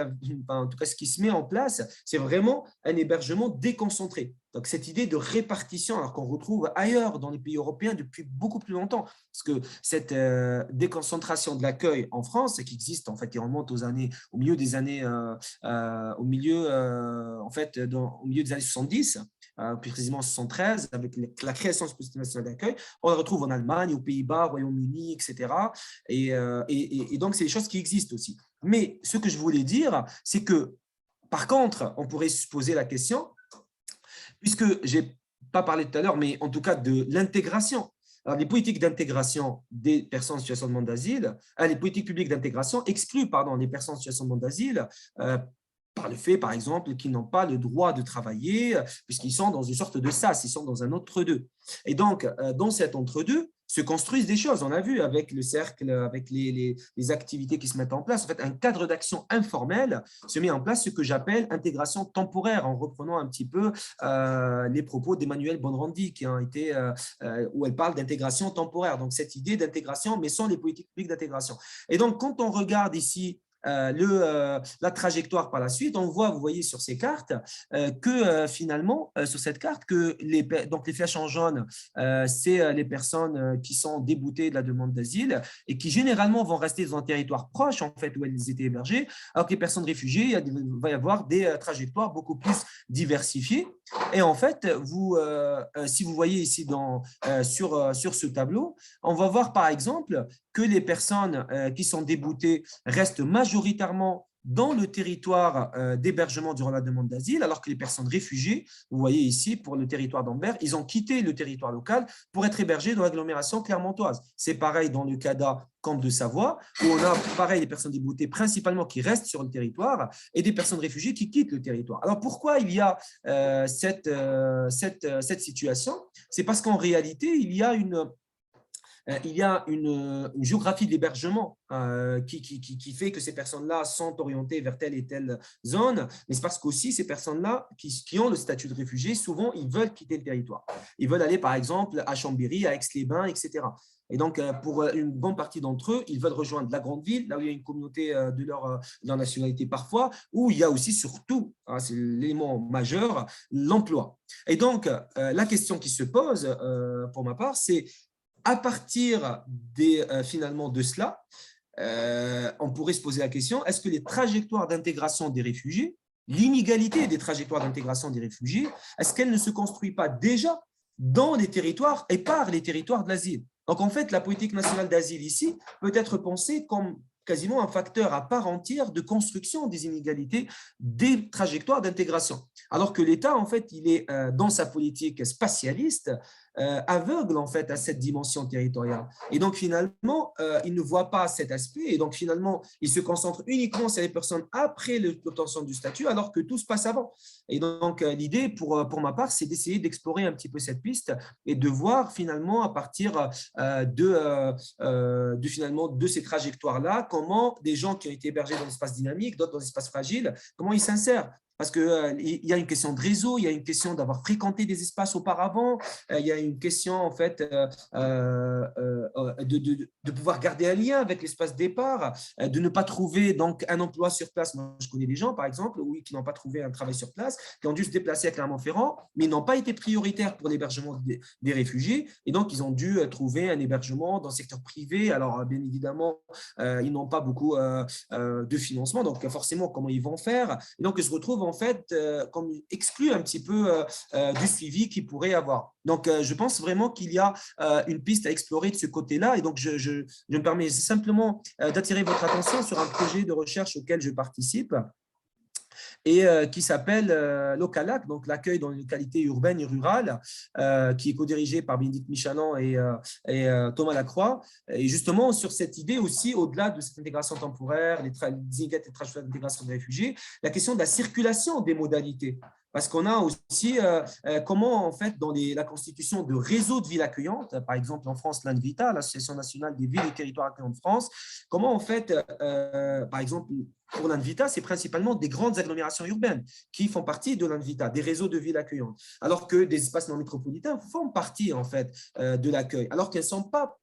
ce qui se met en place, c'est vraiment un hébergement déconcentré. Donc, cette idée de répartition, alors qu'on retrouve ailleurs dans les pays européens depuis beaucoup plus longtemps, parce que cette déconcentration de l'accueil en France, qui existe en fait, qui remonte au milieu des années 70, plus précisément 73, avec la création de ce dispositif national d'accueil, on la retrouve en Allemagne, aux Pays-Bas, au Royaume-Uni, etc. Et donc, c'est des choses qui existent aussi. Mais ce que je voulais dire, c'est que, par contre, on pourrait se poser la question, puisque je n'ai pas parlé tout à l'heure, mais en tout cas de l'intégration. Alors, les politiques d'intégration des personnes en situation de demande d'asile, les politiques publiques d'intégration excluent les personnes en situation de demande d'asile par le fait, par exemple, qu'ils n'ont pas le droit de travailler, puisqu'ils sont dans une sorte de sas, ils sont dans un entre-deux. Et donc, dans cet entre-deux, se construisent des choses. On a vu avec le cercle, avec les activités qui se mettent en place. En fait, un cadre d'action informel se met en place, ce que j'appelle intégration temporaire, en reprenant un petit peu les propos d'Emmanuelle Bonrandi, qui ont été, où elle parle d'intégration temporaire. Donc, cette idée d'intégration, mais sans les politiques publiques d'intégration. Et donc, quand on regarde ici la trajectoire par la suite, on voit, vous voyez sur ces cartes, que finalement, sur cette carte, que donc les flèches en jaune, c'est les personnes qui sont déboutées de la demande d'asile et qui généralement vont rester dans un territoire proche, en fait, où elles étaient hébergées, alors que les personnes réfugiées, il va y avoir des trajectoires beaucoup plus diversifiées. Et en fait, si vous voyez ici sur ce tableau, on va voir par exemple que les personnes qui sont déboutées restent majoritairement dans le territoire d'hébergement durant la demande d'asile, alors que les personnes réfugiées, vous voyez ici, pour le territoire d'Ambert, ils ont quitté le territoire local pour être hébergés dans l'agglomération clermontoise. C'est pareil dans le CADA Camp de Savoie, où on a pareil des personnes déboutées principalement qui restent sur le territoire et des personnes réfugiées qui quittent le territoire. Alors pourquoi il y a cette situation? C'est parce qu'en réalité, il y a une géographie de l'hébergement qui fait que ces personnes-là sont orientées vers telle et telle zone, mais c'est parce qu'aussi ces personnes-là qui ont le statut de réfugié, souvent, ils veulent quitter le territoire. Ils veulent aller, par exemple, à Chambéry, à Aix-les-Bains, etc. Et donc, pour une bonne partie d'entre eux, ils veulent rejoindre la grande ville, là où il y a une communauté de leur nationalité parfois, où il y a aussi surtout, c'est l'élément majeur, l'emploi. Et donc, la question qui se pose, pour ma part, c'est à partir finalement de cela, on pourrait se poser la question, est-ce que les trajectoires d'intégration des réfugiés, l'inégalité des trajectoires d'intégration des réfugiés, est-ce qu'elle ne se construit pas déjà dans les territoires et par les territoires de l'asile? Donc, en fait, la politique nationale d'asile ici peut être pensée comme quasiment un facteur à part entière de construction des inégalités des trajectoires d'intégration. Alors que l'État, en fait, il est dans sa politique spatialiste, aveugle en fait à cette dimension territoriale. Et donc finalement, ils ne voient pas cet aspect et donc finalement, ils se concentrent uniquement sur les personnes après l'obtention du statut alors que tout se passe avant. Et donc l'idée pour ma part, c'est d'essayer d'explorer un petit peu cette piste et de voir finalement à partir finalement de ces trajectoires-là, comment des gens qui ont été hébergés dans l'espace dynamique, d'autres dans l'espace fragile, comment ils s'insèrent. Parce qu'il y a une question de réseau, il y a une question d'avoir fréquenté des espaces auparavant, il y a une question en fait de pouvoir garder un lien avec l'espace départ, de ne pas trouver donc un emploi sur place. Moi, je connais des gens, par exemple, oui, qui n'ont pas trouvé un travail sur place, qui ont dû se déplacer à Clermont-Ferrand, mais ils n'ont pas été prioritaires pour l'hébergement des réfugiés, et donc ils ont dû trouver un hébergement dans le secteur privé. Alors, bien évidemment, ils n'ont pas beaucoup de financement, donc forcément, comment ils vont faire? Et donc, ils se retrouvent en fait comme exclus un petit peu du suivi qu'ils pourraient avoir. Donc, je pense vraiment qu'il y a une piste à explorer de ce côté-là, et donc je me permets simplement d'attirer votre attention sur un projet de recherche auquel je participe et qui s'appelle Localac, donc l'accueil dans les localités urbaines et rurales, qui est co-dirigé par Bénédicte Michalan et Thomas Lacroix. Et justement, sur cette idée aussi, au-delà de cette intégration temporaire, les inégalités d'intégration des réfugiés, la question de la circulation des modalités. Parce qu'on a aussi comment, en fait, dans la constitution de réseaux de villes accueillantes, par exemple en France, l'ANVITA, l'Association nationale des villes et territoires accueillants de France, comment, en fait, par exemple, pour l'ANVITA, c'est principalement des grandes agglomérations urbaines qui font partie de l'ANVITA, des réseaux de villes accueillantes, alors que des espaces non métropolitains font partie, en fait, de l'accueil, alors qu'elles ne sont pas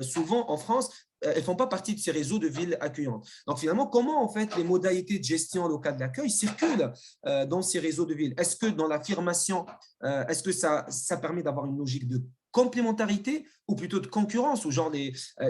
souvent en France. Elles ne font pas partie de ces réseaux de villes accueillantes. Donc, finalement, comment, en fait, les modalités de gestion locale d'accueil circulent dans ces réseaux de villes? Est-ce que dans l'affirmation, est-ce que ça permet d'avoir une logique de complémentarité ou plutôt de concurrence, ou genre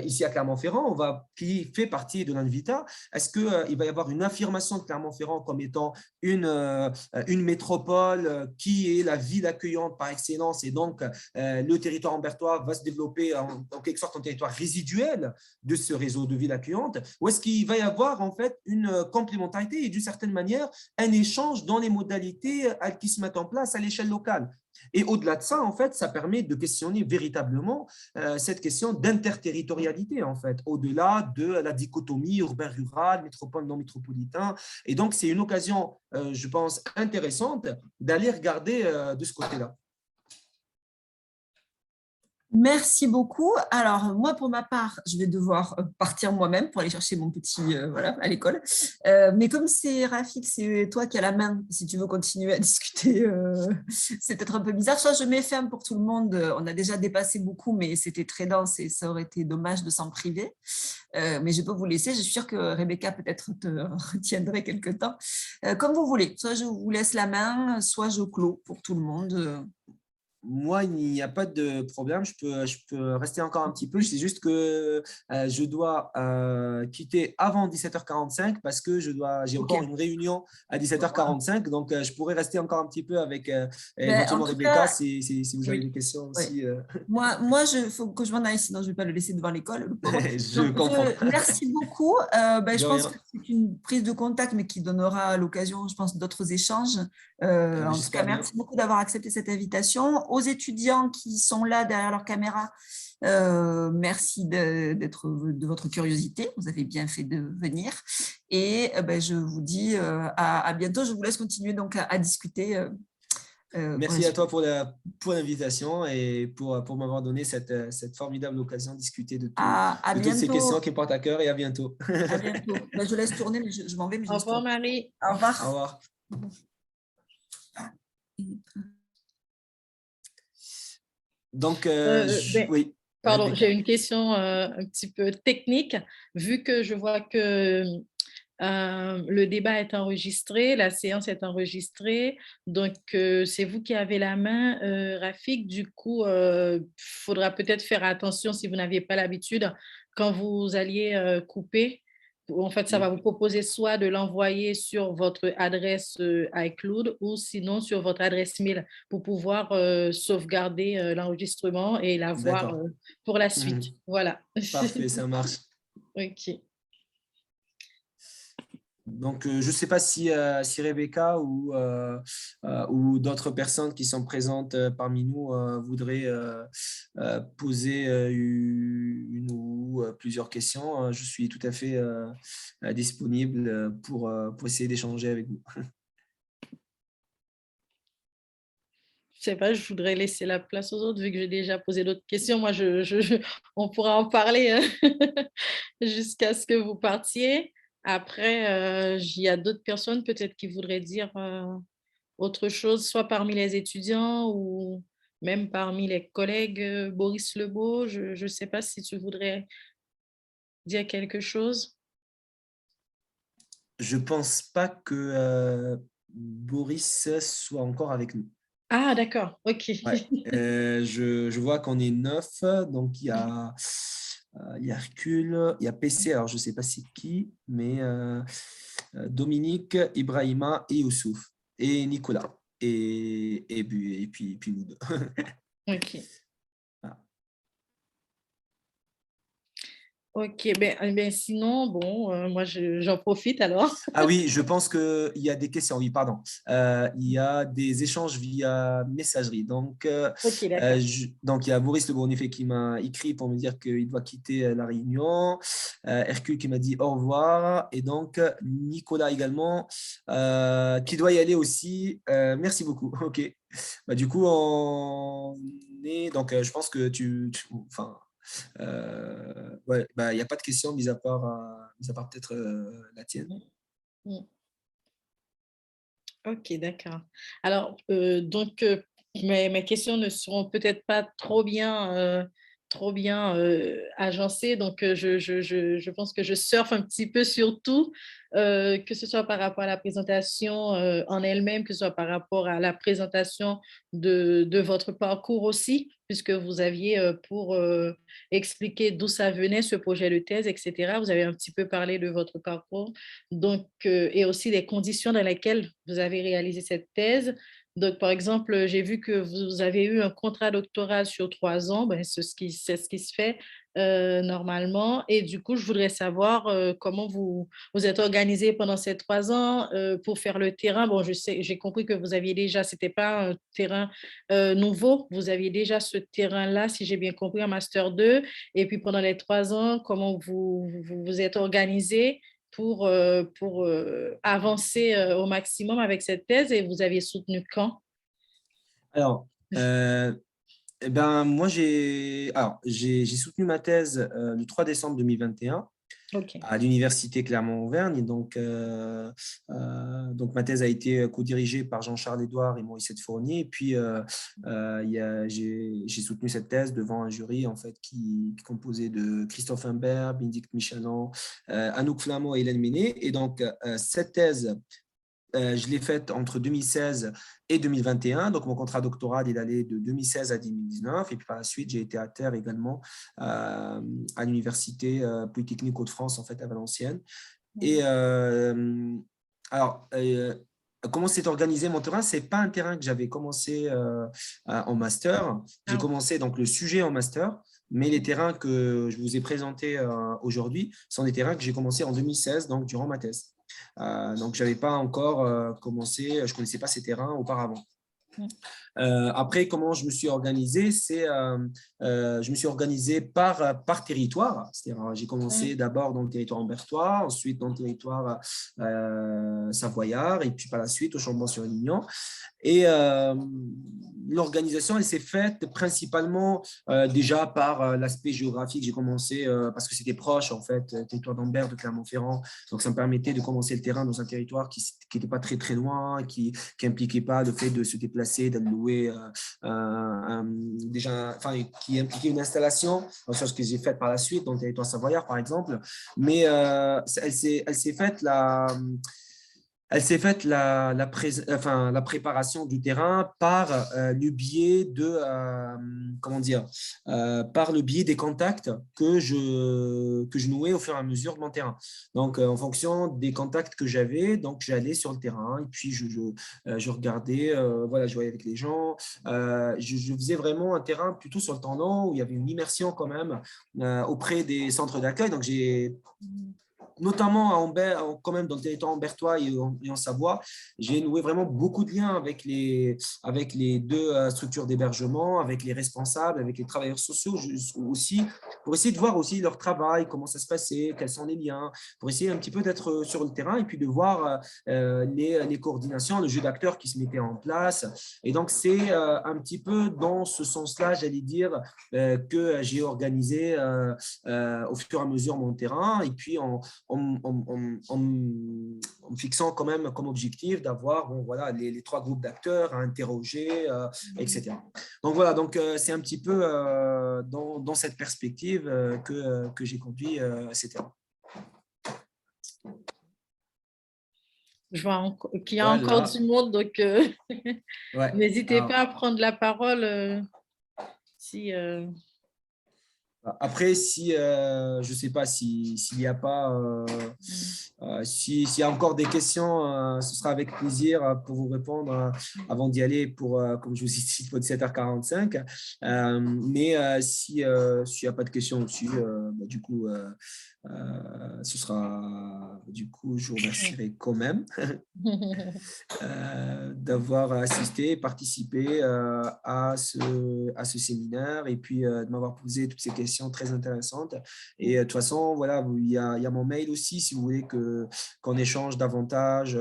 ici à Clermont-Ferrand, qui fait partie de l'ANVITA, est-ce qu'il va y avoir une affirmation de Clermont-Ferrand comme étant une métropole qui est la ville accueillante par excellence, et donc le territoire humbertois va se développer en quelque sorte en territoire résiduel de ce réseau de villes accueillantes, ou est-ce qu'il va y avoir en fait une complémentarité et d'une certaine manière un échange dans les modalités qui se mettent en place à l'échelle locale? Et au-delà de ça, en fait, ça permet de questionner véritablement cette question d'interterritorialité, en fait, au-delà de la dichotomie urbain-rural, métropole-non métropolitain. Et donc, c'est une occasion, je pense, intéressante d'aller regarder de ce côté-là. Merci beaucoup. Alors, moi, pour ma part, je vais devoir partir moi-même pour aller chercher mon petit voilà, à l'école. Mais comme c'est Rafik, c'est toi qui as la main, si tu veux continuer à discuter, c'est peut-être un peu bizarre. Soit je mets ferme pour tout le monde. On a déjà dépassé beaucoup, mais c'était très dense et ça aurait été dommage de s'en priver. Mais je peux vous laisser. Je suis sûre que Rebecca peut-être te retiendrait quelque temps. Comme vous voulez. Soit je vous laisse la main, soit je clôt pour tout le monde. Moi, il n'y a pas de problème, je peux rester encore un petit peu. C'est juste que je dois quitter avant 17h45 parce que j'ai encore une réunion à 17h45. Donc, je pourrais rester encore un petit peu avec éventuellement Rebecca si vous avez des questions aussi. Moi, il faut que je m'en aille, sinon je ne vais pas le laisser devant l'école. Je comprends. Merci beaucoup. Je pense que c'est une prise de contact, mais qui donnera l'occasion, je pense, d'autres échanges. En tout cas, merci beaucoup d'avoir accepté cette invitation. Aux étudiants qui sont là derrière leur caméra, merci de votre curiosité. Vous avez bien fait de venir. Et je vous dis à bientôt. Je vous laisse continuer donc à discuter. Merci à toi pour l'invitation et pour m'avoir donné cette formidable occasion de discuter de toutes ces questions qui portent à cœur, et à bientôt. À bientôt. Je laisse tourner, mais je m'en vais. Mais au revoir, Marie. Au revoir. Au revoir. Donc, oui. Pardon, j'ai une question un petit peu technique. Vu que je vois que le débat est enregistré, la séance est enregistrée, donc c'est vous qui avez la main, Rafik. Du coup, faudra peut-être faire attention si vous n'aviez pas l'habitude, quand vous alliez couper. En fait, ça va vous proposer soit de l'envoyer sur votre adresse iCloud ou sinon sur votre adresse mail pour pouvoir sauvegarder l'enregistrement et l'avoir pour la suite. Voilà. Parfait, ça marche. OK. Donc, je ne sais pas si Rebecca ou d'autres personnes qui sont présentes parmi nous voudraient poser une ou plusieurs questions. Je suis tout à fait disponible pour essayer d'échanger avec vous. Je sais pas, je voudrais laisser la place aux autres vu que j'ai déjà posé d'autres questions. Moi, on pourra en parler jusqu'à ce que vous partiez. Après, il y a d'autres personnes peut-être qui voudraient dire autre chose, soit parmi les étudiants ou même parmi les collègues. Boris Lebeau, je ne sais pas si tu voudrais dire quelque chose. Je ne pense pas que Boris soit encore avec nous. Ah, d'accord, ok. Ouais. Je vois qu'on est 9, donc il y a Hercule, il y a PC, alors je ne sais pas c'est qui, mais Dominique, Ibrahima et Youssouf, et Nicolas, et puis nous deux. Ok. Voilà. Ok, ben sinon, bon, moi j'en profite alors. Ah oui, je pense qu'il y a des questions, oui, pardon. Il y a des échanges via messagerie. Donc, Ok, d'accord. donc il y a Boris Le Bon, en effet, qui m'a écrit pour me dire qu'il doit quitter la réunion. Hercule qui m'a dit au revoir. Et donc, Nicolas également, qui doit y aller aussi. Merci beaucoup. OK. Bah, du coup, on est… Donc, je pense que enfin, ouais, bah, il n'y a pas de questions, mis à part peut-être la tienne. Mm. Ok, d'accord. Alors, donc, mes questions ne seront peut-être pas trop bien agencées. Donc, je pense que je surfe un petit peu sur tout, que ce soit par rapport à la présentation en elle-même, que ce soit par rapport à la présentation de votre parcours aussi, puisque vous aviez pour expliquer d'où ça venait, ce projet de thèse, etc. Vous avez un petit peu parlé de votre parcours. Donc, et aussi les conditions dans lesquelles vous avez réalisé cette thèse. Donc, par exemple, j'ai vu que vous avez eu un contrat doctoral sur 3 ans. Ben, c'est ce qui se fait normalement. Et du coup, je voudrais savoir comment vous êtes organisé pendant ces 3 ans pour faire le terrain. Bon, j'ai compris que vous aviez déjà, c'était pas un terrain nouveau. Vous aviez déjà ce terrain-là, si j'ai bien compris, en Master 2. Et puis, pendant les 3 ans, comment vous êtes organisé pour avancer au maximum avec cette thèse et vous aviez soutenu quand? Alors, eh ben, moi, j'ai soutenu ma thèse le 3 décembre 2021 Ok. à l'Université Clermont-Auvergne. Donc, ma thèse a été co-dirigée par Jean-Charles Édouard et Maurice Fournier. Et puis, j'ai soutenu cette thèse devant un jury en fait, qui est composé de Christophe Imbert, Bénédicte Michelon, Anouk Flamand et Hélène Ménet. Et donc, cette thèse, je l'ai faite entre 2016 et 2021. Donc, mon contrat doctoral, il allait de 2016 à 2019. Et puis, par la suite, j'ai été à terre également à l'Université Polytechnique Hauts-de-France, en fait, à Valenciennes. Et alors, comment s'est organisé mon terrain? Ce n'est pas un terrain que j'avais commencé en master. J'ai commencé donc le sujet en master. Mais les terrains que je vous ai présentés aujourd'hui sont des terrains que j'ai commencé en 2016, donc durant ma thèse. Donc, je n'avais pas encore commencé, je ne connaissais pas ces terrains auparavant. Après, comment je me suis organisé, je me suis organisé par territoire. C'est-à-dire, j'ai commencé d'abord dans le territoire ambertois, ensuite dans le territoire savoyard, et puis par la suite au Chambon-sur-Lignon. Et l'organisation, elle s'est faite principalement déjà par l'aspect géographique. J'ai commencé parce que c'était proche, en fait, territoire d'Ambert, de Clermont-Ferrand. Donc, ça me permettait de commencer le terrain dans un territoire qui n'était pas très, très loin, qui n'impliquait pas le fait de se déplacer, d'aller louer qui impliquait une installation, chose que j'ai faite par la suite dans le territoire savoyard, par exemple. Mais elle s'est faite la préparation du terrain par le biais par le biais des contacts que je nouais au fur et à mesure de mon terrain. Donc, en fonction des contacts que j'avais, donc j'allais sur le terrain et puis je regardais, je voyais avec les gens. Je faisais vraiment un terrain plutôt sur le temps long où il y avait une immersion quand même auprès des centres d'accueil. Donc, notamment quand même dans le territoire humbertois et en Savoie, j'ai noué vraiment beaucoup de liens avec les deux structures d'hébergement, avec les responsables, avec les travailleurs sociaux aussi, pour essayer de voir aussi leur travail, comment ça se passait, quels sont les liens, pour essayer un petit peu d'être sur le terrain et puis de voir les coordinations, le jeu d'acteurs qui se mettait en place. Et donc, c'est un petit peu dans ce sens-là, j'allais dire, que j'ai organisé au fur et à mesure mon terrain, et puis en me fixant quand même comme objectif d'avoir voilà, les 3 groupes d'acteurs à interroger, etc. Donc voilà, c'est un petit peu dans cette perspective que j'ai conduit ces terrains. Je vois qu'il y a encore du monde, donc ouais. n'hésitez pas à prendre la parole si… Après, si je ne sais pas s'il n'y a pas, s'il y a encore des questions, ce sera avec plaisir pour vous répondre avant d'y aller pour, comme je vous ai dit, pour 17h45. Mais s'il n'y a pas de questions aussi, du coup, ce sera, du coup, je vous remercierai quand même d'avoir assisté, participé à ce séminaire et puis de m'avoir posé toutes ces questions très intéressantes. Et de toute façon, voilà, il y a mon mail aussi si vous voulez qu'on échange davantage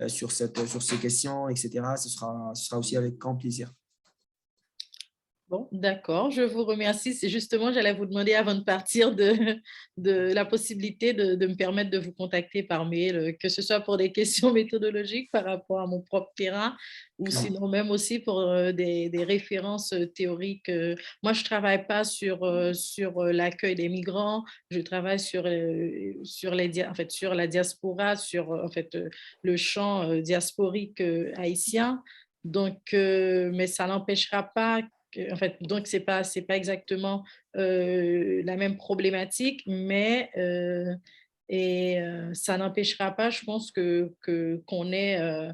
sur ces questions, etc. Ce sera aussi avec grand plaisir. Bon, d'accord, je vous remercie. C'est justement, j'allais vous demander avant de partir de la possibilité de me permettre de vous contacter par mail, que ce soit pour des questions méthodologiques par rapport à mon propre terrain ou sinon même aussi pour des références théoriques. Moi, je ne travaille pas sur l'accueil des migrants, je travaille sur la diaspora, sur le champ diasporique haïtien. Donc, mais ça n'empêchera pas donc, ce n'est pas exactement la même problématique, mais ça n'empêchera pas, je pense, qu'on ait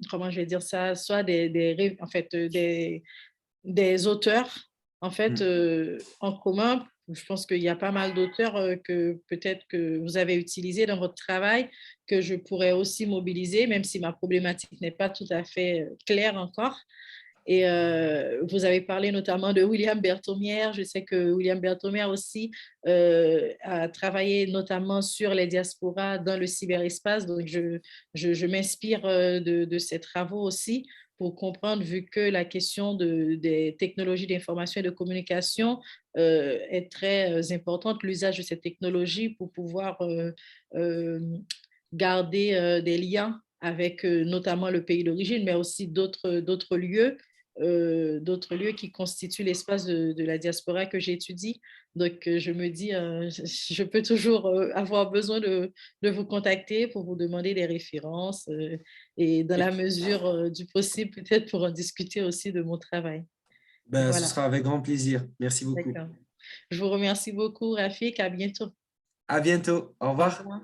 comment je vais dire ça, soit des auteurs en commun. Je pense qu'il y a pas mal d'auteurs que peut-être que vous avez utilisés dans votre travail, que je pourrais aussi mobiliser, même si ma problématique n'est pas tout à fait claire encore. Et vous avez parlé notamment de William Berthaumière. Je sais que William Berthaumière aussi a travaillé notamment sur les diasporas dans le cyberespace. Donc, je m'inspire de ces travaux aussi pour comprendre, vu que la question des technologies d'information et de communication est très importante, l'usage de ces technologies pour pouvoir garder des liens avec notamment le pays d'origine, mais aussi d'autres lieux qui constituent l'espace de la diaspora que j'étudie. Donc, je me dis, je peux toujours avoir besoin de vous contacter pour vous demander des références et dans la mesure du possible, peut-être pour en discuter aussi de mon travail. Voilà. Ce sera avec grand plaisir. Merci beaucoup. Je vous remercie beaucoup, Rafik. À bientôt. À bientôt. Au revoir. Au revoir.